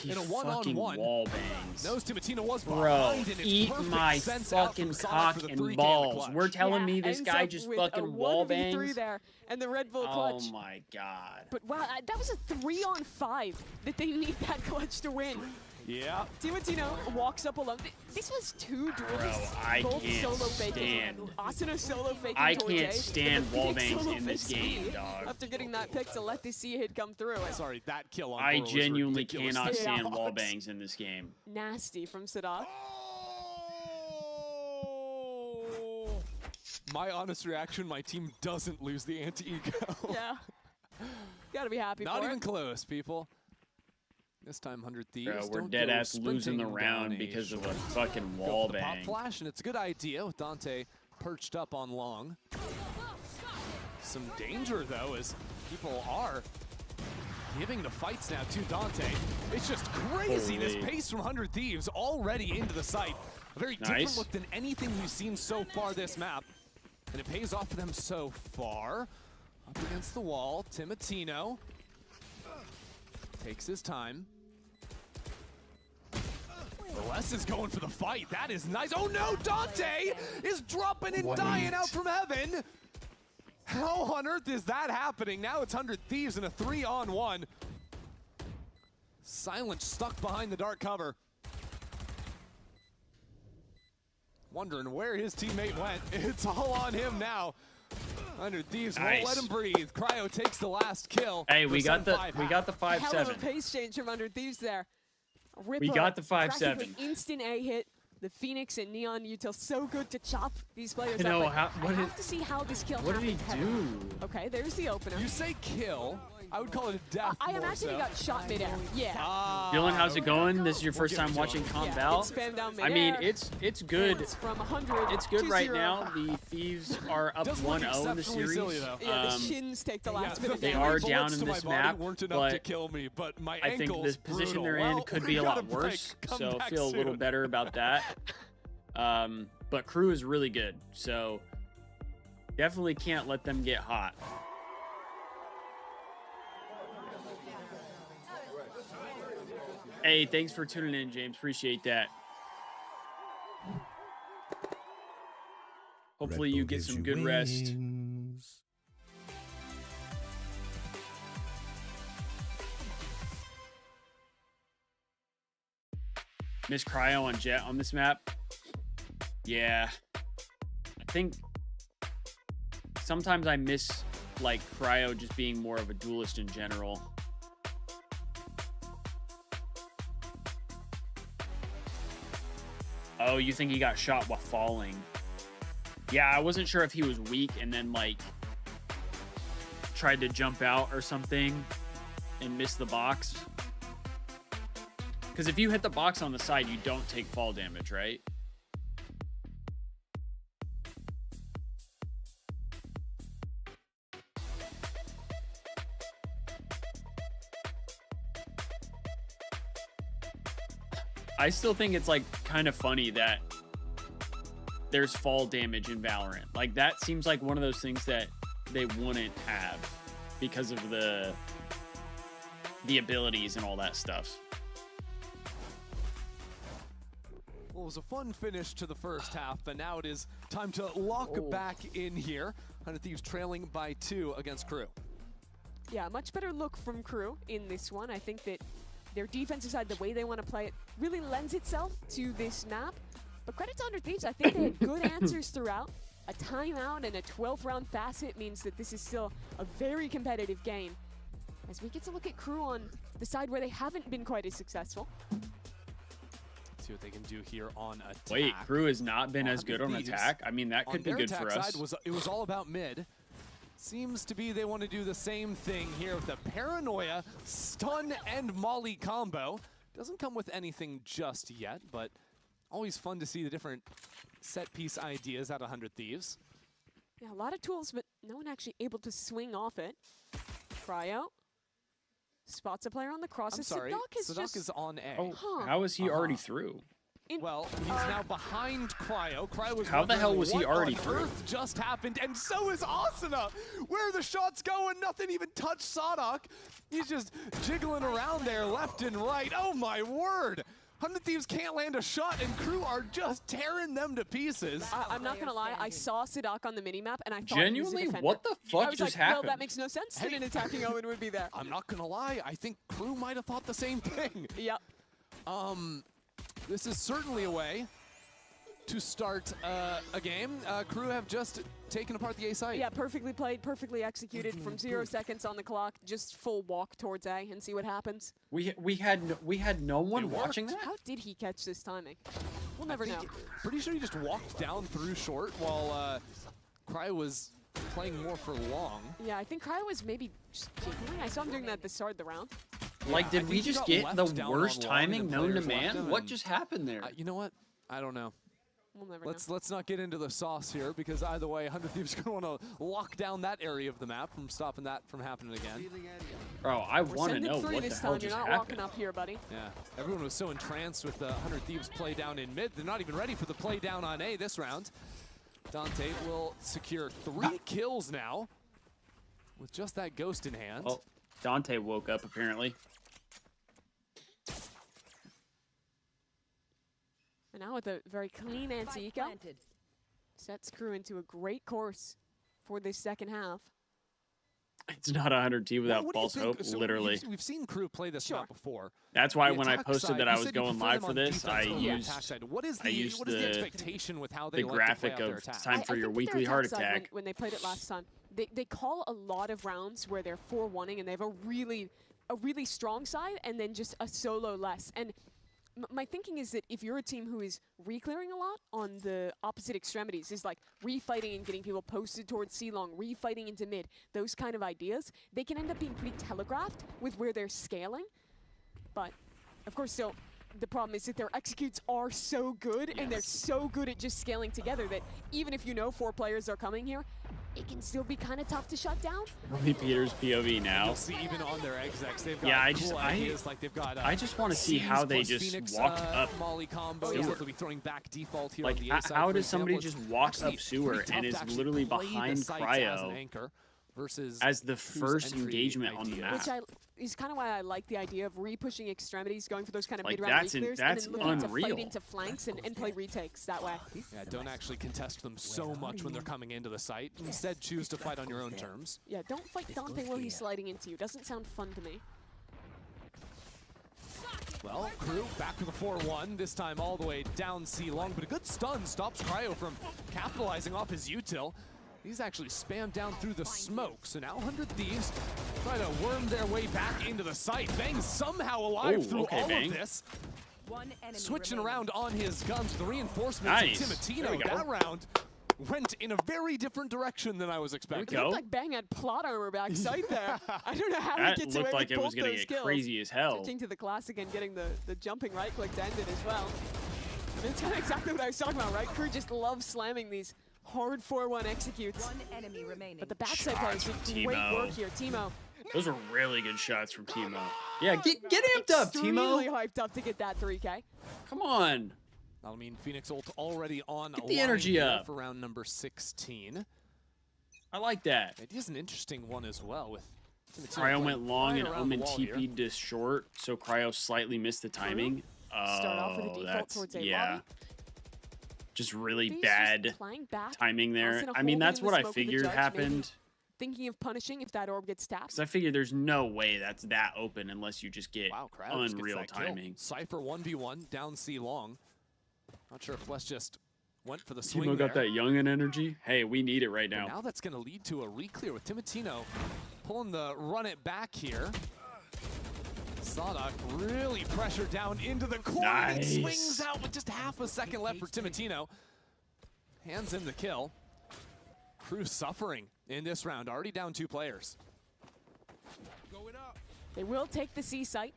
E: in a one-on-one.
C: Wall bangs.
E: Knows Timatino was
C: behind, and eat my fucking cock and balls. We're telling me this guy just fucking wall bangs?
H: There, and the Red Bull clutch.
C: Oh my god.
H: But wow, that was a 3-on-5 that they need that clutch to win.
G: Yeah.
H: Timatino walks up alone. This was 2 duels.
C: Bro, I
H: both
C: can't
H: solo faking.
C: stand.
H: Asuna solo faking.
C: I
H: Torjay,
C: can't stand
H: and the
C: wall
H: Phoenix
C: bangs
H: solo
C: in this
H: fakes
C: game,
H: me
C: dog.
H: After getting that pick to let the C hit come through.
G: Sorry, that kill on
C: I
G: Boro was
C: genuinely
G: ridiculous.
C: cannot stand
H: Yeah.
C: wall bangs in this game.
H: Nasty from Sadat.
G: My honest reaction, my team doesn't lose the anti-ego.
H: Yeah. Gotta be happy
G: Not
H: for
G: even
H: it.
G: close, people. This time, 100 Thieves.
C: Bro, we're
G: don't
C: dead
G: go
C: ass losing the
G: sprinting
C: round
G: down
C: because of a
G: short.
C: fucking
G: Go
C: wall
G: for the pop
C: bang.
G: flash, and it's a good idea with Dante perched up on long. Some danger, though, as people are giving the fights now to Dante. It's just crazy, this
C: Holy.
G: pace from 100 Thieves already into the site. A very different
C: Nice.
G: look than anything we've seen so far this map. And it pays off for them so far. Up against the wall, Timatino takes his time. Les is going for the fight. That is nice. Oh no, Dante is dropping and dying out from heaven. How on earth is that happening? Now it's 100 Thieves in a 3-on-1. Silence stuck behind the dark cover. Wondering where his teammate went. It's all on him now. 100 Thieves won't let him breathe. Cryo takes the last kill.
C: Hey, we got the
G: 5-5.
C: 5-7.
H: Hell of a pace change from 100 Thieves there. Ripper,
C: We got the 5-7.
H: practically instant A hit. The Phoenix and Neon Util so good to chop these players
C: I know,
H: up.
C: what
H: I
C: did-
H: have to see how this kill
C: What did he
H: happened.
C: do?
H: Okay, there's the opener.
G: You say kill. I would call it a death.
H: I
G: more
H: imagine he
G: so.
H: got shot midair. Yeah.
C: Dylan, how's it going? This is your first
G: give it
C: time
G: to
C: watching
G: him.
C: Comp
H: Yeah,
C: Val?
H: it's spam down
C: I mean,
H: midair.
C: it's good.
H: It's from 100
C: It's good
H: to
C: right
H: 0.
C: now. The Thieves are up
G: Does look
C: 1-0 in the
G: exceptionally
C: series.
G: silly, though.
H: Yeah, the shins take the last bit of
C: They
H: damage.
C: are
G: Bullets
C: down
G: to
C: in
G: my
C: this
G: body
C: map,
G: weren't enough to
C: but
G: kill me, but my
C: I think
G: ankle's
C: the position
G: brutal.
C: they're in
G: Well,
C: could
G: we
C: be a
G: got
C: lot
G: break.
C: worse,
G: Come
C: so
G: back
C: feel a little
G: soon.
C: better about that. But Crew is really good, so definitely can't let them get hot. Hey, thanks for tuning in, James. Appreciate that. Hopefully you get some good rest. Miss Cryo on Jet on this map. Yeah. I think sometimes I miss like Cryo just being more of a duelist in general. Oh, you think he got shot while falling? Yeah, I wasn't sure if he was weak and then like tried to jump out or something and miss the box. Because if you hit the box on the side, you don't take fall damage, right? I still think it's like kind of funny that there's fall damage in Valorant. Like that seems like one of those things that they wouldn't have because of the abilities and all that stuff.
G: Well, it was a fun finish to the first half, but now it is time to lock back in here. 100 Thieves trailing by 2 against Crew.
H: Yeah, much better look from Crew in this one. I think that their defensive side, the way they want to play it, really lends itself to this map. But credit to 100 Thieves, I think they had good answers throughout. A timeout and a 12th round facet means that this is still a very competitive game. As we get to look at Crew on the side where they haven't been quite as successful.
G: See what they can do here on attack.
C: Wait, Crew has not been as good on
G: Thieves,
C: attack? I mean, that could be
G: their
C: good for
G: attack
C: us.
G: Side it was all about mid. Seems to be they want to do the same thing here with the Paranoia, Stun, and Molly combo. Doesn't come with anything just yet, but always fun to see the different set piece ideas out of 100 Thieves.
H: Yeah, a lot of tools, but no one actually able to swing off it. Cryo spots a player on the cross.
G: I'm sorry, Sadak is on A.
C: Oh, how is he already through?
G: Well, he's now behind Cryo. Cryo was
C: How the hell
G: wondering
C: was he
G: what
C: already
G: on
C: through?
G: Earth just happened, and so is Asuna. Where are the shots going? Nothing even touched Sadak. He's just jiggling around there left and right. Oh my word! 100 Thieves can't land a shot, and Crew are just tearing them to pieces.
H: I'm not gonna lie, I saw Sadak on the minimap, and I thought
C: Genuinely?
H: he was a defender.
C: What the fuck
H: I was
C: just
H: like,
C: happened?
H: Well, that makes no sense that an attacking Owen would be there.
G: I'm not gonna lie, I think Crew might have thought the same thing.
H: Yep.
E: This is certainly a way to start a game. KRU have just taken apart the A site.
H: Yeah, perfectly played, perfectly executed from 0 seconds on the clock. Just full walk towards A and see what happens.
C: We had no one watching that.
H: How did he catch this timing? We'll never know.
E: Pretty sure he just walked down through short while KRU was playing more for long.
H: Yeah, I think KRU was maybe just jiggling. I saw him doing that at the start of the round.
C: Like, did we just get the worst timing known to man? What just happened there?
E: You know what? I don't know.
H: We'll never know.
E: Let's not get into the sauce here, because either way, 100 Thieves are going to want to lock down that area of the map from stopping that from happening again.
C: Bro, I want to know what the
H: this
C: hell
H: time.
C: just
H: You're not
C: happened.
H: walking up here, buddy.
E: Yeah, everyone was so entranced with the 100 Thieves play down in mid. They're not even ready for the play down on A this round. Dante will secure 3 kills now with just that ghost in hand.
C: Oh, Dante woke up apparently.
H: And now with a very clean anti-eco, sets KRU into a great course for this second half.
C: It's not 100T without false hope,
E: So
C: literally.
E: We've seen KRU play this map before.
C: That's why
E: The
C: when I
E: attack
C: posted
E: side,
C: that
E: you
C: I was
E: said you
C: going
E: prefer
C: live
E: them
C: for
E: on
C: this, I
E: defense over the
C: used
E: attack side. What is the expectation with how they
C: the
E: like
C: graphic
E: to play out their
C: of
E: attack?
C: time for your
H: think that their
C: weekly heart
H: side,
C: attack.
H: when they played it last time, they call a lot of rounds where they're 4-1ing and they have a really strong side and then just a solo less. And my thinking is that if you're a team who is re-clearing a lot on the opposite extremities, is like refighting and getting people posted towards C-long, refighting into mid, those kind of ideas, they can end up being pretty telegraphed with where they're scaling. But, of course, still, the problem is that their executes are so good and they're so good at just scaling together that even if you know 4 players are coming here, it can still be kind of tough to shut down.
C: Only Peter's POV now.
E: You'll see even on their execs, they've got cool ideas. Like they've got
C: I just want to see how they just
E: Phoenix,
C: walk up
E: Molly combos that they'll be throwing back default here
C: like
E: on the A side,
C: how
E: for
C: does somebody
E: example.
C: just walk
E: Actually,
C: up sewer
E: pretty tough
C: and
E: to
C: is
E: actually
C: literally
E: play the
C: behind
E: sites as an
C: Cryo
E: anchor versus
C: as the
E: KRU's
C: first
E: entry
C: engagement on the
E: idea.
C: map?
H: Which is kind of why I like the idea of re-pushing extremities, going for those kind of
C: Like,
H: mid-round
C: that's
H: re-clears,
C: that's
H: and then looking to
C: unreal.
H: fight into flanks and play retakes that way.
E: Yeah, don't actually contest them so much when they're coming into the site. Instead, choose to fight on your own terms.
H: Yeah, don't fight Dante while he's sliding into you. Doesn't sound fun to me.
E: Well, KRU back with a 4-1, this time all the way down C-long, but a good stun stops Cryo from capitalizing off his util. He's actually spammed down through the smoke, so now 100 Thieves try to worm their way back into the site. Bang's somehow alive through all of this. Switching around on his guns, the reinforcements of Timatino. That round went in a very different direction than I was expecting.
H: It looked like Bang had plot armor backside there. I don't know how
C: That
H: he gets
C: looked
H: away
C: like
H: with
C: it was
H: both
C: gonna
H: those
C: get
H: kills.
C: crazy as hell.
H: Switching to the classic and getting the jumping right click to end it as well. I mean, it's kind of exactly what I was talking about, right? KRU just loves slamming these hard 4-1 executes.
I: One enemy remaining.
H: But the backside players did great work here. Timo.
C: Those were really good shots from Timo. Yeah, get amped up, Timo.
H: Really hyped up to get that 3K.
C: Come on.
E: That'll mean Phoenix ult already on
C: Get the energy up
E: for round number 16.
C: I like that.
E: It is an interesting one as well with
C: Cryo went long and Omen
E: TP'd
C: TP'd to short, so Cryo slightly missed the timing.
H: Start off with a default towards A lobby.
C: Just really
H: Thieves
C: bad
H: just playing back.
C: timing there.
H: Austin
C: I mean,
H: holding
C: that's
H: the
C: what I
H: smoke with the
C: figured
H: judge,
C: happened.
H: maybe thinking of punishing if that orb gets tapped.
C: Because I figured there's no way that's that open unless you just get
E: Cryo just gets
C: unreal
E: that kill.
C: timing.
E: Cypher 1v1 down C long. Not sure if Les just went for the swing
C: Timo got
E: there.
C: that youngin energy. Hey, we need it right
E: But
C: now.
E: now that's going to lead to a re-clear with Timatino pulling the run it back here. Sadok really pressured down into the corner and
C: Nice.
E: swings out with just half a second left for Timatino. Hands him the kill. KRU suffering in this round, already down 2 players.
H: They will take the C site,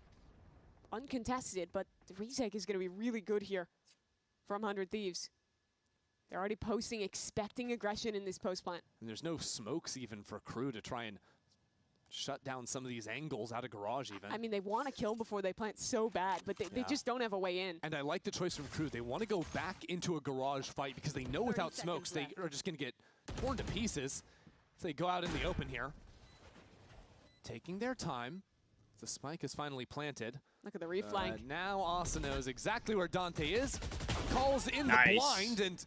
H: uncontested, but the retake is going to be really good here from 100 Thieves. They're already posting, expecting aggression in this post plant.
E: And there's no smokes even for KRU to try and shut down some of these angles out of garage even.
H: I mean, they want to kill before they plant so bad, but they just don't have a way in.
E: And I like the choice from KRU. They want to go back into a garage fight because they know without smokes they are just going to get torn to pieces if they go out in the open here. Taking their time. The spike is finally planted.
H: Look at the reflank.
E: Now Asa knows exactly where Dante is. Calls in the blind and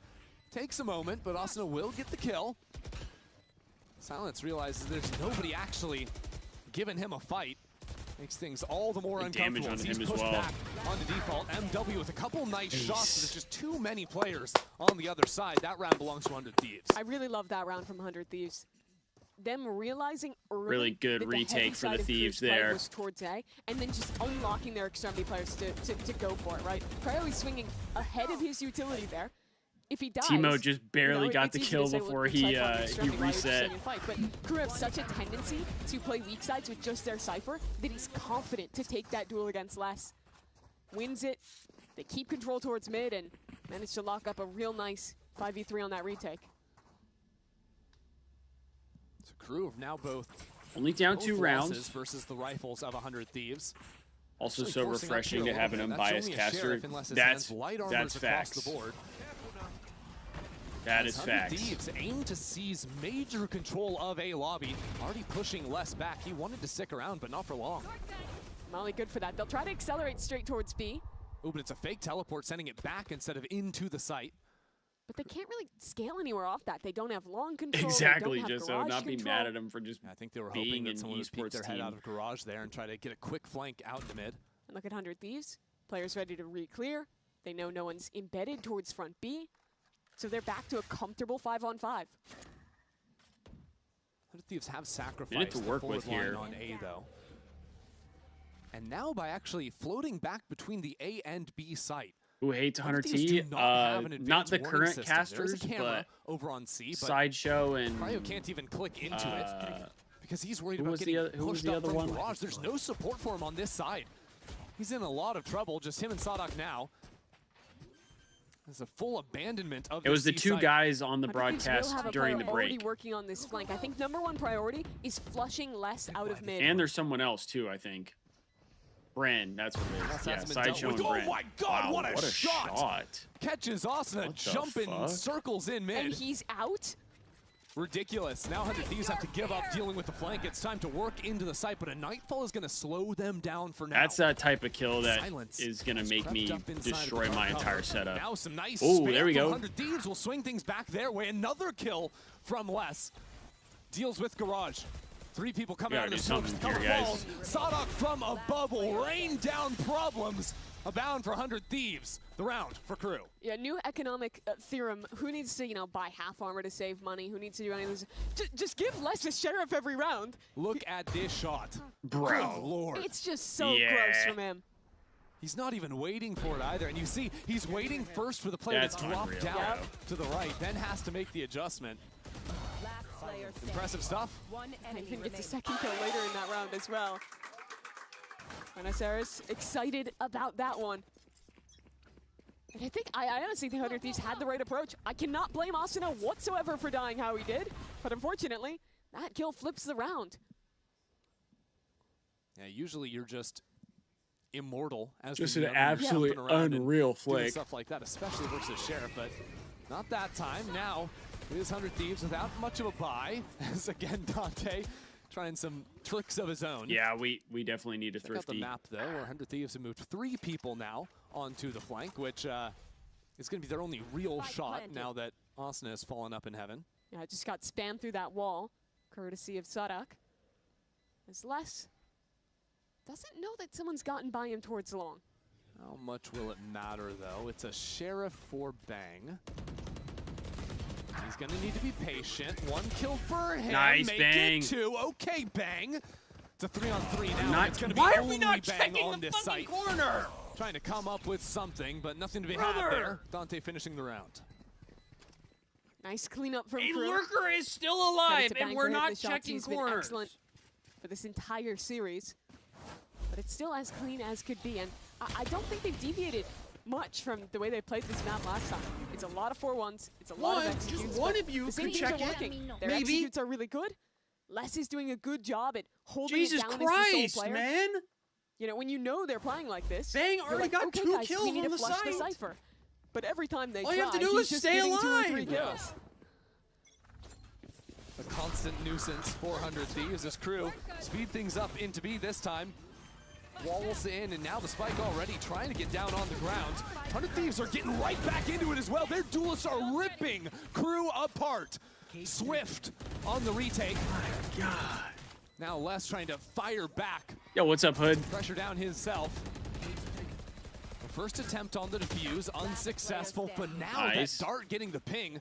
E: takes a moment, but Asuna will get the kill. Silence realizes there's nobody actually giving him a fight. Makes things all the more
C: Big damage
E: uncomfortable.
C: on
E: He's
C: him as
E: pushed
C: well.
E: back onto default. MW with a couple nice shots. There's just too many players on the other side. That round belongs to 100 Thieves.
H: I really love that round from 100 Thieves. Them realizing early
C: Really good
H: that
C: retake
H: the
C: for the
H: heavy side of
C: Thieves
H: Crew's play
C: there.
H: was towards A, and then just unlocking their extremity players to go for it, right? KRU is swinging ahead of his utility there. If he dies,
C: Timo just barely got
H: it's
C: the
H: easy
C: kill
H: to say, well,
C: before
H: looks
C: he
H: like on the extremity, why was
C: reset.
H: he fight? But KRU have such a tendency to play weak sides with just their Cypher that he's confident to take that duel against Les. Wins it, they keep control towards mid and manage to lock up a real nice 5v3 on that retake.
E: So Crew have now both
C: only down
E: both
C: 2 rounds
E: versus the rifles of 100 Thieves.
C: Also
E: Actually
C: so
E: forcing up
C: refreshing
E: here
C: to
E: a
C: have an
E: little bit. That's
C: unbiased
E: only a
C: caster.
E: Sheriff unless his
C: That's
E: hands light armors across
C: facts.
E: the board.
C: That is
E: 100
C: facts.
E: Thieves aim to seize major control of A lobby. Already pushing Les back. He wanted to stick around, but not for long.
H: Molly good for that. They'll try to accelerate straight towards B.
E: Oh, but it's a fake teleport, sending it back instead of into the site.
H: But they can't really scale anywhere off that. They don't have long control.
C: Exactly,
H: they don't have
C: just so
H: garage
C: not be
H: control.
C: mad at him for just
E: I think they were
C: being
E: hoping that
C: an
E: someone would peek
C: esports
E: their head
C: team.
E: out of garage there and try to get a quick flank out into mid.
H: And look at 100 Thieves. Players ready to re-clear. They know no one's embedded towards front B. So they're back to a comfortable 5-on-5.
E: 100 Thieves have sacrificed
C: Minute to work
E: the
C: with
E: forward
C: here.
E: line on A, though. And now by actually floating back between the A and B site.
C: Who hates 100
E: Thieves
C: T?
E: do not have an
C: Not the
E: advanced warning
C: current
E: system. There is
C: casters,
E: a camera
C: but
E: over on C, but
C: Sideshow and
E: KRU can't even click into it because he's worried
C: who
E: about
C: was
E: getting
C: the other- who was
E: pushed
C: the
E: up
C: other
E: from
C: one?
E: garage. There's no support for him on this side. He's in a lot of trouble, just him and Sadak now. There's a full abandonment of
C: it was the
E: C
C: 2
E: site.
C: guys on the
H: 100 Thieves will
C: broadcast
H: have a
C: during
H: player
C: the
H: already
C: break.
H: working on this flank. I think #1 priority is flushing Les out of mid.
C: And there's someone else too, I think. Bren, that's what it is.
E: That's
C: Yeah,
E: been dealt
C: Sideshow and
E: with.
C: Bren.
E: Oh my God,
C: Wow,
E: what a
C: shot.
E: Catches Asuna
C: What the
E: jumping
C: fuck?
E: circles in mid.
H: And he's out?
E: Ridiculous. Now 100 Thieves have to give up dealing with the flank. It's time to work into the site, but a Nightfall is going to slow them down for now.
C: That's that type of kill that
E: Silence
C: is going to
E: has
C: make
E: crept
C: me
E: up inside of the
C: destroy
E: car
C: my
E: cover.
C: entire setup.
E: Now some nice
C: Oh,
E: spam
C: there we
E: from
C: go.
E: 100 Thieves will swing things back their way. Another kill from Les. Deals with Garage. 3 people coming out of the smoke.
C: something here, guys.
E: Walls. Sadak from above will rain down problems. Abound for 100 Thieves. The round for KRU.
H: Yeah, new economic theorem. Who needs to, buy half armor to save money? Who needs to do any of this? Just give Les a Sheriff every round.
E: Look at this shot.
C: Bro.
E: Good Lord.
H: It's just so
C: Yeah.
H: gross from him.
E: He's not even waiting for it either. And you see, he's waiting first for the player
C: That's
E: to drop
C: unreal,
E: down
C: bro.
E: to the right, then has to make the adjustment. Impressive stuff.
H: And even gets a second kill later in that round as well. Buenos Aires excited about that one. And I honestly think 100 Thieves had the right approach. I cannot blame Asuna whatsoever for dying how he did, but unfortunately, that kill flips the round.
E: Yeah, usually you're just immortal as
C: Just
E: the
C: an
E: young,
C: absolute
E: jumping around and
C: unreal
E: doing
C: flick.
E: stuff like that, especially versus Sheriff, but not that time. Now, it is 100 Thieves without much of a buy, as again, Dante trying some tricks of his own.
C: Yeah, we definitely need a
E: Check out the
C: thrifty.
E: map, though, where 100 Thieves have moved 3 people now onto the flank, which is going to be their only real shot now that Asuna has fallen up in heaven.
H: Yeah, just got spammed through that wall, courtesy of Sadak. As Les doesn't know that someone's gotten by him towards long.
E: How much will it matter, though? It's a Sheriff for Bang. He's going to need to be patient. 1 kill for him.
C: Nice,
E: Make
C: Bang.
E: it 2. Okay, Bang. It's a 3-on-3 now.
C: Not-
E: It's going to be
C: Why are
E: only
C: we not
E: Bang
C: checking
E: on
C: the
E: this
C: fucking
E: site.
C: corner?
E: Trying to come up with something, but nothing to be
C: Brother.
E: had there. Dante finishing the round.
H: Nice cleanup from
C: A
H: KRU.
C: lurker is still
H: Credit
C: alive,
H: to
C: and
H: Bang
C: we're
H: for hitting
C: not
H: the shots.
C: checking
H: He's been
C: corners.
H: excellent for this entire series. But it's still as clean as could be, and I don't think they've deviated much from the way they played this map last time. It's a lot of 4-1s. It's a lot of executes.
C: Just one
H: but
C: of you
H: the same
C: could
H: things
C: check
H: are
C: it.
H: working. Their
C: Maybe.
H: executes are really good. Les is doing a good job at holding
C: Jesus
H: it down
C: Christ,
H: as the sole player.
C: man!
H: When you know they're playing like this,
C: Bang
H: you're
C: already
H: like,
C: got
H: okay,
C: 2
H: guys,
C: kills
H: we need
C: on
H: to
C: the
H: flush the
C: site.
H: Cypher. But every time they
C: All
H: try,
C: you have to do
H: he's
C: is
H: just
C: stay
H: getting 2 or 3
C: alive.
H: kills.
E: A constant nuisance, 400 Thieves as KRU speed things up into B this time. Walls in, and now the spike already trying to get down on the ground. 100 Thieves are getting right back into it as well. Their duelists are ripping KRU apart. Swift on the retake.
C: My God.
E: Now Les trying to fire back.
C: Yo, what's up, Hood?
E: Pressure down himself. The first attempt on the defuse, unsuccessful, but now that dart getting the ping.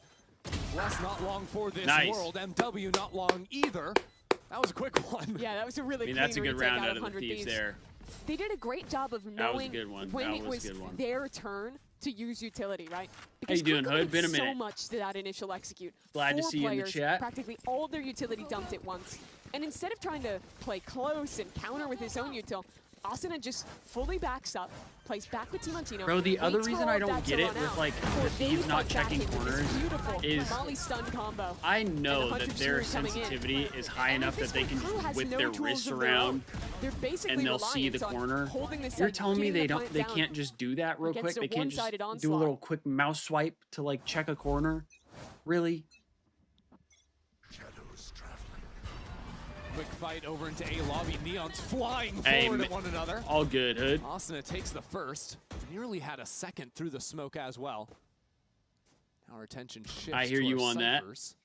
E: Les not long for this world. MW not long either. That was a quick one.
H: Yeah, that was a really clean
C: that's a good
H: retake
C: round out of the
H: 100
C: Thieves there.
H: They did a great job of knowing when it was their turn to use utility, right? Because
C: how you doing, Hood? Been a minute.
H: So much to that initial execute.
C: Glad to see you in the chat.
H: Practically all their utility dumped at once. And instead of trying to play close and counter with his own util, Asuna just fully backs up, plays back with Timantino.
C: Bro, the other reason I don't get it with like the Thieves not checking corners is
H: combo.
C: I know that their sensitivity is high enough that they can just whip their wrists around and they'll see the corner. You're telling me they can't just do that real quick? They can't just do a little quick mouse swipe to like check a corner? Really?
E: Quick fight over into A lobby. Neon's flying forward at one another.
C: All good, Hood.
E: Asuna takes the first. Nearly had a second through the smoke as well. Now our attention shifts.
C: I hear you on
E: ciphers.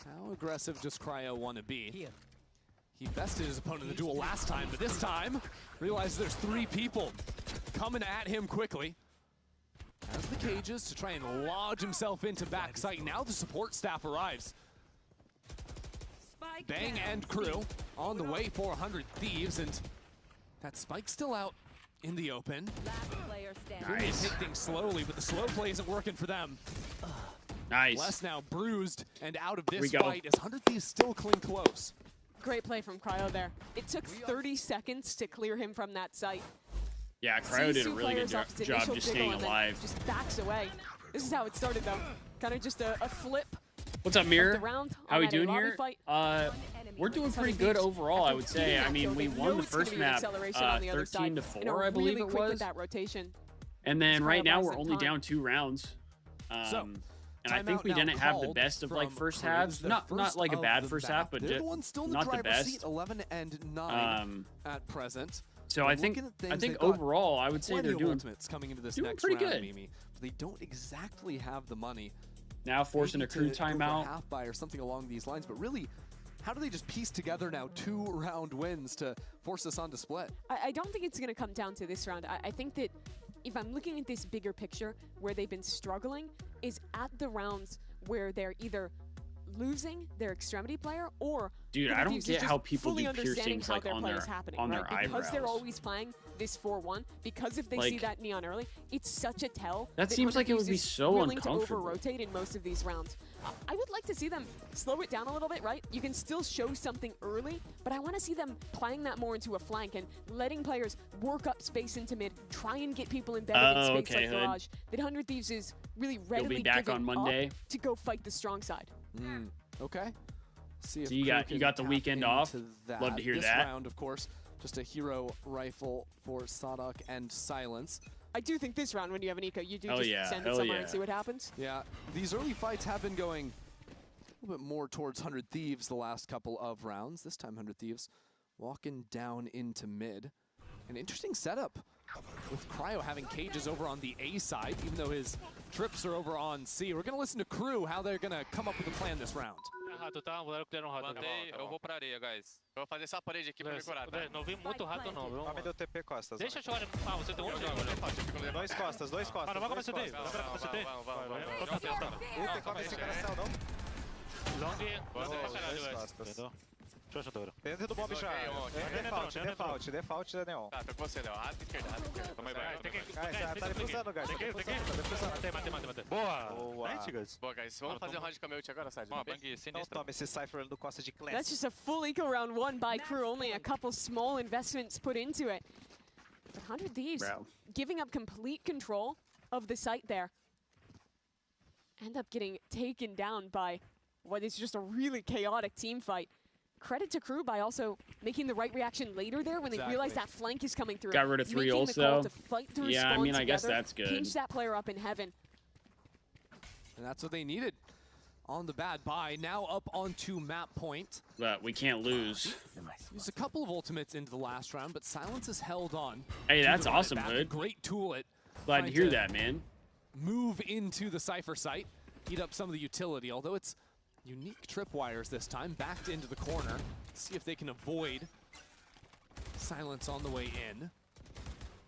E: How aggressive does Cryo want to be? He bested his opponent in the duel last time, but this time realizes there's 3 people coming at him quickly. Has the cages to try and lodge himself into backside. Now the support staff arrives. Bang and crew on the way for 100 Thieves, and that Spike's still out in the open.
C: Nice.
E: Take things slowly, but the slow play isn't working for them.
C: Nice.
E: Les now bruised and out of this fight as 100 Thieves still cling close.
H: Great play from Cryo there. It took 30 seconds to clear him from that site.
C: Yeah, Cryo did a really good job just staying alive.
H: Just backs away. This is how it started though. Kind of just a flip.
C: What's up, Mirror? How we doing here? We're doing pretty good overall, I would say. I mean, we won the first map 13-4, I believe it was. And then right now we're only down 2 rounds. And I think we didn't have the best of like first halves. Not like a bad first half, but just not the best.
E: 11 and 9 at present.
C: So I think overall, I would say they're doing
E: coming into this next
C: pretty
E: round,
C: good.
E: Mimi, but they don't exactly have the money.
C: Now forcing a crew timeout.
E: Half buy or something along these lines, but really, how do they just piece together now 2-round wins to force us on to split?
H: I don't think it's going to come down to this round. I think that if I'm looking at this bigger picture, where they've been struggling is at the rounds where they're either losing their extremity player or
C: dude, I don't get how people do piercings like on their eyebrows.
H: Because they're always playing this 4-1, because if they see that Neon early, it's such a tell.
C: That seems like it would be so uncomfortable.
H: To over-rotate in most of these rounds. I would like to see them slow it down a little bit, right? You can still show something early, but I want to see them playing that more into a flank and letting players work up space into mid, try and get people embedded in space like Garage. That 100 Thieves is really readily giving up to go fight the strong side.
E: Okay. See if
C: so you got the weekend off. Love to hear
E: this
C: that.
E: Round, of course, just a hero rifle for Sadak and Silence.
H: I do think this round, when you have an eco, you do just send it somewhere and see what happens.
E: Yeah, these early fights have been going a little bit more towards 100 Thieves the last couple of rounds. This time 100 Thieves walking down into mid. An interesting setup with Cryo having cages over on the A side, even though his trips are over on C. We're going to listen to Crew, how they're going to come up with a plan this round.
F: Mandei, eu vou pra areia, guys. Eu vou fazer essa parede aqui pra me curar, tá?
U: Não vi muito rato não, viu?
F: Vai me deu TP costas.
U: Deixa eu jogar. Ah, você tem um jogo.
F: Dois costas.
U: Mano, vai começar daí. Vamos.
F: Ulti, come esse cara céu, não?
U: Long, gosta pra caralho, entendeu?
F: Dentro do bomb já. Default da Neon. Tá, tô com você, Léo. Rata esquerda. Tamo aí, vai.
U: Tá defusando, guys. Matei. Boa. Nice,
F: boa, guys. Vamos fazer um round de cameout agora, Side. Não toma esse Cypher do Costa de Class.
H: That's just a full eco round 1 by Crew. Only a couple small investments put into it. But 100 Thieves giving up complete control of the site there. End up getting taken down by what is just a really chaotic team fight. Credit to Crew by also making the right reaction later there when they realize that flank is coming through.
C: Got rid of 3 also. Yeah, I mean, I guess that's good.
H: Pinch that player up in heaven.
E: And that's what they needed on the bad buy. Now up onto map point.
C: But we can't lose.
E: Used a couple of ultimates into the last round, but Silence has held on.
C: Hey, that's awesome, Hood.
E: Great tool at
C: glad to hear that, man.
E: Move into the Cypher site, eat up some of the utility, although it's unique tripwires this time, backed into the corner.
G: See if they can avoid silence on the way in.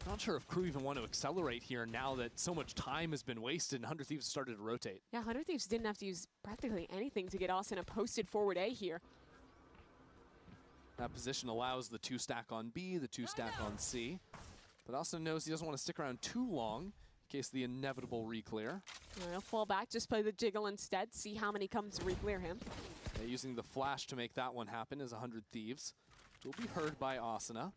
G: Not sure if Crew even want to accelerate here now that so much time has been wasted and 100 Thieves started to rotate.
H: Yeah, 100 Thieves didn't have to use practically anything to get Austin a posted forward A here.
G: That position allows the 2-stack on B, the 2-stack on C. But Austin knows he doesn't want to stick around too long in case the inevitable re-clear.
H: He'll fall back, just play the jiggle instead, see how many come to re-clear him.
G: Using the flash to make that one happen is 100 Thieves. It will be heard by Asuna.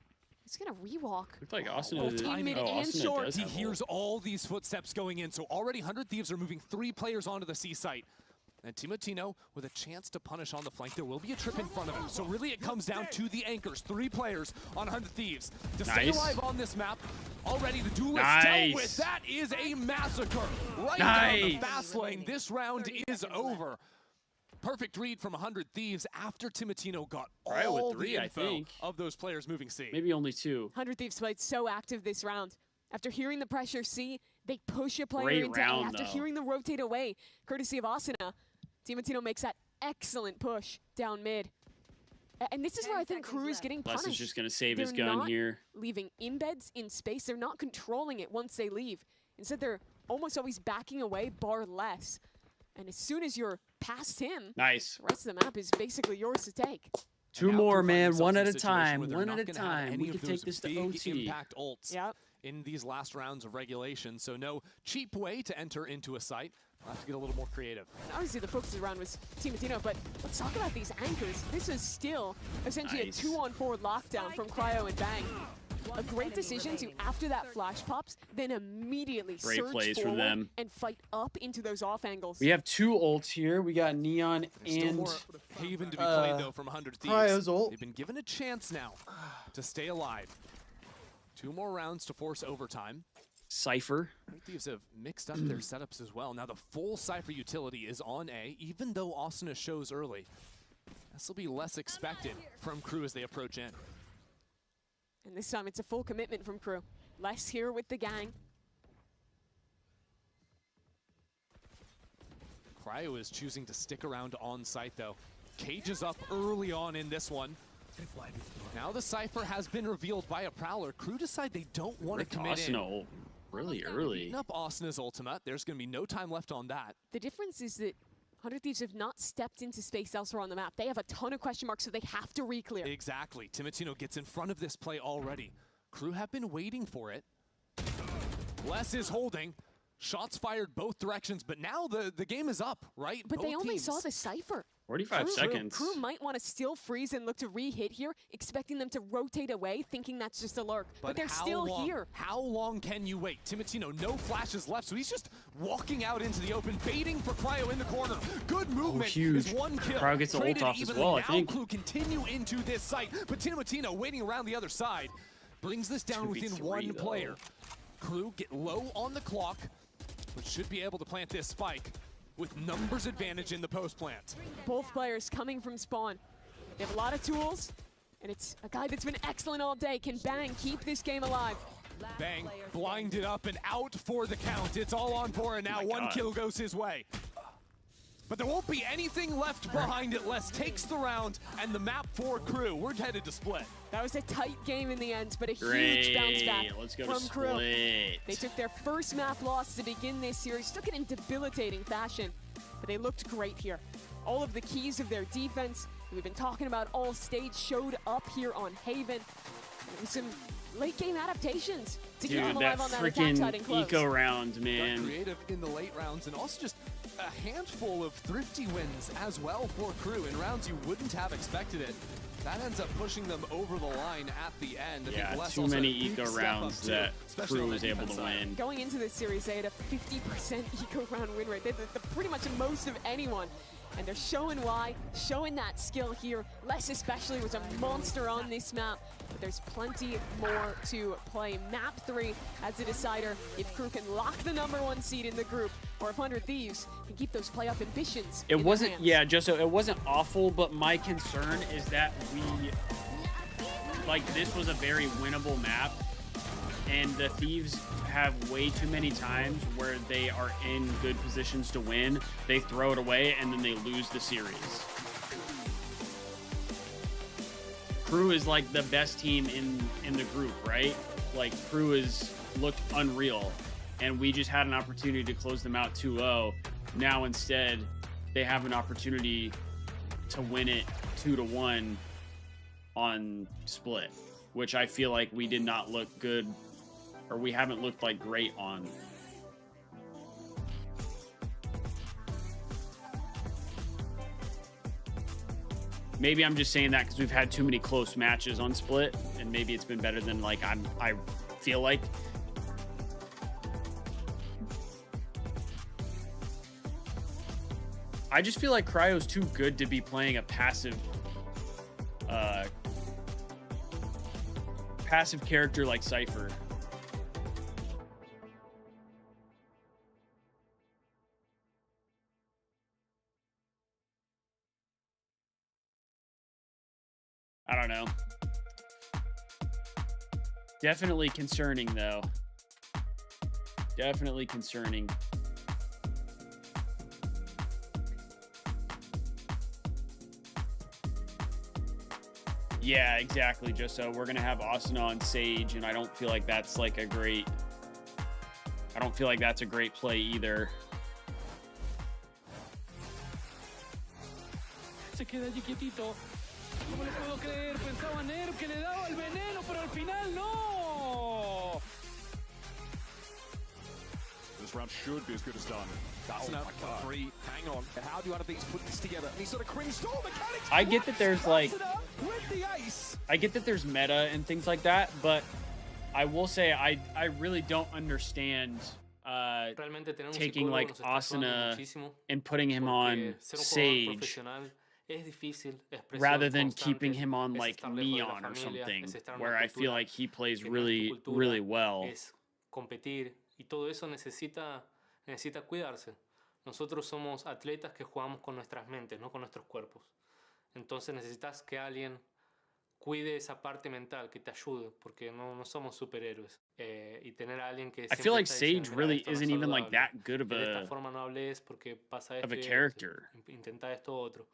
H: He's gonna rewalk.
C: Looks like Asuna
H: mid and short.
G: He hears all these footsteps going in, so already 100 Thieves are moving 3 players onto the C site. And Timotino with a chance to punish on the flank. There will be a trip in front of him. So really it comes down to the anchors. 3 players on 100 Thieves. To stay alive on this map, already the duelist dealt with. That is a massacre. Right down the fast lane. This round is over. Perfect read from 100 Thieves after Timotino got all the info of those players moving C.
C: Maybe only 2.
H: 100 Thieves played so active this round. After hearing the pressure C, they push a player into A. After hearing the rotate away, courtesy of Asuna, Timotino makes that excellent push down mid. And this is where I think Crew is getting punished.
C: Les is just going to save his gun here.
H: Leaving embeds in space. They're not controlling it once they leave. Instead, they're almost always backing away, bar less. And as soon as you're past him, the rest of the map is basically yours to take.
C: 2 more, man. One at a time. One at a time. We can take this to OT.
G: Impact ults in these last rounds of regulation. So no cheap way to enter into a site. We'll have to get a little more creative.
H: Obviously, the focus around was Timotino, but let's talk about these anchors. This is still essentially a 2-on-4 lockdown from Cryo and Bang. A great decision to, after that flash pops, then immediately surge forward and fight up into those off angles.
C: We have 2 ults here. We got Neon and
G: Haven to be played though from 100 Thieves.
C: Cryo's ult.
G: They've been given a chance now to stay alive. 2 more rounds to force overtime.
C: Cypher.
G: Thieves have mixed up their setups as well. Now the full Cypher utility is on A, even though Asuna shows early. This will be less expected from Crew as they approach in.
H: And this time it's a full commitment from Crew. Less here with the gang.
G: Cryo is choosing to stick around on site though. Cage is up early on in this one. Now the Cypher has been revealed by a Prowler. Crew decide they don't want to commit in.
C: Really early.
G: Beating up Asuna's ultimate. There's going to be no time left on that.
H: The difference is that 100 Thieves have not stepped into space elsewhere on the map. They have a ton of question marks, so they have to re-clear.
G: Exactly. Timotino gets in front of this play already. Crew have been waiting for it. Les is holding. Shots fired both directions, but now the game is up, right?
H: But
G: both
H: they only
G: teams.
H: saw the Cypher.
C: 45 seconds.
H: Crew might want to still freeze and look to re-hit here, expecting them to rotate away, thinking that's just a lurk. But they're still here.
G: How long can you wait? Timotino, no flashes left, so he's just walking out into the open, baiting for Cryo in the corner. Good movement.
C: Huge.
G: Is 1 kill.
C: Cryo gets the ult off as well, I think.
G: Now Crew continue into this site, but Timotino waiting around the other side brings this down within 1 player. Crew get low on the clock, but should be able to plant this spike with numbers advantage in the post plant.
H: Both players coming from spawn. They have a lot of tools, and it's a guy that's been excellent all day. Can Bang keep this game alive?
G: Bang blinded up and out for the count. It's all on for it now. 1 kill goes his way. But there won't be anything left behind it. Les takes the round and the map for Crew. We're headed to split.
H: That was a tight game in the end, but a huge bounce back from Crew. They took their first map loss to begin this series, took it in debilitating fashion, but they looked great here. All of the keys of their defense we've been talking about all stage showed up here on Haven. And some late game adaptations to keep them alive on that attack side and close.
C: Eco round, man.
G: Creative in the late rounds, and also just a handful of thrifty wins as well for Crew in rounds you wouldn't have expected it. That ends up pushing them over the line at the end.
C: Yeah, too many eco rounds that Crew was able to win.
H: Going into this series, they had a 50% eco round win rate. They had pretty much the most of anyone. And they're showing why, showing that skill here. Les especially was a monster on this map, but there's plenty more to play. Map 3 as a decider if Crew can lock the #1 seed in the group, or if 100 Thieves can keep those playoff ambitions.
C: It wasn't, yeah, just so it wasn't awful, but my concern is that this was a very winnable map, and the Thieves have way too many times where they are in good positions to win, they throw it away, and then they lose the series. KRU is like the best team in the group, right? Like KRU is looked unreal, and we just had an opportunity to close them out 2-0. Now instead, they have an opportunity to win it 2-1 on split, which I feel like we did not look good, or we haven't looked like great on. Maybe I'm just saying that because we've had too many close matches on split, and maybe it's been better than like I feel like. I just feel like Cryo's too good to be playing a passive character like Cypher. I don't know. Definitely concerning, though. Definitely concerning. Yeah, exactly, just so we're gonna have Asuna on Sage, and I don't feel like that's like a great... I don't feel like that's a great play either.
D: Se queda allí quietito. ¿Cómo le puedo creer? Pensaba Nerv que le daba el veneno, pero al final no.
V: This round should be as good as done.
E: That's enough for free. Hang on. How do these put this together? And he's sort of cringe stall mechanics.
C: I get that there's like...
E: With the ice.
C: I get that there's meta and things like that, but I will say I really don't understand taking like Asuna and putting him on Sage rather than keeping him on like Neon or something, where I feel like he plays really well.
D: Competir y todo eso necesita cuidarse. Nosotros somos atletas que jugamos con nuestras mentes, no con nuestros cuerpos. Entonces necesitas que alguien cuide esa parte mental, que te ayude, porque no somos superhéroes. Y tener a alguien que
C: I feel like Sage really isn't even like that good of
D: de esta forma no hables porque pasa esto,
C: a character.
D: Intenta esto otro.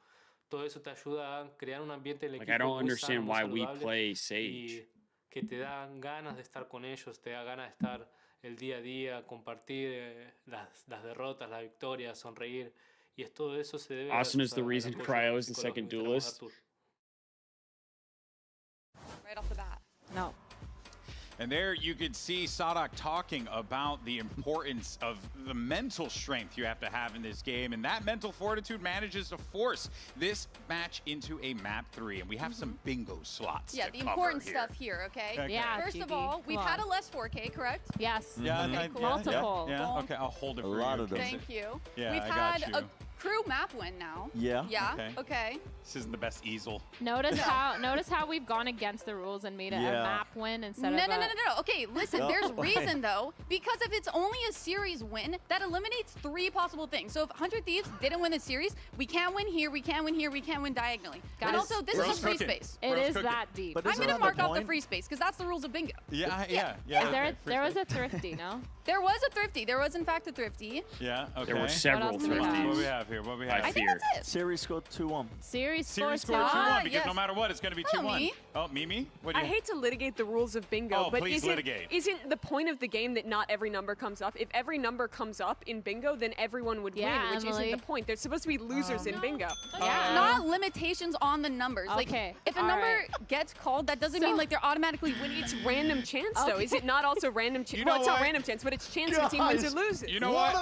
D: Todo eso te ayuda a crear un ambiente del equipo
C: I don't
D: muy
C: understand
D: sano,
C: why
D: muy
C: we
D: saludable,
C: play Sage.
D: y que te da ganas de estar con ellos, te da ganas de estar el día a día, compartir las derrotas, las victorias, sonreír. Y es todo eso se debe
C: Asuna is the reason Cryo is the second duelist.
B: Right off the bat.
A: No. And there you could see Sadak talking about the importance of the mental strength you have to have in this game, and that mental fortitude manages to force this match into a map 3, and we have some bingo slots.
B: Yeah,
A: to
B: the
A: cover
B: important
A: here.
B: stuff here, okay?
H: Yeah,
B: First of all, we've had a less 4K, correct?
H: Yes.
A: Yeah,
B: Okay, cool.
H: Multiple.
A: Yeah, okay, I'll hold it for
S: A lot
A: you.
S: of them.
B: Thank you.
A: Yeah,
B: We've
A: I
B: had
A: got you.
B: a KRU map win now.
S: Yeah.
B: Yeah. Okay.
A: This isn't the best easel.
H: Notice how we've gone against the rules and made it a map win instead of
B: No. Okay, listen, there's reason though, because if it's only a series win, that eliminates 3 possible things. So if 100 Thieves didn't win the series, we can't win here, we can't win here, we can't win diagonally. And also, this is a free space.
H: It is that deep.
B: I'm going to mark off the free space because that's the rules of bingo.
A: Yeah.
H: There was a thrifty, no?
B: There was a thrifty. There was in fact a thrifty.
A: Yeah, okay.
C: There were several thrifties.
A: What do we have here? What do we have?
B: I think that's it.
S: Series scored 2-1.
H: Series
A: scored
H: 2-1
A: because no matter what, it's going to be 2-1. Oh, Mimi? What do you...
H: I hate to litigate the rules of bingo, but isn't the point of the game that not every number comes up? If every number comes up in bingo, then everyone would win, which isn't the point. There's supposed to be losers in bingo.
B: Yeah. Not limitations on the numbers.
H: Okay.
B: Like, if a number gets called, that doesn't mean like they're automatically winning.
H: It's random chance, though. Is it not also random chance?
A: You know
H: well, it's not
A: what?
H: random chance, but it's chance the team wins or loses.
A: You know what?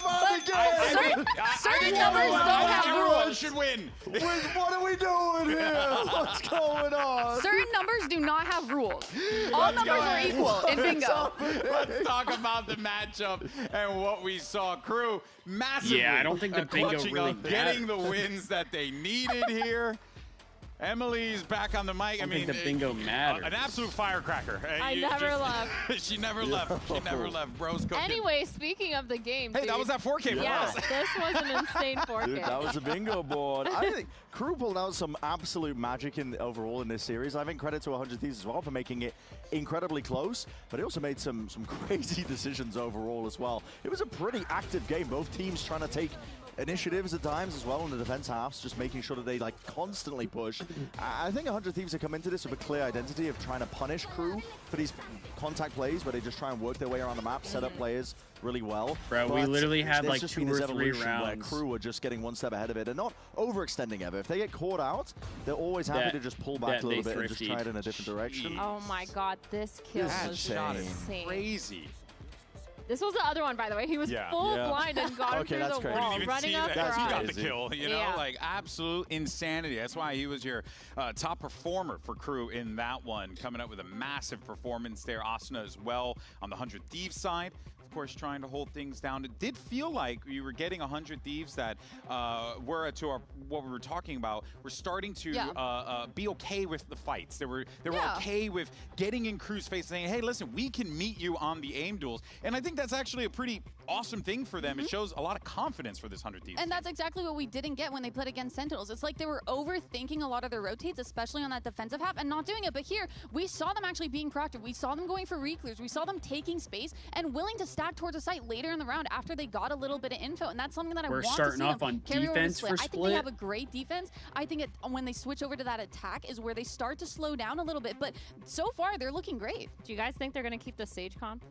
B: Certain numbers don't have rules.
A: Should win.
S: What are we doing here? What's going on?
B: Certain numbers do not have rules. All numbers are equal in bingo.
A: Let's talk about the matchup and what we saw. KRU massively.
C: Yeah, I don't think the bingo
A: clutching
C: really
A: up, getting the wins that they needed here. Emily's back on the mic. I mean,
C: the bingo matters.
A: An absolute firecracker.
H: I never left.
A: She never left. She never left. Bro's cooking.
H: Anyway, speaking of the game,
A: hey, that was that 4K for us.
H: This was an insane 4K.
S: Dude, that was a bingo board. I think KRU pulled out some absolute magic overall in this series. I think credit to 100 Thieves as well for making it incredibly close, but he also made some crazy decisions overall as well. It was a pretty active game. Both teams trying to take initiatives at times as well in the defense halves, just making sure that they like constantly push. I think 100 Thieves have come into this with a clear identity of trying to punish KRU for these contact plays where they just try and work their way around the map, set up players really well.
C: Bro,
S: but
C: we literally had like 2 or 3 rounds
S: where KRU are just getting one step ahead of it and not overextending ever. If they get caught out, they're always happy to just pull back a little bit and just try it in a different direction.
H: Oh my god, this kill was insane.
A: Crazy.
H: This was the other one, by the way. He was full blind and got him through the wall, running up
A: He got the kill, you know, like absolute insanity. That's why he was your top performer for KRU in that one, coming up with a massive performance there. Asuna as well on the 100 Thieves side. Of course, trying to hold things down. It did feel like you were getting 100 Thieves that were to what we were talking about. We're starting to be okay with the fights. They were okay with getting in KRU's face, saying, "Hey, listen, we can meet you on the aim duels." And I think that's actually a pretty awesome thing for them. It shows a lot of confidence for this 100 Thieves.
B: And that's exactly what we didn't get when they played against Sentinels. It's like they were overthinking a lot of their rotates, especially on that defensive half, and not doing it. But here, we saw them actually being proactive. We saw them going for reclears. We saw them taking space and willing to stack towards a site later in the round after they got a little bit of info. And that's something that I want to see.
C: We're starting off on defense for Split.
B: I think they have a great defense. I think when they switch over to that attack is where they start to slow down a little bit. But so far, they're looking great.
H: Do you guys think they're going to keep the Sage comp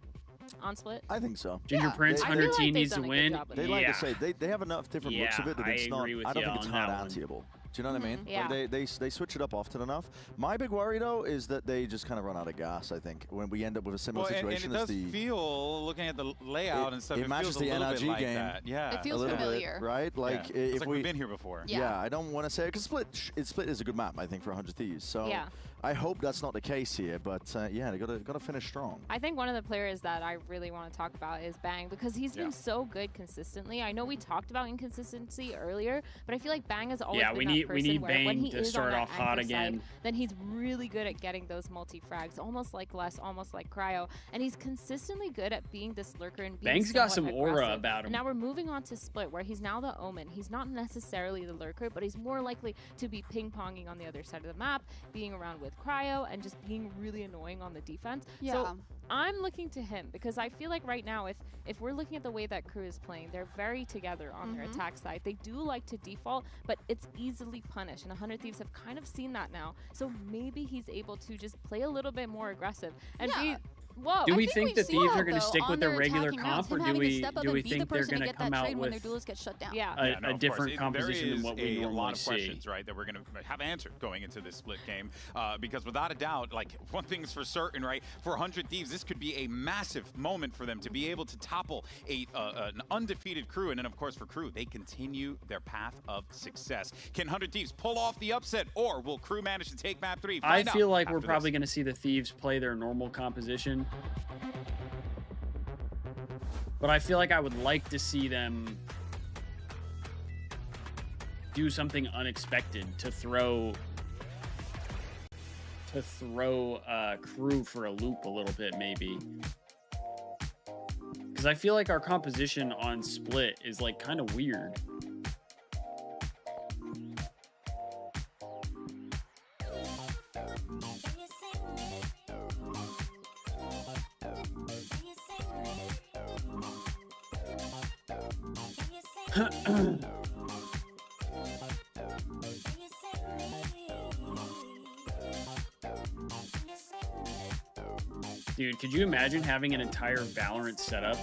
H: on Split?
S: I think so.
C: Ginger Prince, 100 team needs to win.
S: They like to say they have enough different looks of it that it's not. I don't think it's hard answerable. Do you know what I mean?
H: Yeah.
S: Like they switch it up often enough. My big worry though is that they just kind of run out of gas. I think when we end up with a similar situation
A: and it does feel, looking at the layout and stuff,
S: it matches
A: feels
S: the
A: a little
S: NRG
A: bit like
S: game.
A: that. Yeah,
B: it feels familiar,
S: right? Like if
A: it's like we've been here before.
S: Yeah, I don't want to say it because Split is a good map, I think, for 100 Thieves. So I hope that's not the case here. But yeah, they gotta finish strong.
H: I think one of the players that I really want to talk about is Bang, because he's been so good consistently. I know we talked about inconsistency earlier, but I feel like Bang has always been that person
C: we need
H: where
C: Bang
H: when he
C: to
H: is
C: start
H: on
C: off hot again.
H: Side, then he's really good at getting those multi-frags, almost like Les, almost like Cryo. And he's consistently good at being this lurker and being
C: Bang's got some
H: aggressive.
C: aura about him.
H: And now we're moving on to Split, where he's now the Omen. He's not necessarily the lurker, but he's more likely to be ping-ponging on the other side of the map, being around with Cryo, and just being really annoying on the defense.
B: Yeah.
H: So I'm looking to him because I feel like right now, if we're looking at the way that KRU is playing, they're very together on their attack side. They do like to default, but it's easily punished. And 100 Thieves have kind of seen that now. So maybe he's able to just play a little bit more aggressive and be. Whoa.
C: Do we think the Thieves are going to stick with their regular comp, or do we think they're going to come out with a different composition than what we normally see?
A: There is a lot of questions, right, that we're going to have answered going into this Split game, because without a doubt, like, one thing's for certain, right, for 100 Thieves, this could be a massive moment for them to be able to topple an undefeated KRU, and then, of course, for KRU, they continue their path of success. Can 100 Thieves pull off the upset, or will KRU manage to take map 3?
C: I feel like we're probably going to see the Thieves play their normal composition. But I feel like I would like to see them do something unexpected to throw KRU for a loop a little bit, maybe. Because I feel like our composition on Split is like kind of weird. Dude, could you imagine having an entire Valorant setup?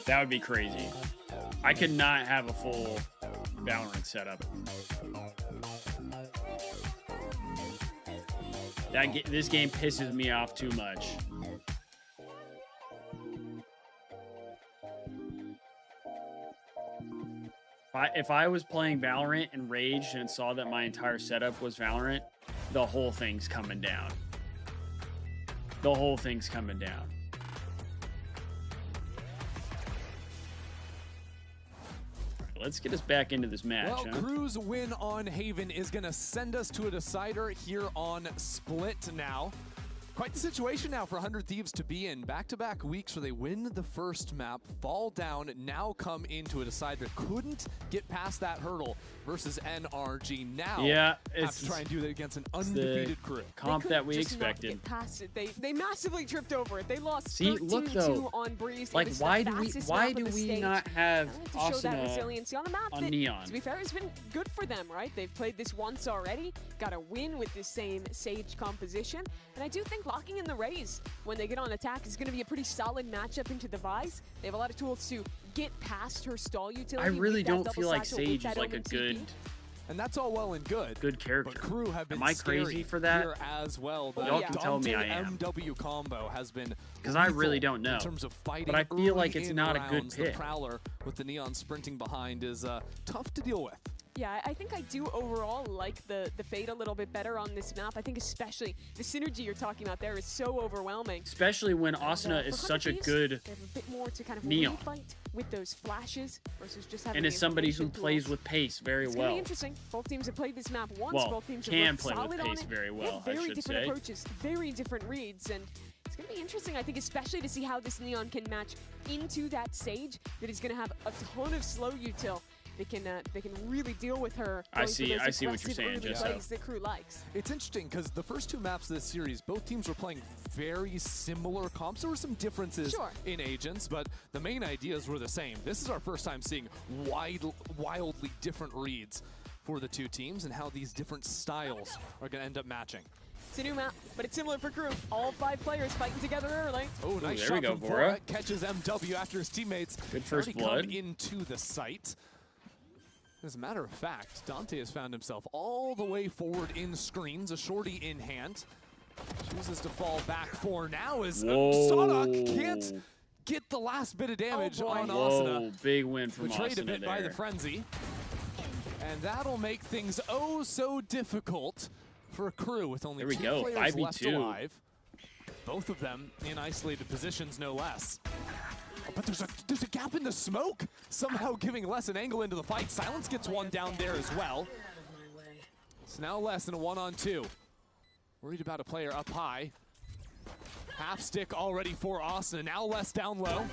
C: That would be crazy. I could not have a full Valorant setup. This game pisses me off too much. If I was playing Valorant and raged and saw that my entire setup was Valorant, the whole thing's coming down. The whole thing's coming down. Let's get us back into this match.
G: Well, KRU's win on Haven is going to send us to a decider here on Split now. Quite the situation now for 100 Thieves to be in. Back-to-back weeks where they win the first map, fall down, now come into a decider. Couldn't get past that hurdle versus NRG. Now have to try and do that against an undefeated crew.
C: Comp that we expected.
H: Not get past it. They massively tripped over it. They lost
C: 13-2
H: on Breeze.
C: Like, why do we not have
H: to show that resiliency on a map
C: on
H: that,
C: Neon?
H: To be fair, it's been good for them, right? They've played this once already, got a win with the same Sage composition, and I do think locking in the Raze when they get on attack is going to be a pretty solid matchup into the Vice. They have a lot of tools to get past her stall utility.
C: I really don't feel like Sage is like a good...
G: And that's all well and good.
C: Good character.
G: But crew have been
C: Am I crazy for that?
G: Here as well.
C: Y'all can tell me I am.
G: MW combo has been
C: because I really don't know.
G: In terms of fighting,
C: but I feel like it's not a good pick.
G: The Prowler with the Neon sprinting behind is tough to deal with.
H: Yeah, I think I do overall like the Fade a little bit better on this map. I think especially the synergy you're talking about there is so overwhelming.
C: Especially when Asuna is such a good
H: they have a bit more to kind of
C: Neon
H: fight with those flashes versus just having
C: and is somebody who plays with pace very
H: it's
C: well.
H: It's interesting. Both teams have played this map once.
C: Well,
H: both teams
C: can
H: have
C: play
H: solid
C: with
H: on
C: pace
H: it.
C: very well.
H: Very different
C: say.
H: approaches, very different reads, and it's going to be interesting, I think, especially to see how this Neon can match into that Sage that is going to have a ton of slow util. They can really deal with her.
C: I see what you're saying,
H: plays that crew likes.
G: It's interesting because the first two maps of this series, both teams were playing very similar comps. There were some differences in agents, but the main ideas were the same. This is our first time seeing wildly different reads for the two teams and how these different styles are going to end up matching.
H: It's a new map, but it's similar for crew. All 5 players fighting together early.
G: Oh, nice shot from Vora. Catches MW after his teammates
C: Good first blood.
G: Come into the site. As a matter of fact, Dante has found himself all the way forward in screens, a shorty in hand. Chooses to fall back for now as Sadok can't get the last bit of damage on Asuna.
C: Big win from
G: Betrayed
C: Asuna
G: a bit
C: there.
G: by the frenzy. And that'll make things oh so difficult for a crew with only 2 players left alive. Both of them in isolated positions, no less. But there's a gap in the smoke, somehow giving Les an angle into the fight. Silence gets one down there as well. It's now Les in a 1-on-2. Worried about a player up high. Half stick already for Asuna. Now Les down low.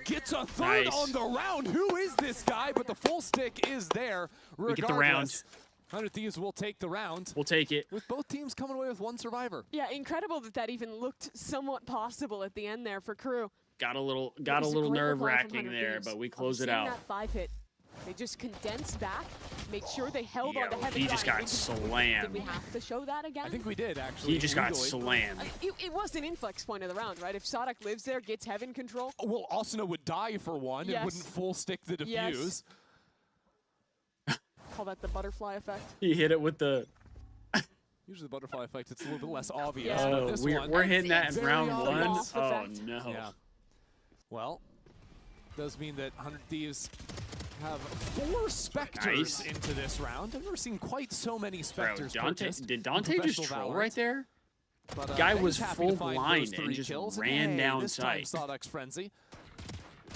G: Gets a third on the round. Who is this guy? But the full stick is there.
C: We get the round.
G: 100 Thieves will take the round.
C: We'll take it.
G: With both teams coming away with 1 survivor.
H: Yeah, incredible that even looked somewhat possible at the end there for crew.
C: Got a little nerve-wracking there, but we close it out.
H: That 5 hit. They just condensed back, made sure they held on to heaven.
C: He just got slammed.
H: Did we have to show that again?
G: I think we did, actually.
C: He just got slammed.
H: It was an inflex point of the round, right? If Sadok lives there, gets heaven control.
G: Well, Asuna would die for one. It wouldn't full stick the defuse.
H: Call that the butterfly effect.
C: He hit it with the...
G: Usually the butterfly effect, it's a little bit less obvious.
C: Yeah.
G: But this
C: we're hitting that in round 1. Oh, no.
G: Yeah. Well, does mean that 100 Thieves have 4 Spectres into this round. I've never seen quite so many Spectres.
C: Did Dante just troll right there?
G: But,
C: the guy was full blind and just ran down sight.
G: Sadok's Frenzy.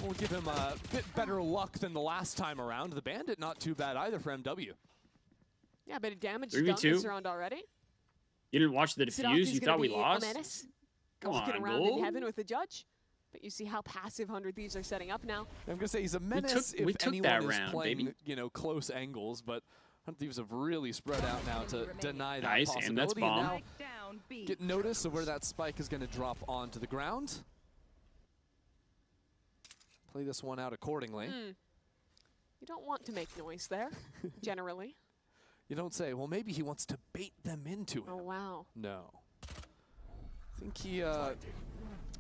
G: We'll give him a bit better luck than the last time around. The Bandit, not too bad either for MW.
H: Yeah, a bit of damage done this round already.
C: You didn't watch the defuse? You thought we lost? Come on,
H: walking around in heaven with the judge. But you see how passive 100 Thieves are setting up now.
G: I'm going to say he's a menace if anyone is playing, close angles, but 100 Thieves have really spread out now to deny that possibility.
C: And that's bomb.
G: Now get notice of where that spike is going to drop onto the ground. Play this one out accordingly.
H: You don't want to make noise there, generally.
G: You don't say, well, maybe he wants to bait them into it.
H: Oh, wow.
G: No. I think he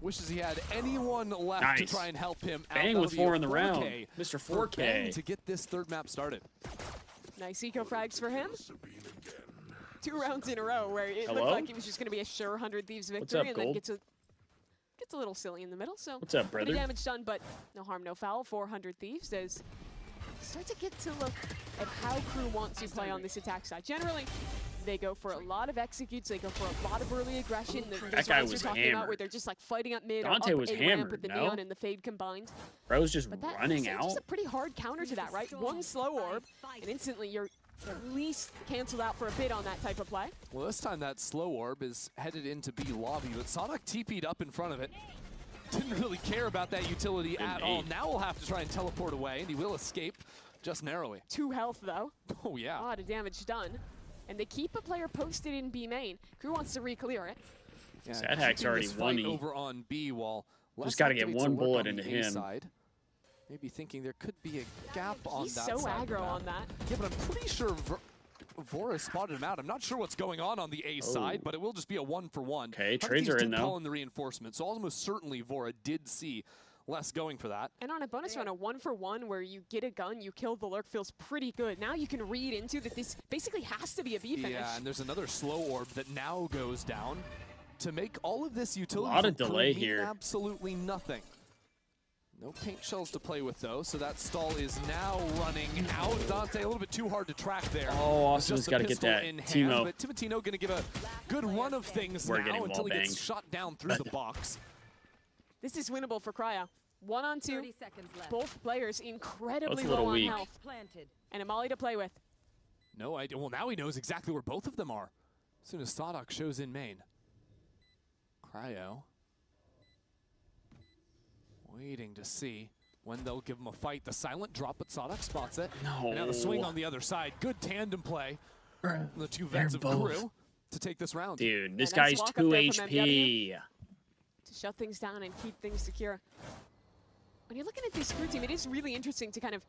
G: wishes he had anyone left to try and help him out.
C: Bang with 4 in the round. Mr. 4K.
G: To get this 3rd map started.
H: Nice eco frags for him. 2 rounds in a row where it looked like it was just going to be a sure 100 Thieves victory.
C: Up,
H: and then gets a little silly in the middle. So
C: what's up, brother?
H: Damage done, but no harm, no foul for 100 Thieves. As start to get to look at how crew wants to play on this attack side. Generally, they go for a lot of executes. They go for a lot of early aggression.
C: That guy was
H: talking
C: hammered.
H: About where they're just like fighting up mid.
C: Dante was hammered.
H: With the Neon and the Fade combined.
C: Bro's just running
H: It's
C: out.
H: just a pretty hard counter to that, right? One slow orb, and instantly you're at least canceled out for a bit on that type of play.
G: Well, this time that slow orb is headed into B lobby, but Sonic TP'd up in front of it. Didn't really care about that utility at all. Now we'll have to try and teleport away, and he will escape just narrowly.
H: 2 health, though.
G: Oh, yeah.
H: A lot of damage done. And they keep a player posted in B main. KRU wants to re-clear it.
C: Yeah, Sadhack's already won.
G: Over on B while
C: just got to get one bullet into him.
G: Side. Maybe thinking there could be a gap on
H: He's
G: that
H: so
G: side.
H: aggro on that.
G: Yeah, but I'm pretty sure Vora spotted him out. I'm not sure what's going on the A side, but it will just be a 1-for-1.
C: Okay, trades are in, though.
G: Call in the reinforcement, so almost certainly Vora did see less going for that.
H: And on a bonus round, a 1-for-1 where you get a gun, you kill the lurk feels pretty good. Now you can read into that this basically has to be a B finish.
G: Yeah, and there's another slow orb that now goes down to make all of this utility.
C: A lot of delay here.
G: Absolutely nothing. No paint shells to play with, though, so that stall is now running out. Dante, a little bit too hard to track there.
C: Oh, Austin's got to get that. Timo.
G: But Timotino going to give a good run of things now until he gets shot down through the box.
H: This is winnable for Cryo. 1-on-2.
I: 30 seconds left.
H: Both players incredibly
C: low
H: on
C: weak.
H: health. And a molly to play with.
G: No idea. Well, now he knows exactly where both of them are. As soon as Sadok shows in main. Cryo waiting to see when they'll give him a fight. The silent drop, but Sadok spots it.
C: No.
G: And now the swing on the other side. Good tandem play. The two vets of KRU to take this round.
C: Dude, this guy's 2 HP.
H: To shut things down and keep things secure. When you're looking at this KRU team, it is really interesting to kind of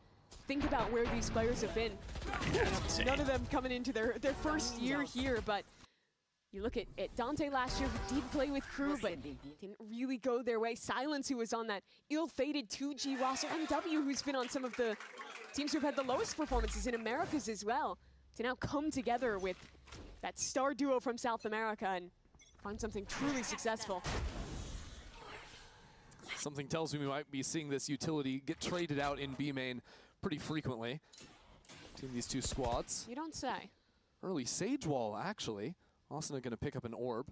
H: think about where these players have been. None of them coming into their first year here, but you look at Dante last year, who did play with KRU, but didn't really go their way. Silence, who was on that ill-fated 2G roster. MW, who's been on some of the teams who've had the lowest performances in Americas as well, to now come together with that star duo from South America and find something truly successful.
G: Something tells me we might be seeing this utility get traded out in B main pretty frequently between these two squads.
H: You don't say.
G: Early Sage Wall, actually. Asuna going to pick up an orb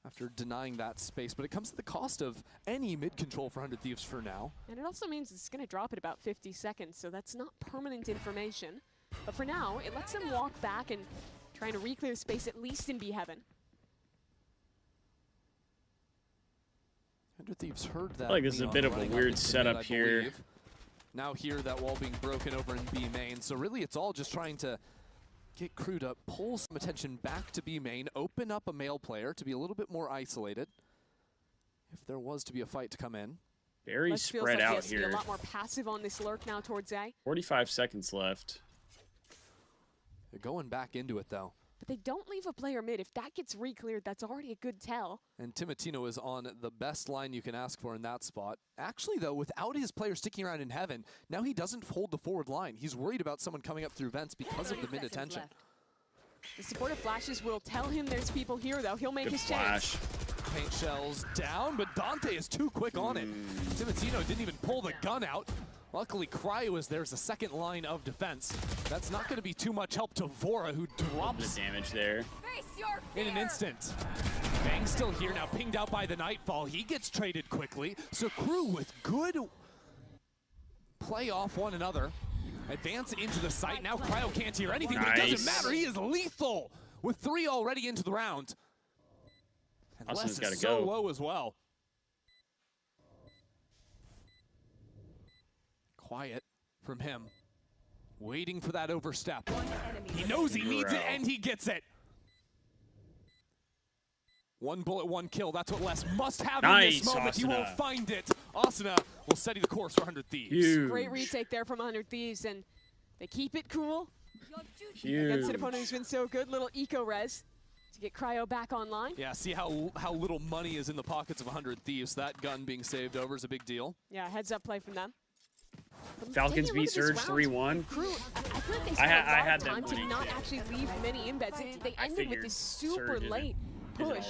G: after denying that space, but it comes at the cost of any mid-control for 100 Thieves for now.
H: And it also means it's going to drop at about 50 seconds, so that's not permanent information. But for now, it lets them walk back and trying to re-clear space, at least in B Heaven.
G: 100 Thieves heard that.
C: I feel like this is a bit of a weird setup here.
G: Now hear that wall being broken over in B main, so really it's all just trying to get KRU to pull some attention back to B main, open up a male player to be a little bit more isolated if there was to be a fight to come in.
C: Very spread out here.
H: A lot more passive on this lurk now towards A.
C: 45 seconds left.
G: They're going back into it, though.
H: But they don't leave a player mid. If that gets re-cleared, that's already a good tell.
G: And Timotino is on the best line you can ask for in that spot. Actually, though, without his player sticking around in heaven, now he doesn't hold the forward line. He's worried about someone coming up through vents because of the mid-attention.
H: The supportive flashes will tell him there's people here, though. He'll make his
C: flash.
H: chance.
G: Paint shells down, but Dante is too quick on it. Timotino didn't even pull the gun out. Luckily, Cryo is there's a second line of defense. That's not going to be too much help to Vora, who drops
C: the damage there
G: in an instant. Bang's still here now, pinged out by the Nightfall. He gets traded quickly. So KRU with good play off one another. Advance into the site. Now Cryo can't hear anything, but it doesn't matter. He is lethal with 3 already into the round. And Les is so low as well. Quiet from him. Waiting for that overstep. He knows he needs it, and he gets it. 1 bullet, 1 kill. That's what Les must have in this moment. He won't find it. Asuna will steady the course for 100 Thieves.
C: Huge.
H: Great retake there from 100 Thieves, and they keep it cool.
C: Huge.
H: Against an opponent who's been so good. Little eco-res to get Cryo back online.
G: Yeah, see how little money is in the pockets of 100 Thieves. That gun being saved over is a big deal.
H: Yeah, heads up play from them.
C: Falcons beat Surge 3-1.
H: I had that to not actually leave many embeds. They ended with this super late push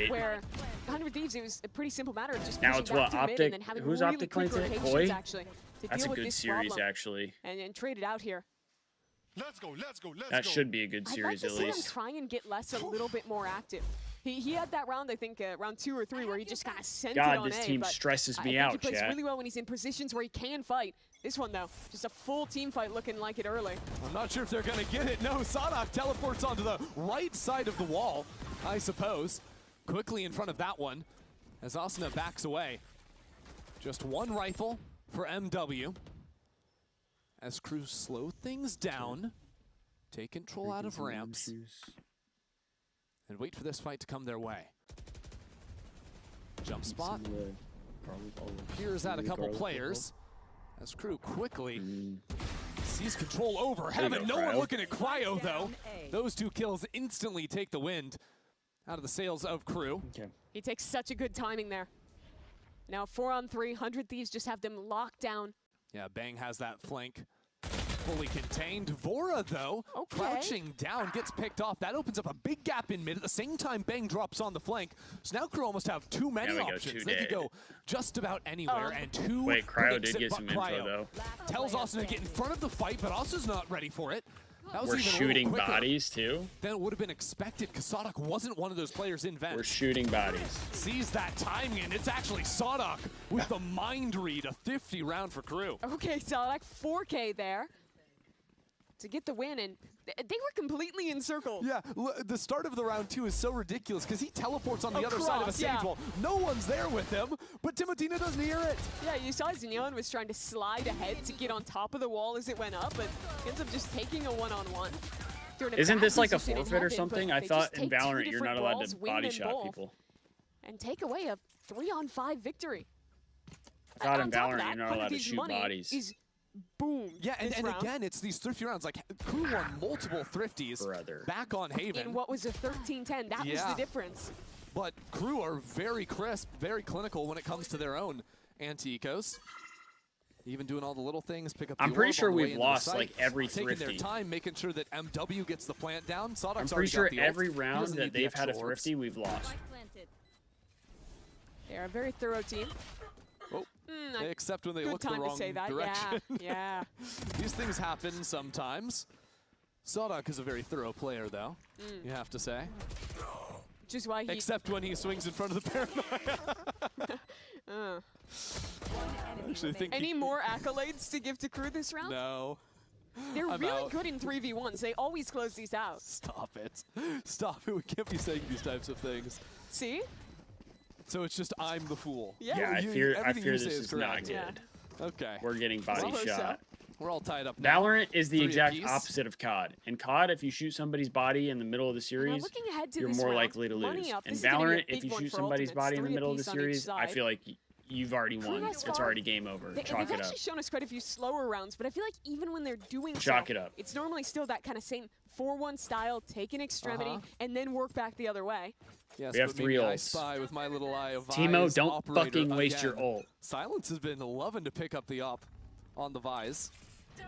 H: where 100 Thieves, it was a pretty simple matter of just
C: now it's what Optic. Who's
H: really
C: Optic playing today? Koi.
H: That's
C: a good series actually.
H: And trade it out here.
C: That should be a good series
H: I'd like to
C: at least.
H: see them try and get Les a little bit more active. He had that round, I think, round 2 or 3, where he just kind of sent it on
C: this team stresses me out,
H: he plays
C: chat.
H: really well when he's in positions where he can fight. This one, though, just a full team fight looking like it early.
G: I'm not sure if they're going to get it. No, Sadok teleports onto the right side of the wall, I suppose. Quickly in front of that one, as Asuna backs away. Just one rifle for MW. As crew slow things down, take control out of ramps, and wait for this fight to come their way. Jump spot. Peers at a couple players. As crew quickly sees control over heaven. No one looking at Cryo, though. Those 2 kills instantly take the wind out of the sails of crew.
H: He takes such a good timing there. Now 4-on-3, 100 Thieves just have them locked down.
G: Yeah, Bang has that flank fully contained. Vora, though, crouching down, gets picked off. That opens up a big gap in mid. At the same time, Bang drops on the flank. So now crew almost have too many options. They could go just about anywhere, and 2
C: Wait, Cryo did
G: it,
C: get some info, though.
G: Tells Austin to get in front of the fight, but Austin's not ready for it. That was
C: We're
G: even
C: shooting bodies, too?
G: Then it would have been expected, because Sadok wasn't one of those players in vent.
C: We're shooting bodies.
G: Sees that timing, and it's actually Sadok with the mind read. A 50 round for crew.
H: Okay, Sadok, 4K there to get the win, and they were completely encircled.
G: Yeah, the start of the round 2 is so ridiculous because he teleports on the other side of a sage wall. No one's there with him, but Timotino doesn't hear it.
H: Yeah, you saw Xenon was trying to slide ahead to get on top of the wall as it went up, but ends up just taking a one-on-one.
C: Isn't this like a forfeit or something? I thought in Valorant you're not allowed to body shot people.
H: And take away a 3-on-5 victory.
C: I thought in Valorant you're not allowed to shoot bodies.
H: Boom.
G: Yeah, and again, it's these thrifty rounds. Like, crew won multiple thrifties back on Haven.
H: In what was a 13-10, that was the difference.
G: But crew are very crisp, very clinical when it comes to their own anti-ecos. Even doing all the little things, pick up the
C: I'm pretty
G: orb
C: sure
G: on the way
C: we've
G: into the
C: lost
G: site,
C: like every
G: taking
C: thrifty.
G: their time, making sure that MW gets the plant down. Sadok's
C: I'm pretty
G: already
C: sure
G: got the ult.
C: every
G: He
C: round
G: doesn't
C: that
G: need the
C: they've had a
G: extra orbs.
C: thrifty, we've lost.
H: They're a very thorough team.
G: Oh, except when they
H: good
G: look the
H: time
G: wrong
H: to say that.
G: direction.
H: Yeah.
G: These things happen sometimes. Sadok is a very thorough player, though, you have to say.
H: Which is why he...
G: Except when he swings in front of the paranoia. Actually think
H: Any more accolades to give to crew this round?
G: No.
H: They're
G: I'm
H: really
G: out.
H: good in 3v1s. They always close these out.
G: Stop it. Stop it. We can't be saying these types of things.
H: See?
G: So it's just I'm the fool.
C: Yeah, I fear this is not good.
H: Yeah.
G: Okay.
C: We're getting body shot.
G: We're all tied up now.
C: Valorant is the exact opposite of COD. In COD, if you shoot somebody's body in the middle of the series,
H: looking ahead to
C: you're
H: this
C: more
H: round,
C: likely to
H: money
C: lose.
H: up.
C: In
H: This is gonna be a
C: Valorant,
H: big
C: if you
H: one
C: shoot
H: for
C: somebody's
H: ultimates.
C: body in the
H: 3
C: middle of the
H: apiece on each
C: series, I
H: side.
C: feel like you've already won.
H: Crew has
C: It's already game over. Chalk
H: they've
C: it up.
H: actually shown us quite a few slower rounds, but I feel like even when they're doing
C: Chalk
H: so,
C: it up.
H: it's normally still that kind of same 4-1 style, take an extremity, and then work back the other way.
G: Yes,
C: We have
G: but
C: 3
G: maybe I
C: ults.
G: spy with my little eye of
C: Timo,
G: Vise
C: don't
G: operator
C: fucking waste your
G: again.
C: ult.
G: Silence has been loving to pick up the op on the Vise.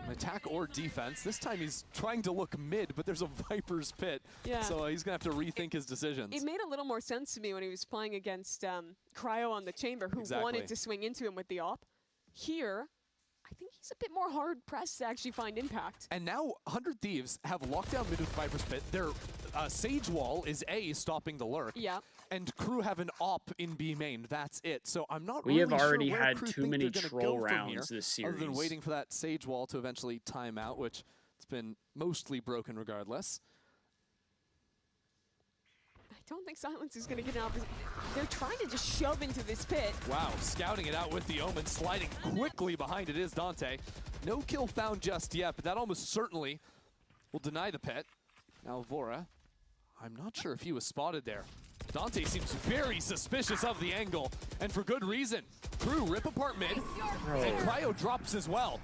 G: Attack or defense. This time he's trying to look mid, but there's a Viper's pit.
H: Yeah.
G: So he's going to have to rethink his decisions.
H: It made a little more sense to me when he was playing against Cryo on the Chamber, who wanted to swing into him with the op. Here, I think he's a bit more hard-pressed to actually find impact.
G: And now 100 Thieves have locked down mid with Viper's pit. Their Sage Wall is A, stopping the lurk.
H: Yeah.
G: And crew have an op in B main. That's it. So I'm not
C: We
G: really
C: have already
G: sure where
C: had
G: crew
C: too
G: think
C: many
G: they're gonna
C: troll
G: go from
C: rounds
G: here,
C: this
G: other than
C: series.
G: waiting for that Sage Wall to eventually time out, which it's been mostly broken regardless.
H: I don't think Silence is going to get an opposite. They're trying to just shove into this pit.
G: Wow, scouting it out with the Omen, sliding quickly behind it is Dante. No kill found just yet, but that almost certainly will deny the pit. Now Vora, I'm not sure if he was spotted there. Dante seems very suspicious of the angle, and for good reason. Crew rip apart mid, and Cryo drops as well.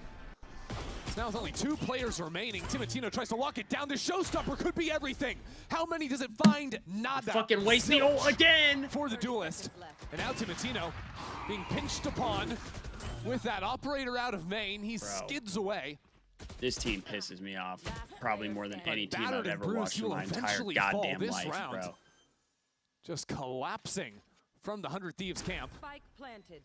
G: So now with only 2 players remaining, Timotino tries to lock it down. The showstopper could be everything. How many does it find? Nada.
C: Fucking waste the ult again!
G: For the duelist. And now Timotino being pinched upon with that operator out of main. He skids away.
C: This team pisses me off probably more than any team
G: Battered
C: I've
G: and
C: ever
G: bruised,
C: watched in
G: he'll
C: my entire
G: eventually
C: goddamn
G: fall this
C: life,
G: round.
C: bro.
G: Just collapsing from the 100 Thieves camp.
I: Spike planted.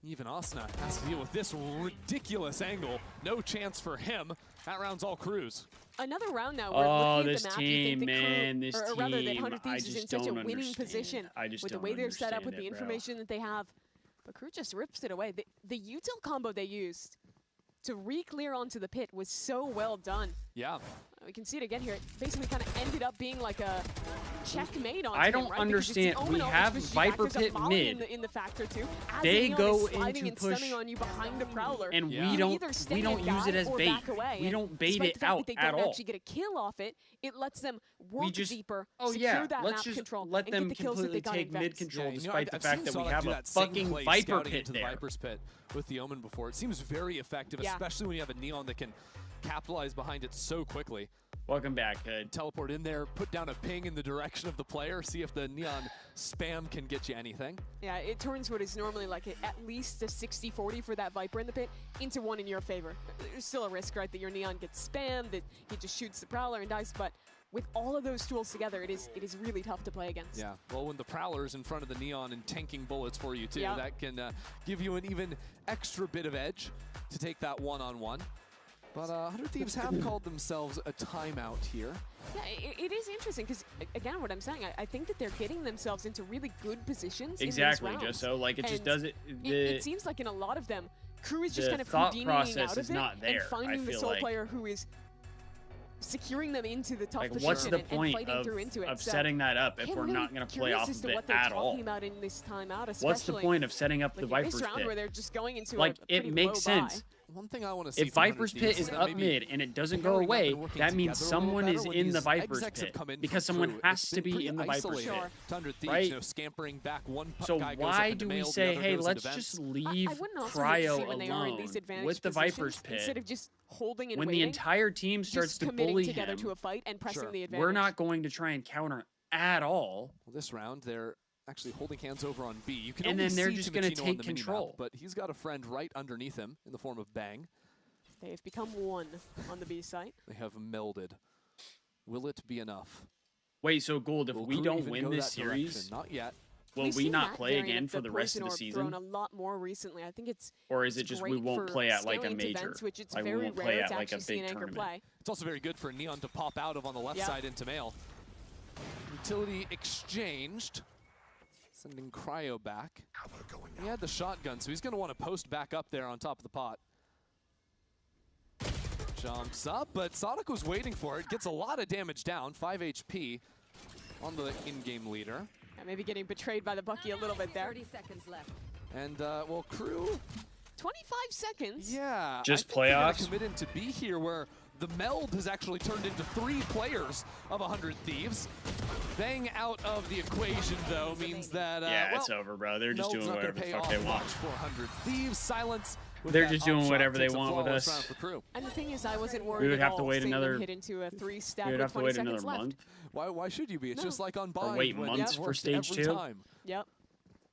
G: Even Asuna has to deal with this ridiculous angle. No chance for him. That round's all Crew's.
H: Another round now. We're looking at the map. You think that Crew, or rather that 100 Thieves is in such a winning position with the way they're set up, with the information that they have. But Crew just rips it away. The util combo they used to re-clear onto the pit was so well done.
G: Yeah.
H: We can see it again here. It basically kind of ended up being like a checkmate on
C: I don't understand. We have Viper Pit mid.
H: In the factor too.
C: They go into
H: and
C: push
H: on you behind the Prowler,
C: and we don't use it as bait. We don't bait it out at all.
H: Actually get a kill off it. It lets them work deeper.
C: Oh
H: yeah,
C: let's
H: map
C: just
H: control,
C: let them completely take mid control, despite the fact that we have a fucking Viper Pit there.
G: Viper's Pit with the Omen before. It seems very effective, especially when you have a Neon that can capitalize behind it so quickly.
C: Welcome back, Hood.
G: Teleport in there, put down a ping in the direction of the player, see if the Neon spam can get you anything.
H: Yeah, it turns what is normally like at least a 60-40 for that Viper in the pit into one in your favor. There's still a risk, right, that your Neon gets spammed, that he just shoots the Prowler and dies, but with all of those tools together, it is really tough to play against.
G: Yeah, well, when the Prowler's in front of the Neon and tanking bullets for you too, that can give you an even extra bit of edge to take that one-on-one. But 100 Thieves have called themselves a timeout here.
H: Yeah, it is interesting because, again, what I'm saying, I think that they're getting themselves into really good positions
C: exactly,
H: in these rounds.
C: Just so, like, it just does it.
H: It seems like in a lot of them, Crew is just kind of Houdiniing out of it and finding the sole player who is securing them into the tough position
C: what's the
H: and
C: point
H: fighting through into it.
C: of setting that up if we're not going to play off of it at all?
H: About in this timeout,
C: what's the point of setting up the Viper's
H: this round
C: Pit?
H: where they're just going into
C: like,
H: a
C: it makes sense.
G: One thing I want to see
C: if Viper's Pit is up mid and it doesn't go away, that means someone is in the Viper's Pit because someone has to be in the Viper's Pit, right?
G: Scampering back, one
C: so why do we say, hey, let's just leave Cryo alone with the Viper's Pit
H: instead of just holding and
C: when the entire team starts to bully him?
H: To a fight and pressing the advantage.
C: We're not going to try and counter at all.
G: Well, this round, they're actually holding hands over on B. You can
C: and
G: only
C: then they're
G: see
C: just going to take
G: on
C: control.
G: Minimap, but he's got a friend right underneath him in the form of Bang.
H: They have become one on the B site.
G: They have melded. Will it be enough?
C: Wait, so Gould, if we don't win this series,
G: not yet.
C: Will we not play again for the rest of the season?
H: A lot more recently. I think it's
C: or is it just we won't play at like a major?
H: Events, which it's
C: like
H: very
C: we won't
H: rare
C: play at
H: to
C: like a
H: see
C: big
H: an anchor
C: tournament.
H: play.
G: It's also very good for Neon to pop out of on the left side into Mail. Utility exchanged. Sending Cryo back. He had the shotgun, so he's going to want to post back up there on top of the pot. Jumps up, but Sonic was waiting for it. Gets a lot of damage down. 5 HP on the in-game leader.
H: Yeah, maybe getting betrayed by the Bucky a little bit there.
I: 30 seconds left.
G: And, well, Crew...
H: 25 seconds?
G: Yeah.
C: Just
G: I think
C: playoffs?
G: They're committed to be here where the meld has actually turned into 3 players of 100 Thieves. Bang out of the equation, though, means that,
C: yeah, it's over, bro. They're just doing whatever the fuck they want.
G: 400 Thieves, silence.
C: They're just doing whatever they want with us.
H: And the thing is, I wasn't worried
C: we would have
H: at
C: to
H: all
C: wait another.
H: Hit into a 3-stack
C: we would have to wait another
H: left.
C: month.
G: Why should you be? It's just like on Bind.
C: Or wait months for stage 2.
H: Yep.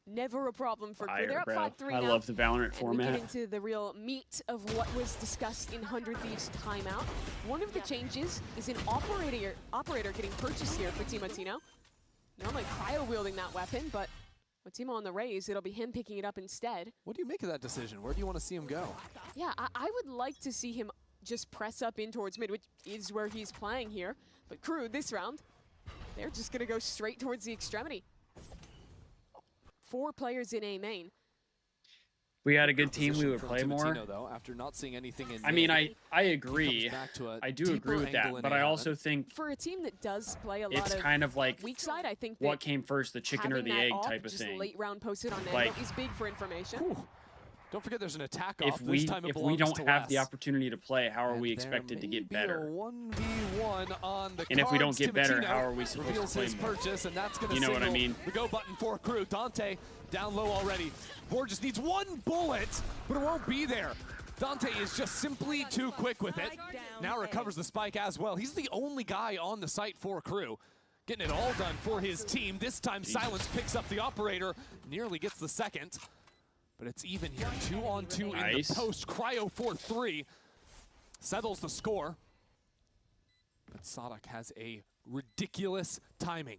H: Never a problem for Crew. They're at 5-3 now.
C: I love the Valorant
H: and
C: format.
H: We get into the real meat of what was discussed in 100 Thieves timeout. One of the changes is an operator getting purchased here for Timotino. Normally Cryo wielding that weapon, but with Timo on the raise, it'll be him picking it up instead.
G: What do you make of that decision? Where do you want to see him go?
H: Yeah, I would like to see him just press up in towards mid, which is where he's playing here. But Crew, this round, they're just going to go straight towards the extremity. 4 players in A main.
C: We had a good team, we would play more.
G: Though, after not seeing anything in
C: I mean, I agree. I do agree with that, but I also think
H: for a team that does play a lot
C: it's
H: of
C: kind of like
H: weak side, I think
C: what came first, the chicken or the egg type of thing.
H: Late round posted on
C: like,
H: is big for information.
G: Whew. Don't forget there's an attack off.
C: If we don't have the opportunity to play, how are we expected to get better?
G: 1v1 on the
C: and if we don't get better, how are we supposed to play more?
G: Purchase, and that's
C: you know what I mean?
G: The go button for Crew. Dante down low already. Board just needs 1 bullet, but it won't be there. Dante is just simply too quick with it. Now recovers the spike as well. He's the only guy on the site for Crew. Getting it all done for his team. This time Silence picks up the operator, nearly gets the second. But it's even here, 2-on-2 in the post. Cryo 4-3 settles the score. But Sadak has a ridiculous timing.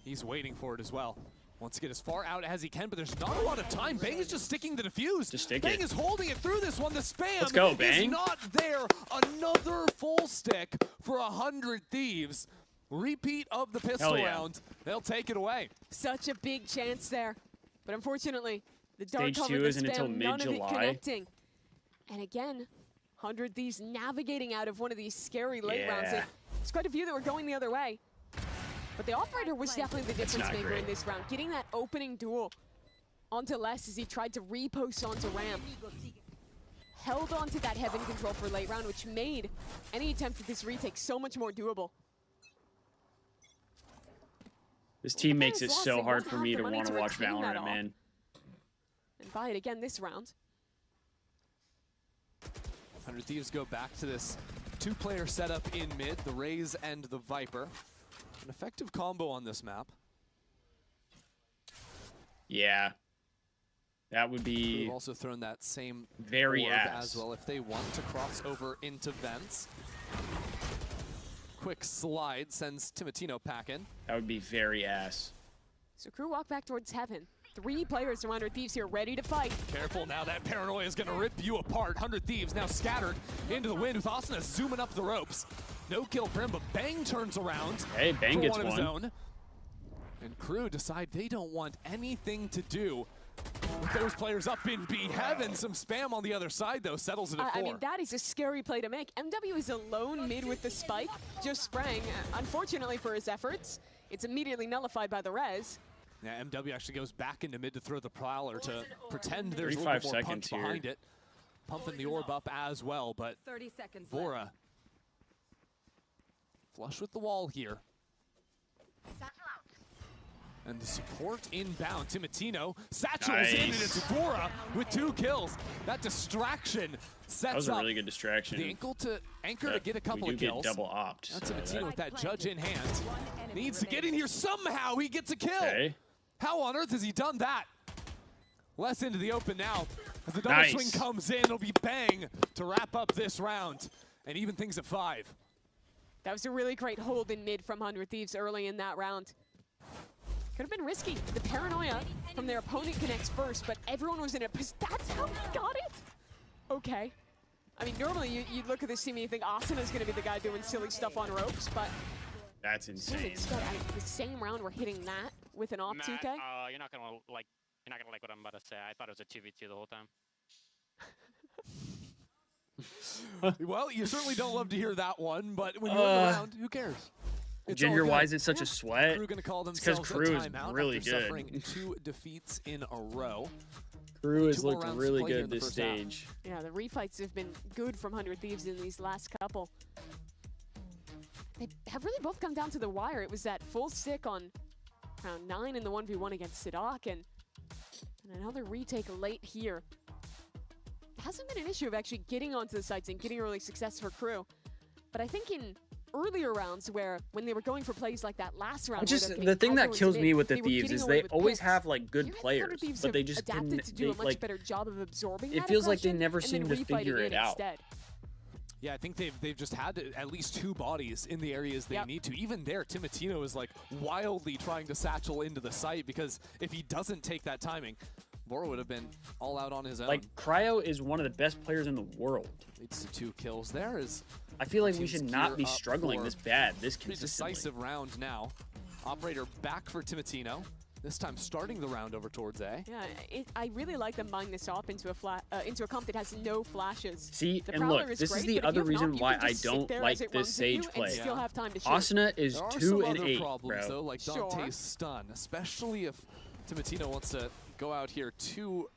G: He's waiting for it as well. Wants to get as far out as he can, but there's not a lot of time. Bang is just sticking the defuse.
C: Just stick
G: Bang
C: it.
G: is holding it through this one. The spam
C: Let's go, Bang.
G: is not there. Another full stick for 100 Thieves. Repeat of the pistol round. They'll take it away.
H: Such a big chance there. But unfortunately, the dark
C: Stage
H: cover,
C: 2
H: the
C: isn't until
H: spam, none of it
C: mid-July.
H: connecting. And again, 100 Thieves navigating out of one of these scary late rounds. There's quite a few that were going the other way. But the operator was definitely the difference maker in this round. Getting that opening duel onto Les as he tried to repost onto Ram. Held onto that heaven control for late round, which made any attempt at this retake so much more doable.
C: This team makes it so hard for me to want to watch Valorant, man.
H: And buy it again this round.
G: 100 Thieves go back to this two-player setup in mid, the Raze and the Viper. An effective combo on this map.
C: Yeah. That would be...
G: They've also thrown that same
C: very
G: orb
C: ass
G: as well if they want to cross over into vents. Quick slide sends Timotino packing.
C: That would be very ass.
H: So crew walk back towards heaven. 3 players from 100 Thieves here ready to fight.
G: Careful now, that paranoia is going to rip you apart. 100 Thieves now scattered into the wind with Asuna zooming up the ropes. No kill for him, but Bang turns around.
C: Hey, Bang gets
G: one. Of his
C: one.
G: own. And crew decide they don't want anything to do with those players up in B. Heaven, some spam on the other side, though, settles it at 4.
H: I mean, that is a scary play to make. MW is alone mid with the spike, just sprang. Unfortunately for his efforts, it's immediately nullified by the res.
G: Yeah, MW actually goes back into mid to throw the Prowler to pretend there's a
C: 35
G: little more
C: seconds
G: punch behind it. Pumping the orb up as well, but
I: 30 seconds
G: Vora flush with the wall here. And the support inbound. Timotino satchels in, and it's Vora with 2 kills. That distraction sets up.
C: That was a really good distraction.
G: The anchor to get a couple of kills.
C: Get double opt.
G: That's Timotino with that judge in hand. Needs to get in here somehow. He gets a kill.
C: Okay.
G: How on earth has he done that? Less into the open now. As the double swing comes in, it'll be Bang to wrap up this round and even things at 5.
H: That was a really great hold in mid from 100 Thieves early in that round. Could have been risky. The paranoia from their opponent connects first, but everyone was in it. That's how he got it? Okay. I mean, normally you look at this team and you think Asuna's going to be the guy doing silly stuff on ropes, but...
C: That's insane.
H: The same round we're hitting that with an op 2K?
J: You're not gonna like what I'm about to say. I thought it was a 2v2 the whole time.
G: Well, you certainly don't love to hear that one, but when you're in the round, who cares?
C: Ginger, why is it such a sweat?
G: Crew gonna call
C: it's because Crew is really
G: after
C: good.
G: Suffering 2 defeats in a row.
C: Crew has looked really good this stage.
H: Yeah, the refights have been good from 100 Thieves in these last couple. They have really both come down to the wire. It was that full stick on round 9 in the 1v1 against Sidak, and another retake late here. It hasn't been an issue of actually getting onto the sites and getting early success for Crew. But I think in earlier rounds when they were going for plays like that last round.
C: The thing that kills me with the Thieves is they always have like good players, but they just
H: adapted to do a much better job of absorbing
C: it feels like they never seem to figure it out.
G: Yeah, I think they've just had at least 2 bodies in the areas they need to. Even there, Timotino is like wildly trying to satchel into the site, because if he doesn't take that timing, Vora would have been all out on his own.
C: Like, Cryo is one of the best players in the world.
G: Leads to 2 kills there.
C: I feel like we should not be struggling this bad, this consistently.
G: Pretty decisive round now. Operator back for Timotino. This time starting the round over towards A.
H: Yeah, I really like them buying this off into a comp that has no flashes.
C: See, and look, this is the other reason why I don't like this Sage play. Asuna is 2 and 8,
G: problems,
C: bro.
G: Though, like Dante's stun, especially if Timotino wants to go out here too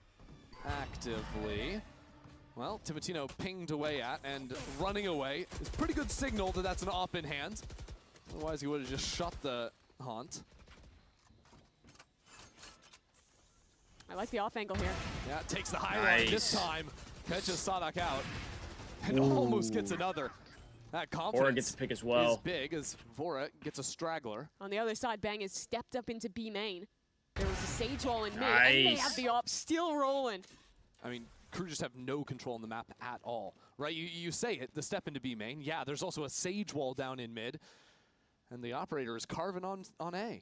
G: actively. Well, Timotino pinged away at and running away is pretty good signal that that's an op in hand. Otherwise, he would have just shot the haunt.
H: I like the off angle here.
G: Yeah, takes the high line this time. Catches Sadak out and almost gets another. That confidence
C: Vora gets a pick as well.
G: Is big as Vora gets a straggler.
H: On the other side, Bang has stepped up into B main. There was a Sage wall in mid, and they have the op still rolling.
G: I mean, Crew just have no control on the map at all, right? You say it, the step into B main. Yeah, there's also a Sage wall down in mid, and the operator is carving on A.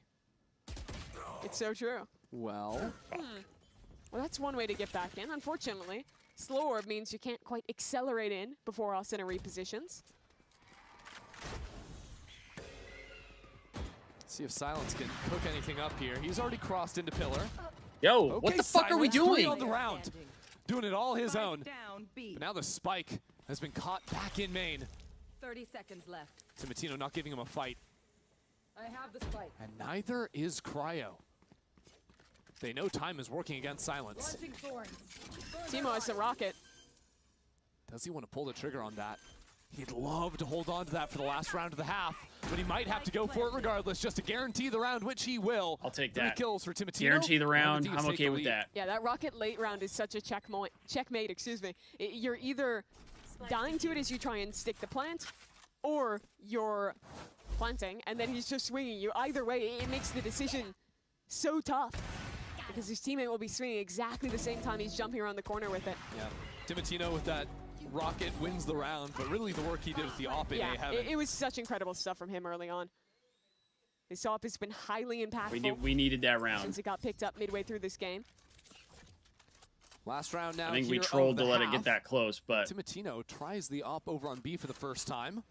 H: It's so true.
G: Well.
H: Well, that's one way to get back in. Unfortunately, slow orb means you can't quite accelerate in before all center repositions.
G: See if Silence can cook anything up here. He's already crossed into pillar.
C: Yo,
G: okay,
C: what the fuck are we doing?
G: On the round, doing it all his own. But now the spike has been caught back in main.
I: 30 seconds left.
G: Timotino not giving him a fight.
I: I have the spike.
G: And neither is Cryo. They know time is working against Silence.
H: Timo has the rocket.
G: Does he want to pull the trigger on that? He'd love to hold on to that for the last round of the half, but he might have to go for it regardless, just to guarantee the round, which he will.
C: I'll take
G: 3
C: that.
G: kills for Timotino.
C: Guarantee the round. I'm okay with that.
H: Yeah, that rocket late round is such a checkmate, excuse me. You're either dying to it as you try and stick the plant, or you're planting, and then he's just swinging you. Either way, it makes the decision so tough, because his teammate will be swinging exactly the same time he's jumping around the corner with it.
G: Yeah, Timotino with that rocket wins the round, but really the work he did with the AWP in
H: yeah, it was such incredible stuff from him early on. This AWP has been highly impactful.
C: We needed that round.
H: Since it got picked up midway through this game.
G: Last round now.
C: I think we trolled to let it get that close, but
G: Timotino tries the AWP over on B for the first time.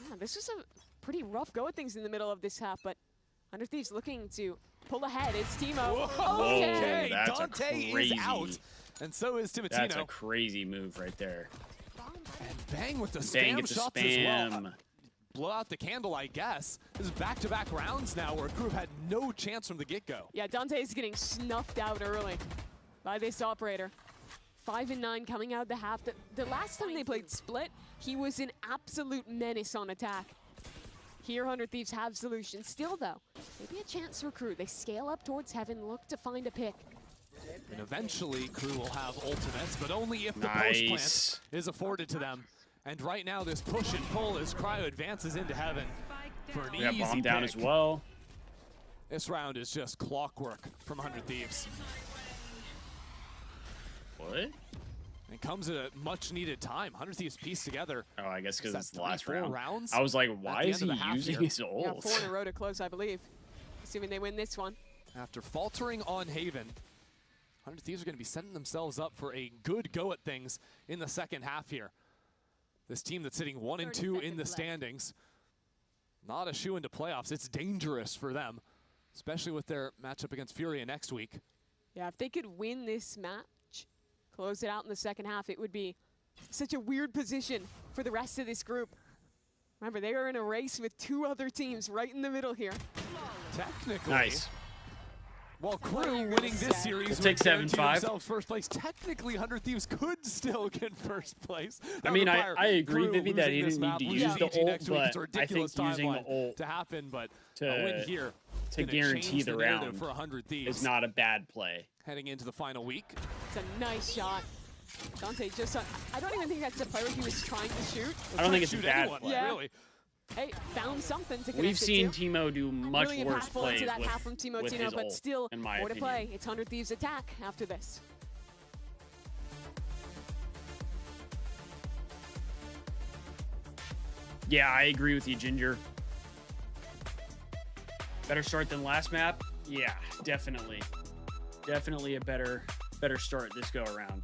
H: Yeah, this was a pretty rough go at things in the middle of this half, but Under Thieves looking to pull ahead. It's Timo.
G: Whoa,
H: okay.
C: That's
G: Dante
C: crazy.
G: is out, and so is Timotino.
C: That's a crazy move right there.
G: And Bang with the
C: Bang
G: spam
C: gets the
G: shots
C: spam.
G: as well. Blow out the candle, I guess. This is back-to-back rounds now where Crew had no chance from the get-go.
H: Yeah, Dante is getting snuffed out early by this operator. 5 and 9 coming out of the half. The last time they played Split, he was an absolute menace on attack. Here, Under Thieves have solutions. Still, though, maybe a chance for Crew. They scale up towards Heaven, look to find a pick.
G: And eventually, Crew will have ultimates, but only if the post-plant is afforded to them. And right now, this push and pull as Cryo advances into Heaven for an easy
C: bomb down
G: pick.
C: as well.
G: This round is just clockwork from 100 Thieves.
C: What?
G: It comes at a much-needed time. 100 Thieves pieced together.
C: Oh, I guess because it's the last
G: 4
C: round.
G: rounds
C: I was like, why is he using his
H: Yeah,
C: ult?
H: 4 in a row to close, I believe. Assuming they win this one.
G: After faltering on Haven, 100 Thieves are going to be setting themselves up for a good go at things in the second half here. This team that's sitting 1 and 2 in the standings, not a shoe into playoffs. It's dangerous for them, especially with their matchup against Furia next week.
H: Yeah, if they could win this match, close it out in the second half, it would be such a weird position for the rest of this group. Remember, they are in a race with 2 other teams right in the middle here.
G: Technically.
C: Nice.
G: Well, Crew winning this series
C: take
G: would guarantee
C: 7-5.
G: themselves first place. Technically, 100 Thieves could still get first place.
C: I mean, I agree, Vivi, that he didn't need to use the ult, but I think using the ult
G: to happen, but
C: to
G: a win here
C: to guarantee the round
G: for 100 Thieves
C: is not a bad play.
G: Heading into the final week.
H: It's a nice shot. Dante just, I don't even think that's a play where he was trying to shoot.
C: I don't think it's a bad play.
H: Yeah.
G: Really.
H: Hey, found something to connect
C: We've seen
H: it to.
C: Timo do much
H: really
C: worse
H: impactful
C: plays
H: into that half from
C: with
H: Timo,
C: his
H: but
C: ult,
H: still
C: in my
H: more to
C: opinion.
H: play. It's 100 Thieves attack after this.
C: Yeah, I agree with you, Ginger. Better start than last map? Yeah, definitely. Definitely a better start this go around.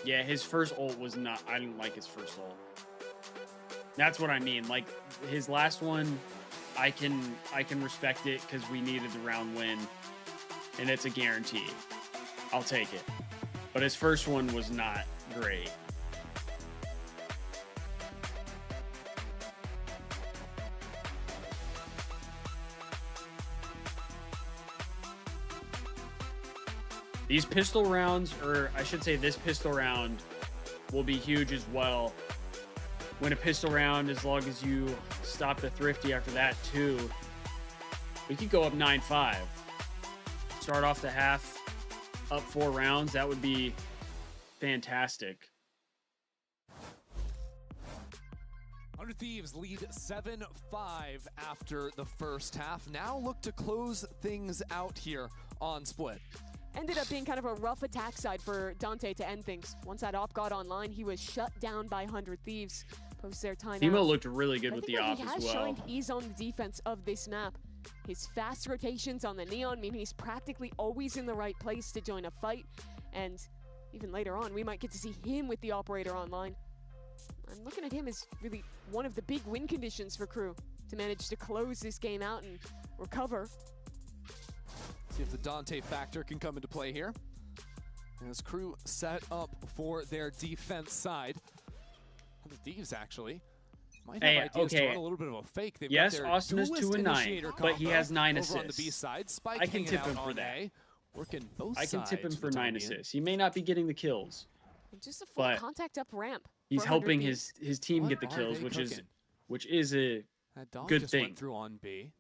C: Yeah, his first ult was not, I didn't like his first ult. That's what I mean. Like his last one, I can respect it because we needed the round win and it's a guarantee. I'll take it. But his first one was not great. These pistol rounds, or I should say this pistol round, will be huge as well. Win a pistol round as long as you stop the Thrifty after that too. We could go up 9-5. Start off the half up 4 rounds. That would be fantastic.
G: 100 Thieves lead 7-5 after the first half. Now look to close things out here on Split.
H: ended up being kind of a rough attack side for Dante to end things. Once that op got online, he was shut down by 100 Thieves post their timeout.
C: Timo looked really good with the op
H: he
C: as
H: has
C: well.
H: shined ease on the defense of this map. His fast rotations on the Neon mean he's practically always in the right place to join a fight. And even later on, we might get to see him with the operator online. I'm looking at him as really one of the big win conditions for KRU to manage to close this game out and recover.
G: See if the Dante factor can come into play here. As KRU set up for their defense side. The Thieves actually might have ideas to run a little bit of a fake. They've got their
C: Austin is 2-9, but he has 9
G: over on the
C: assists.
G: B side. Spike
C: I can tip him
G: out
C: for
G: on
C: that.
G: A, working both
C: I can tip him
G: sides
C: for
G: the
C: 9
G: time being.
C: assists. He may not be getting the kills,
H: just a full
C: but
H: contact up ramp.
C: he's
H: for
C: helping
H: 100 Thieves.
C: his team get the
G: What are
C: kills,
G: they
C: which is a
G: That dog
C: good
G: just
C: thing.
G: went through on B.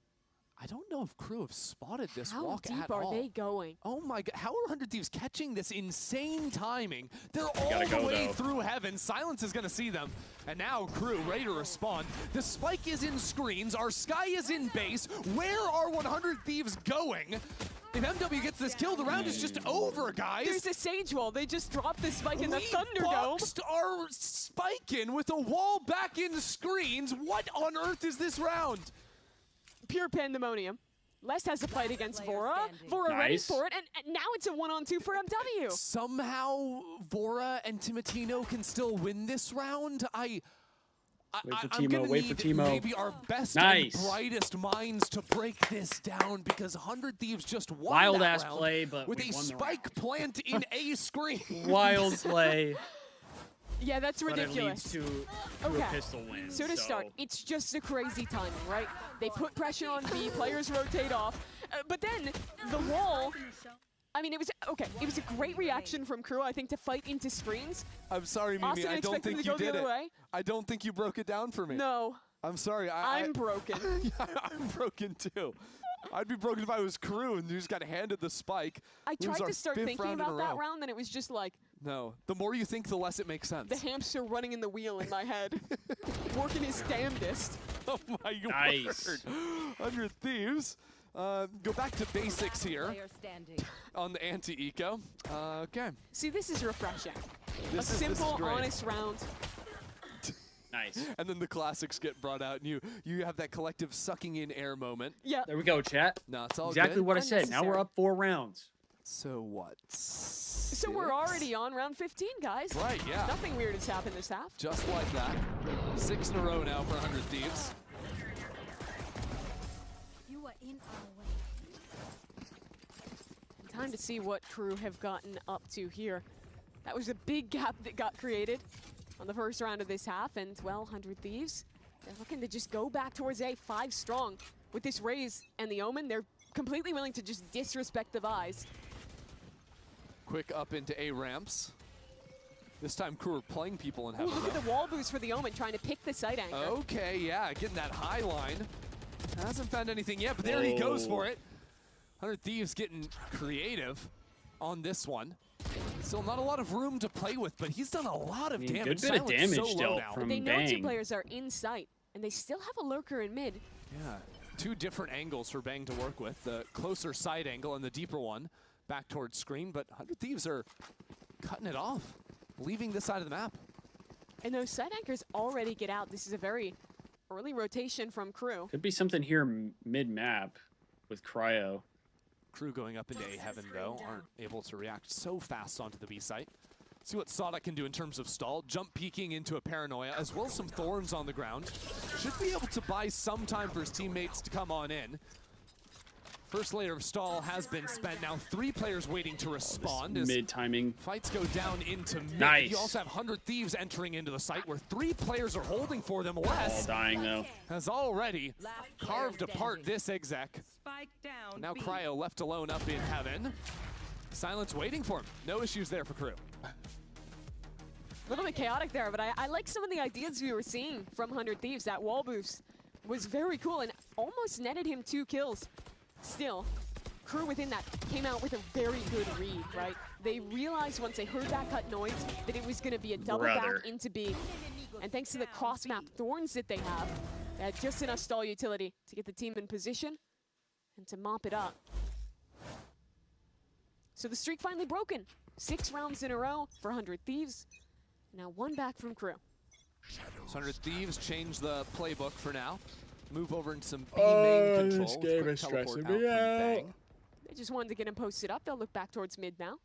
G: I don't know if KRU have spotted this
H: How
G: walk
H: deep
G: at
H: are
G: all.
H: they going?
G: Oh my god, how are 100 Thieves catching this insane timing? They're all
C: gotta
G: the
C: go,
G: way
C: though.
G: through heaven. Silence is gonna see them. And now KRU ready to respond. The spike is in screens, our sky is in base. Where are 100 Thieves going? If MW gets this kill, the round is just over, guys.
H: There's a Sage Wall. They just dropped the spike in the Thunderdome.
G: Boxed our spike in with a wall back in screens. What on earth is this round?
H: Pure pandemonium. Les has a fight against Vora. Vora ready for it, and now it's a 1-on-2 for MW.
G: Somehow Vora and Timotino can still win this round. I'm gonna need maybe our best and brightest minds to break this down, because 100 Thieves just won
C: Wild
G: that
C: ass
G: round
C: play, but
G: with
C: we
G: a
C: won the
G: spike plant in A screen.
C: Wild play.
H: Yeah, that's ridiculous.
C: But it leads to a pistol win.
H: So to start, it's just a crazy timing, right? They put pressure on B, players rotate off, but then the wall, I mean, it was a great reaction from KRU, I think, to fight into screens.
G: I'm sorry, Mimi,
H: Austin
G: I don't
H: expected
G: think
H: to
G: you
H: go the
G: did
H: other
G: it.
H: way.
G: I don't think you broke it down for me.
H: No.
G: I'm sorry.
H: I'm broken.
G: I'm broken too. I'd be broken if I was KRU and you just got handed the spike.
H: I
G: Lose
H: tried
G: our
H: to start
G: 5th
H: thinking
G: round in a
H: about that
G: row.
H: round, and it was just like
G: No. The more you think, the less it makes sense.
H: the hamster running in the wheel in my head, working his damnedest.
G: Oh my word. 100 Thieves. Go back to basics here on the anti-eco. Okay.
H: See, this is refreshing.
G: This
H: a
G: is
H: simple,
G: great.
H: honest round.
C: Nice.
G: And then the classics get brought out, and you have that collective sucking in air moment.
H: Yeah.
C: There we go, chat.
G: No, it's all
C: exactly
G: good.
C: what I said. Now we're up 4 rounds.
G: So what?
H: So we're already on round 15, guys.
G: Right, yeah.
H: Nothing weird has happened this half.
G: Just like that. 6 in a row now for 100 Thieves.
O: You are in our way.
H: Time to see what KRU have gotten up to here. That was a big gap that got created on the first round of this half, and well, 100 Thieves, they're looking to just go back towards A 5 strong. With this raise and the Omen, they're completely willing to just disrespect the Vise.
G: Quick up into A ramps. This time KRU are playing people in
H: Ooh,
G: heaven.
H: look at the wall boost for the Omen, trying to pick the side anchor.
G: Okay, yeah, getting that high line. Hasn't found anything yet, but there he goes for it. 100 Thieves getting creative on this one. Still not a lot of room to play with, but he's done a lot of damage.
C: Good bit of
G: Silence
C: damage
G: so
C: dealt
G: low now.
C: from
H: They know
C: Bang.
H: 2 players are in sight, and they still have a lurker in mid.
G: Yeah, 2 different angles for Bang to work with. The closer side angle and the deeper one back towards screen, but 100 Thieves are cutting it off, leaving this side of the map.
H: And those side anchors already get out. This is a very early rotation from KRU.
C: Could be something here mid-map with Cryo.
G: KRU going up into A heaven, though, aren't able to react so fast onto the B site. See what Sada can do in terms of stall. Jump peeking into a Paranoia, as well as some Thorns on the ground. Should be able to buy some time for his teammates to come on in. First layer of stall has been spent. Now 3 players waiting to respond. As
C: Mid-timing.
G: fights go down into mid.
C: Nice.
G: You also have 100 Thieves entering into the site where 3 players are holding for them.
C: All
G: Les
C: dying, though.
G: has already carved apart this exec. Now Cryo left alone up in heaven. Silence waiting for him. No issues there for KRU.
H: A little bit chaotic there, but I like some of the ideas we were seeing from 100 Thieves. That wall boost was very cool and almost netted him 2 kills. Still, KRU within that came out with a very good read, right? They realized once they heard that cut noise that it was going to be a double back into B. And thanks to the cross-map Thorns that they have, they had just enough stall utility to get the team in position and to mop it up. So the streak finally broken. 6 rounds in a row for 100 Thieves. Now 1 back from Crew.
G: 100 Thieves change the playbook for now. Move over into some B main control.
C: This game is stressing me out.
H: They just wanted to get him posted up. They'll look back towards mid now.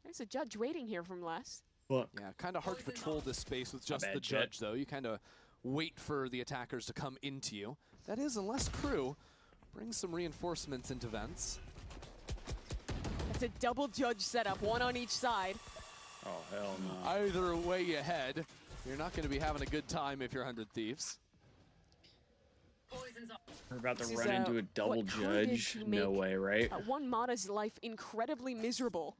H: There's a judge waiting here from Les.
G: Yeah, kind of hard to patrol this space with just the judge, though. You kind of wait for the attackers to come into you. That is, unless Crew brings some reinforcements into vents.
H: It's a double judge setup, 1 on each side.
C: Oh, hell no.
G: Either way you head, you're not going to be having a good time if you're 100 Thieves.
C: We're about to run into a double judge. No way, right?
H: One Mata's life incredibly miserable.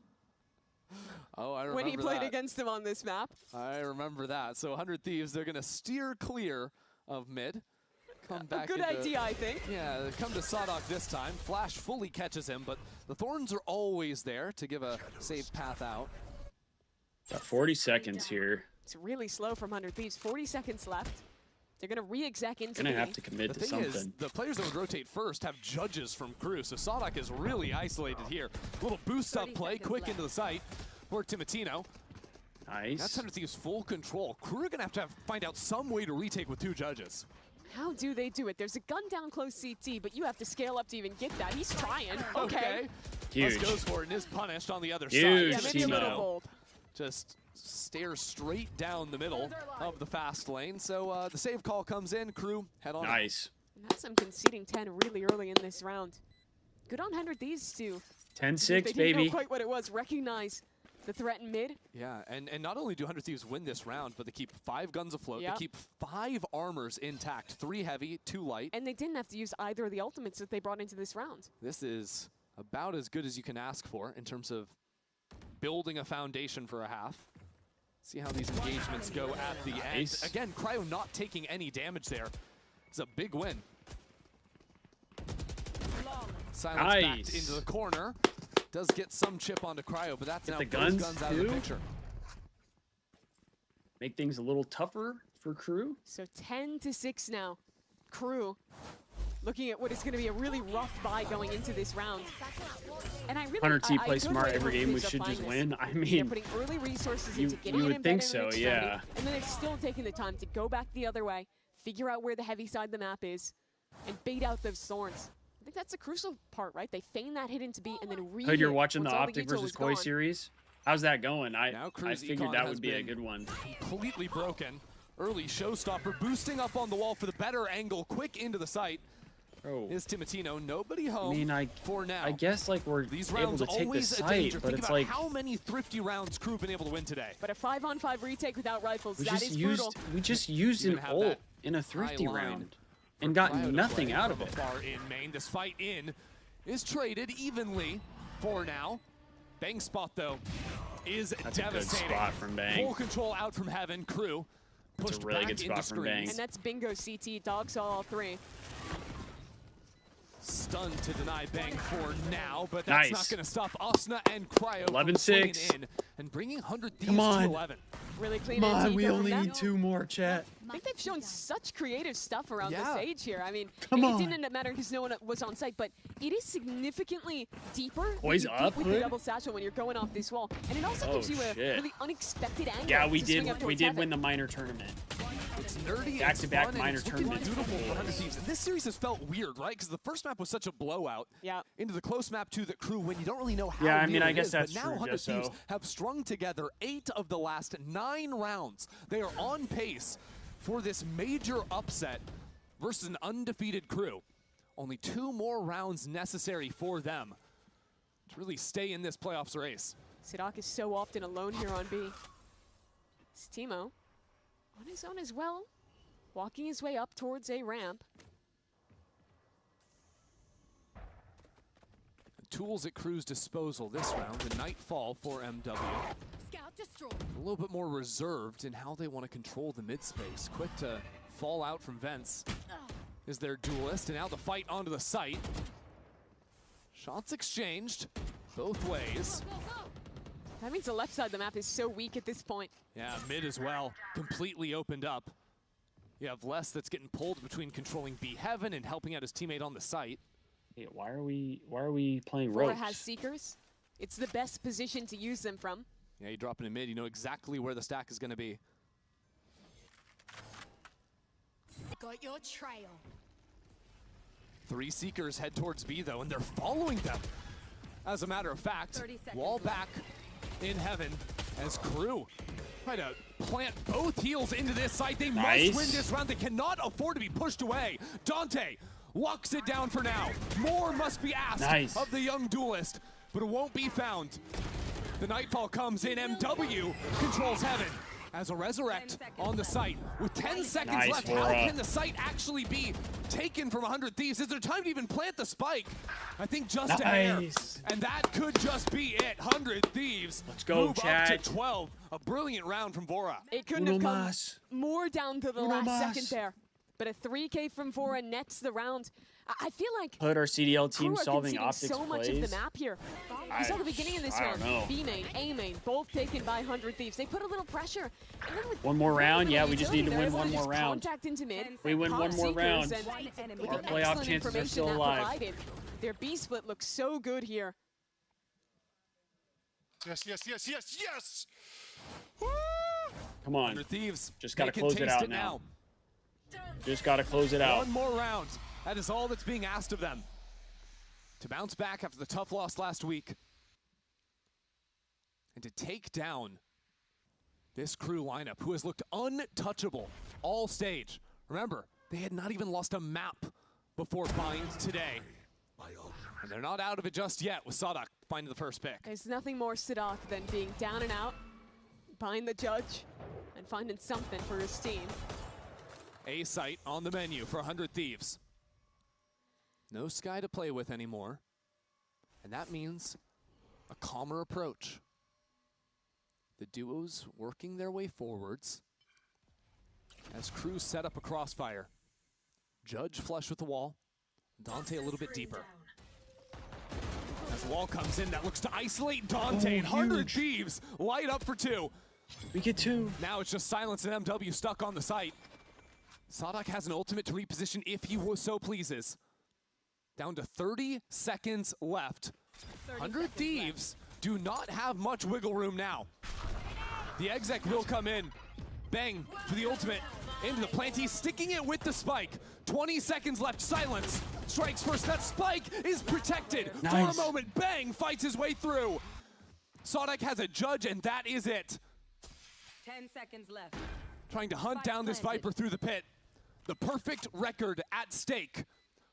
G: Oh, I remember
H: when he played
G: that.
H: against him on this map.
G: I remember that. So 100 Thieves, they're going to steer clear of mid. Come back
H: a good idea, I think.
G: Yeah, they come to Sadok this time. Flash fully catches him, but the Thorns are always there to give a safe path out.
C: Got 40 seconds here.
H: It's really slow from 100 Thieves. 40 seconds left. They're going to re-exec into
C: Gonna have to commit to something.
G: Is, the players that would rotate first have judges from Crew, so Sadok is really isolated here. Little boost up play, quick into the site for Timotino.
C: Nice.
G: That's 100 Thieves full control. Crew are going to find out some way to retake with 2 judges.
H: How do they do it? There's a gun down close CT, but you have to scale up to even get that. He's trying. Okay.
C: Huge.
G: Les goes for it and is punished on the other
C: Huge.
G: side.
H: Yeah, maybe a little bold.
G: Just stares straight down the middle of the fast lane. So the save call comes in. Crew head on.
C: Nice.
H: And that's them conceding 10 really early in this round. Good on 100 Thieves too.
C: 10-6,
H: they
C: baby.
H: didn't know quite what it was. Recognize the threat in mid.
G: Yeah, and not only do 100 Thieves win this round, but they keep 5 guns afloat.
H: Yep.
G: They keep 5 armors intact. 3 heavy, 2 light.
H: And they didn't have to use either of the ultimates that they brought into this round.
G: This is about as good as you can ask for in terms of building a foundation for a half. See how these engagements go at the end. Again, Cryo not taking any damage there. It's a big win. Silence backed into the corner. Does get some chip onto Cryo, but that's now
C: the
G: those
C: guns
G: guns out of the picture.
C: Make things a little tougher for Crew.
H: So 10-6 now. Crew looking at what is going to be a really rough buy going into this round. And I really
C: 100T play smart every game. We should just win. I mean,
H: they're putting early resources into getting
C: you
H: it
C: would think
H: embedded
C: so,
H: in
C: yeah.
H: And then it's still taking the time to go back the other way, figure out where the heavy side of the map is, and bait out those Thorns. I think that's the crucial part, right? They feign that hit into B and then re-hit.
C: Heard you're watching the
H: once all
C: Optic
H: util
C: versus
H: is
C: Koi
H: gone.
C: series. How's that going? I
G: Crew's
C: figured
G: econ
C: that
G: has
C: would be a
G: been
C: good one.
G: Completely broken. Early showstopper, boosting up on the wall for the better angle. Quick into the site. Is Timotino. Nobody home for now.
C: I guess like we're
G: These
C: able
G: rounds
C: to take the
G: always a
C: site,
G: danger.
C: but
G: Think
C: it's
G: about
C: like
G: how many thrifty rounds Crew been able to win today.
H: But a 5-on-5 retake without rifles,
C: we
H: that
C: just
H: is
C: used
H: brutal.
C: we just used an ult in a thrifty round and got nothing out of it.
G: Far in main, this fight in is traded evenly for now. Bang spot though is
C: That's
G: devastating.
C: a good spot from Bang.
G: Full control out from Heaven. Crew pushed
C: That's a really
G: back
C: good spot
G: into
C: from Bang.
H: And that's bingo CT. Dog saw all 3.
G: Stunned to deny Bang for now, but that's not going to stop Osna and Cryo
C: 11-6
G: in and bringing 100 Thieves
C: Come on.
G: to 11.
H: Really clean
C: Come on,
H: NT
C: we
H: from
C: only
H: them.
C: need 2 more, chat.
H: I think they've shown such creative stuff around
G: Yeah.
H: the stage here. I mean,
C: Come
H: it
C: on.
H: didn't end up mattering because no one was on site, but it is significantly deeper
C: Koi's
H: than you
C: up,
H: get with the
C: Hood?
H: double satchel when you're going off this wall. And it also
C: Oh,
H: gives you a
C: shit.
H: really unexpected angle.
C: Yeah, we
H: to swing up
C: did. We
H: towards
C: did
H: Heaven.
C: win the minor tournament.
G: It's nerdy,
C: Back-to-back
G: it's fun,
C: minor
G: and it's looking
C: tournament
G: beautiful for 100
C: goals.
G: Thieves. And this series has felt weird, right? Because the first map was such a blowout.
H: Yeah.
G: Into the close map to the Crew when you don't really know how
C: Yeah, I mean,
G: near
C: I
G: it
C: guess
G: is,
C: that's
G: but now
C: true,
G: 100 Thieves
C: Gesso.
G: have strung together 8 of the last 9 rounds. They are on pace for this major upset versus an undefeated Crew. Only 2 more rounds necessary for them to really stay in this playoffs race.
H: Sadok is so often alone here on B. It's Timo on his own as well, walking his way up towards a ramp.
G: Tools at Crew's disposal this round, the Nightfall for MW.
I: Scout destroy.
G: A little bit more reserved in how they want to control the mid space. Quick to fall out from vents is their duelist, and now the fight onto the site. Shots exchanged both ways.
H: That means the left side of the map is so weak at this point.
G: Yeah, mid as well, completely opened up. You have Les that's getting pulled between controlling B Heaven and helping out his teammate on the site.
C: Hey, why are we playing
H: Flora
C: ropes?
H: has Seekers. it's the best position to use them from.
G: Yeah, you drop it in mid, you know exactly where the stack is going to be.
L: Got your trail.
G: 3 Seekers head towards B, though, and they're following them. As a matter of fact, wall back in heaven as KRU try to plant both heels into this site. They must win this round. They cannot afford to be pushed away. Dante locks it down for now. More must be asked of the young duelist, but it won't be found. The Nightfall comes in. MW controls heaven as a resurrect on the site. With 10 seconds left, how can the site actually be taken from 100 Thieves? Is there time to even plant the spike? I think just a hair. And that could just be it. 100 Thieves move up to 12. A brilliant round from Vora.
H: It couldn't have come more down to the last second there. But a 3K from Vora nets the round. I feel like
C: Put our CDL team solving optics
H: so much of the map here. We saw the beginning of this round. B main, A main, both taken by 100 Thieves. They put a little pressure. And then with
C: one more round, yeah, we just need to win one more round.
H: Into mid,
C: we win one more round. Our playoff chances are still alive.
H: Their B split looks so good here.
R: Yes, yes, yes, yes, yes!
C: Woo! Come on.
G: 100 Thieves.
C: Just gotta close it out now. Just gotta close it out.
G: One more round. That is all that's being asked of them. To bounce back after the tough loss last week. And to take down this KRU lineup, who has looked untouchable all stage. Remember, they had not even lost a map before Bind today. And they're not out of it just yet with Sadak finding the first pick.
H: There's nothing more Sadak than being down and out, behind the judge, and finding something for his team.
G: A site on the menu for 100 Thieves. No Sky to play with anymore. And that means a calmer approach. The duos working their way forwards as KRU set up a crossfire. Judge flush with the wall. Dante a little bit deeper. As the wall comes in, that looks to isolate Dante. And 100 Thieves light up for 2.
C: We get 2.
G: Now it's just Silence and MW stuck on the site. Sadak has an ultimate to reposition if he so pleases. Down to 30 seconds left. 100 Thieves do not have much wiggle room now. The exec will come in. Bang for the ultimate. Into the plant. He's sticking it with the spike. 20 seconds left. Silence strikes first. That spike is protected for a moment. Bang fights his way through. Sadak has a judge, and that is it.
L: 10 seconds left.
G: Trying to hunt down this Viper through the pit. The perfect record at stake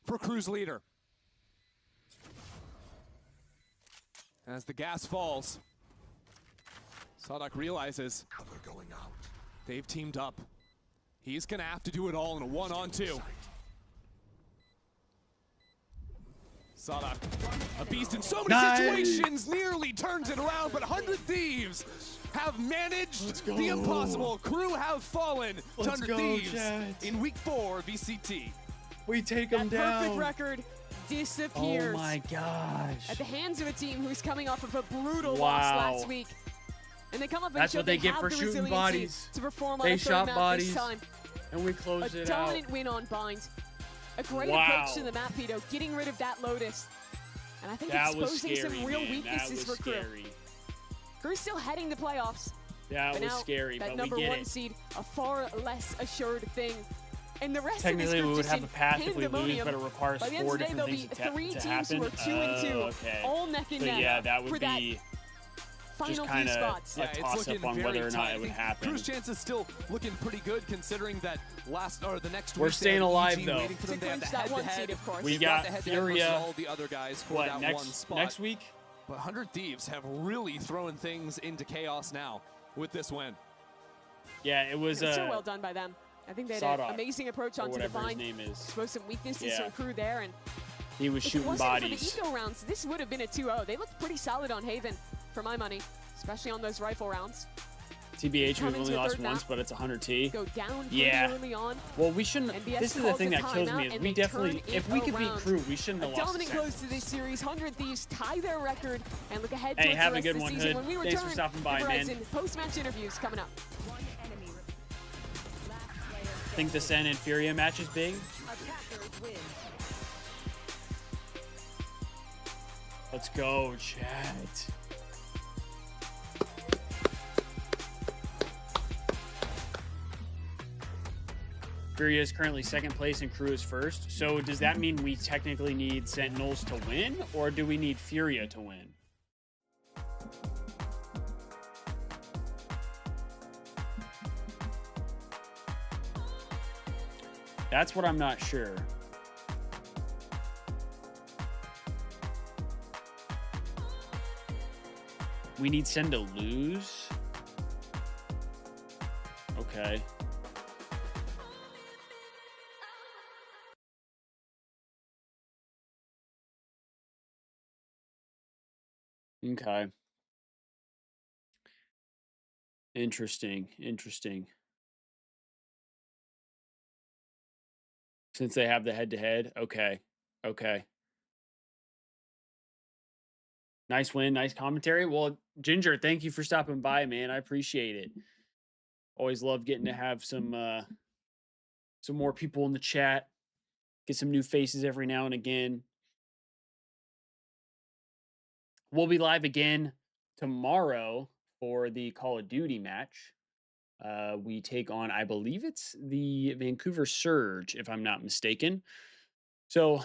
G: for KRU's leader. As the gas falls, Sadak realizes they've teamed up. He's gonna have to do it all in a 1-on-2. Sadak, a beast in so many situations, nearly turns it around, but 100 Thieves have managed the impossible. KRU have fallen to 100 Thieves in week 4 VCT.
C: We take them down.
H: That perfect record disappears.
C: Oh my gosh.
H: At the hands of a team who's coming off of a brutal loss last week. And they come up and show they get for shooting bodies. To perform on a third map this time.
C: And we close it out.
H: A dominant win on Bind. A great approach to the map, Vito, getting rid of that Lotus. And I think exposing some real weaknesses for KRU. KRU's still heading to playoffs.
C: That was scary, but we get it.
H: That number 1 seed, a far less assured thing. And the rest
C: technically,
H: of this
C: we would have a path if we lose, but it requires 4 different things to happen.
H: By the end of the day, there'll be 3 teams who are 2-2, all neck and neck.
C: Yeah, that would be just kind of a toss-up on whether or not it would happen.
G: KRU's chance is still looking pretty good, considering that the next week
C: we're staying alive though.
G: We got Furia. All the other guys for that
C: next,
G: one spot.
C: Next week.
G: But 100 Thieves have really thrown things into chaos now with this win.
C: Yeah, it was
H: so well done by them. I think they had an amazing approach onto the Bind. Exposed some weaknesses from KRU there, and
C: he was shooting bodies.
H: For the eco rounds, this would have been a 2-0. They looked pretty solid on Haven, for my money, especially on those rifle rounds.
C: TBH, we've only lost once, but it's 100 T.
H: Go down
C: early
H: on.
C: Well, we shouldn't. This is the thing that kills me. Is we definitely, if we could beat KRU, we shouldn't have lost.
H: Dominant close to this series. 100 Thieves tie their record and look ahead
C: towards
H: the rest
C: a good
H: of the
C: one,
H: season.
C: Hood.
H: When we
C: Thanks for stopping by, man.
H: Post-match interviews coming up.
C: Think the Sen and Furia match is big? Let's go, chat. Furia is currently second place and KRU is first. So does that mean we technically need Sentinels to win, or do we need Furia to win? That's what I'm not sure. We need Sen to lose? Okay. Okay. Interesting. Interesting. Since they have the head-to-head. Okay. Okay. Nice win. Nice commentary. Well, Ginger, thank you for stopping by, man. I appreciate it. Always love getting to have some more people in the chat. Get some new faces every now and again. We'll be live again tomorrow for the Call of Duty match. We take on, I believe it's the Vancouver Surge, if I'm not mistaken. So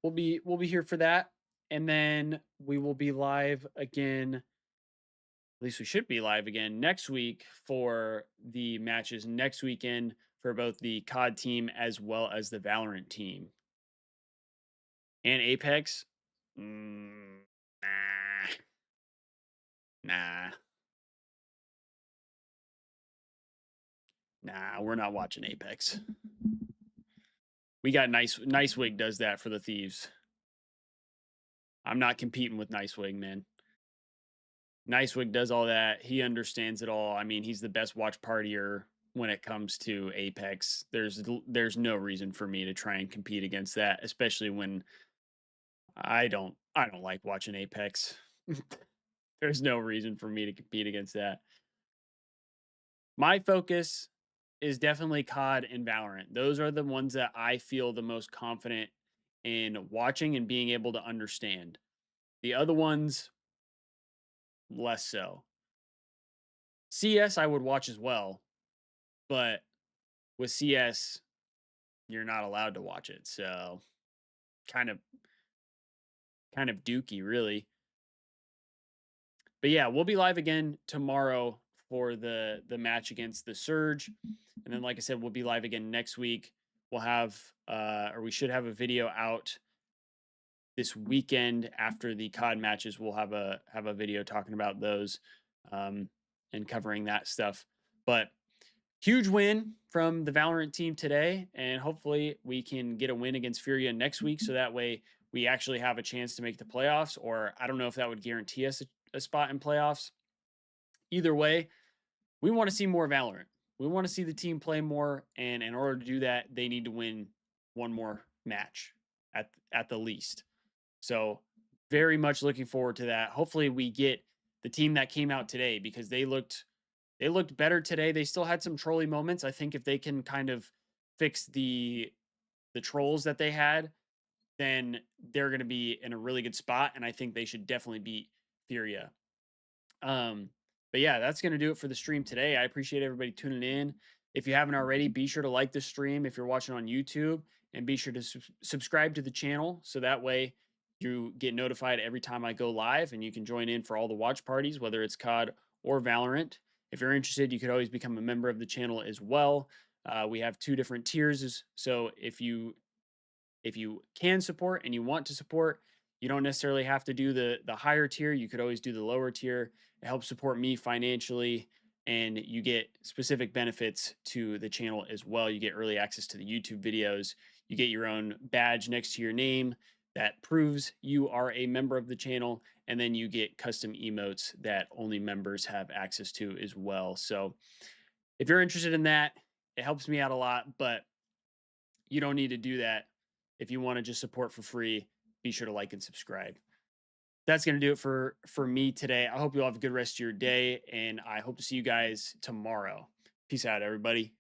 C: we'll be here for that. And then we will be live again. At least we should be live again next week for the matches next weekend for both the COD team as well as the Valorant team. And Apex? Nah, we're not watching Apex. We got Nicewig does that for the Thieves. I'm not competing with Nicewig, man. Nicewig does all that. He understands it all. I mean, he's the best watch partier when it comes to Apex. There's no reason for me to try and compete against that, especially when I don't like watching Apex. There's no reason for me to compete against that. My focus is definitely COD and Valorant. Those are the ones that I feel the most confident in watching and being able to understand. The other ones, less so. CS I would watch as well, but with CS, you're not allowed to watch it. So kind of dookie, really. But yeah, we'll be live again tomorrow for the match against the Surge. And then, like I said, we'll be live again next week. We'll have, or we should have a video out this weekend after the COD matches. We'll have a video talking about those and covering that stuff. But huge win from the Valorant team today, and hopefully we can get a win against Furia next week, so that way we actually have a chance to make the playoffs, or I don't know if that would guarantee us a spot in playoffs. Either way, we want to see more Valorant. We want to see the team play more, and in order to do that, they need to win one more match at the least. So very much looking forward to that. Hopefully we get the team that came out today, because they looked better today. They still had some trolly moments. I think if they can kind of fix the trolls that they had, then they're going to be in a really good spot, and I think they should definitely beat Furia. But yeah, that's going to do it for the stream today. I appreciate everybody tuning in. If you haven't already, be sure to like the stream if you're watching on YouTube, and be sure to subscribe to the channel, so that way you get notified every time I go live, and you can join in for all the watch parties, whether it's COD or Valorant. If you're interested, you could always become a member of the channel as well. We have 2 different tiers, so if you can support and you want to support, you don't necessarily have to do the higher tier. You could always do the lower tier. It helps support me financially, and you get specific benefits to the channel as well. You get early access to the YouTube videos. You get your own badge next to your name that proves you are a member of the channel, and then you get custom emotes that only members have access to as well. So if you're interested in that, it helps me out a lot, but you don't need to do that. If you want to just support for free, be sure to like and subscribe. That's going to do it for me today. I hope you all have a good rest of your day, and I hope to see you guys tomorrow. Peace out, everybody.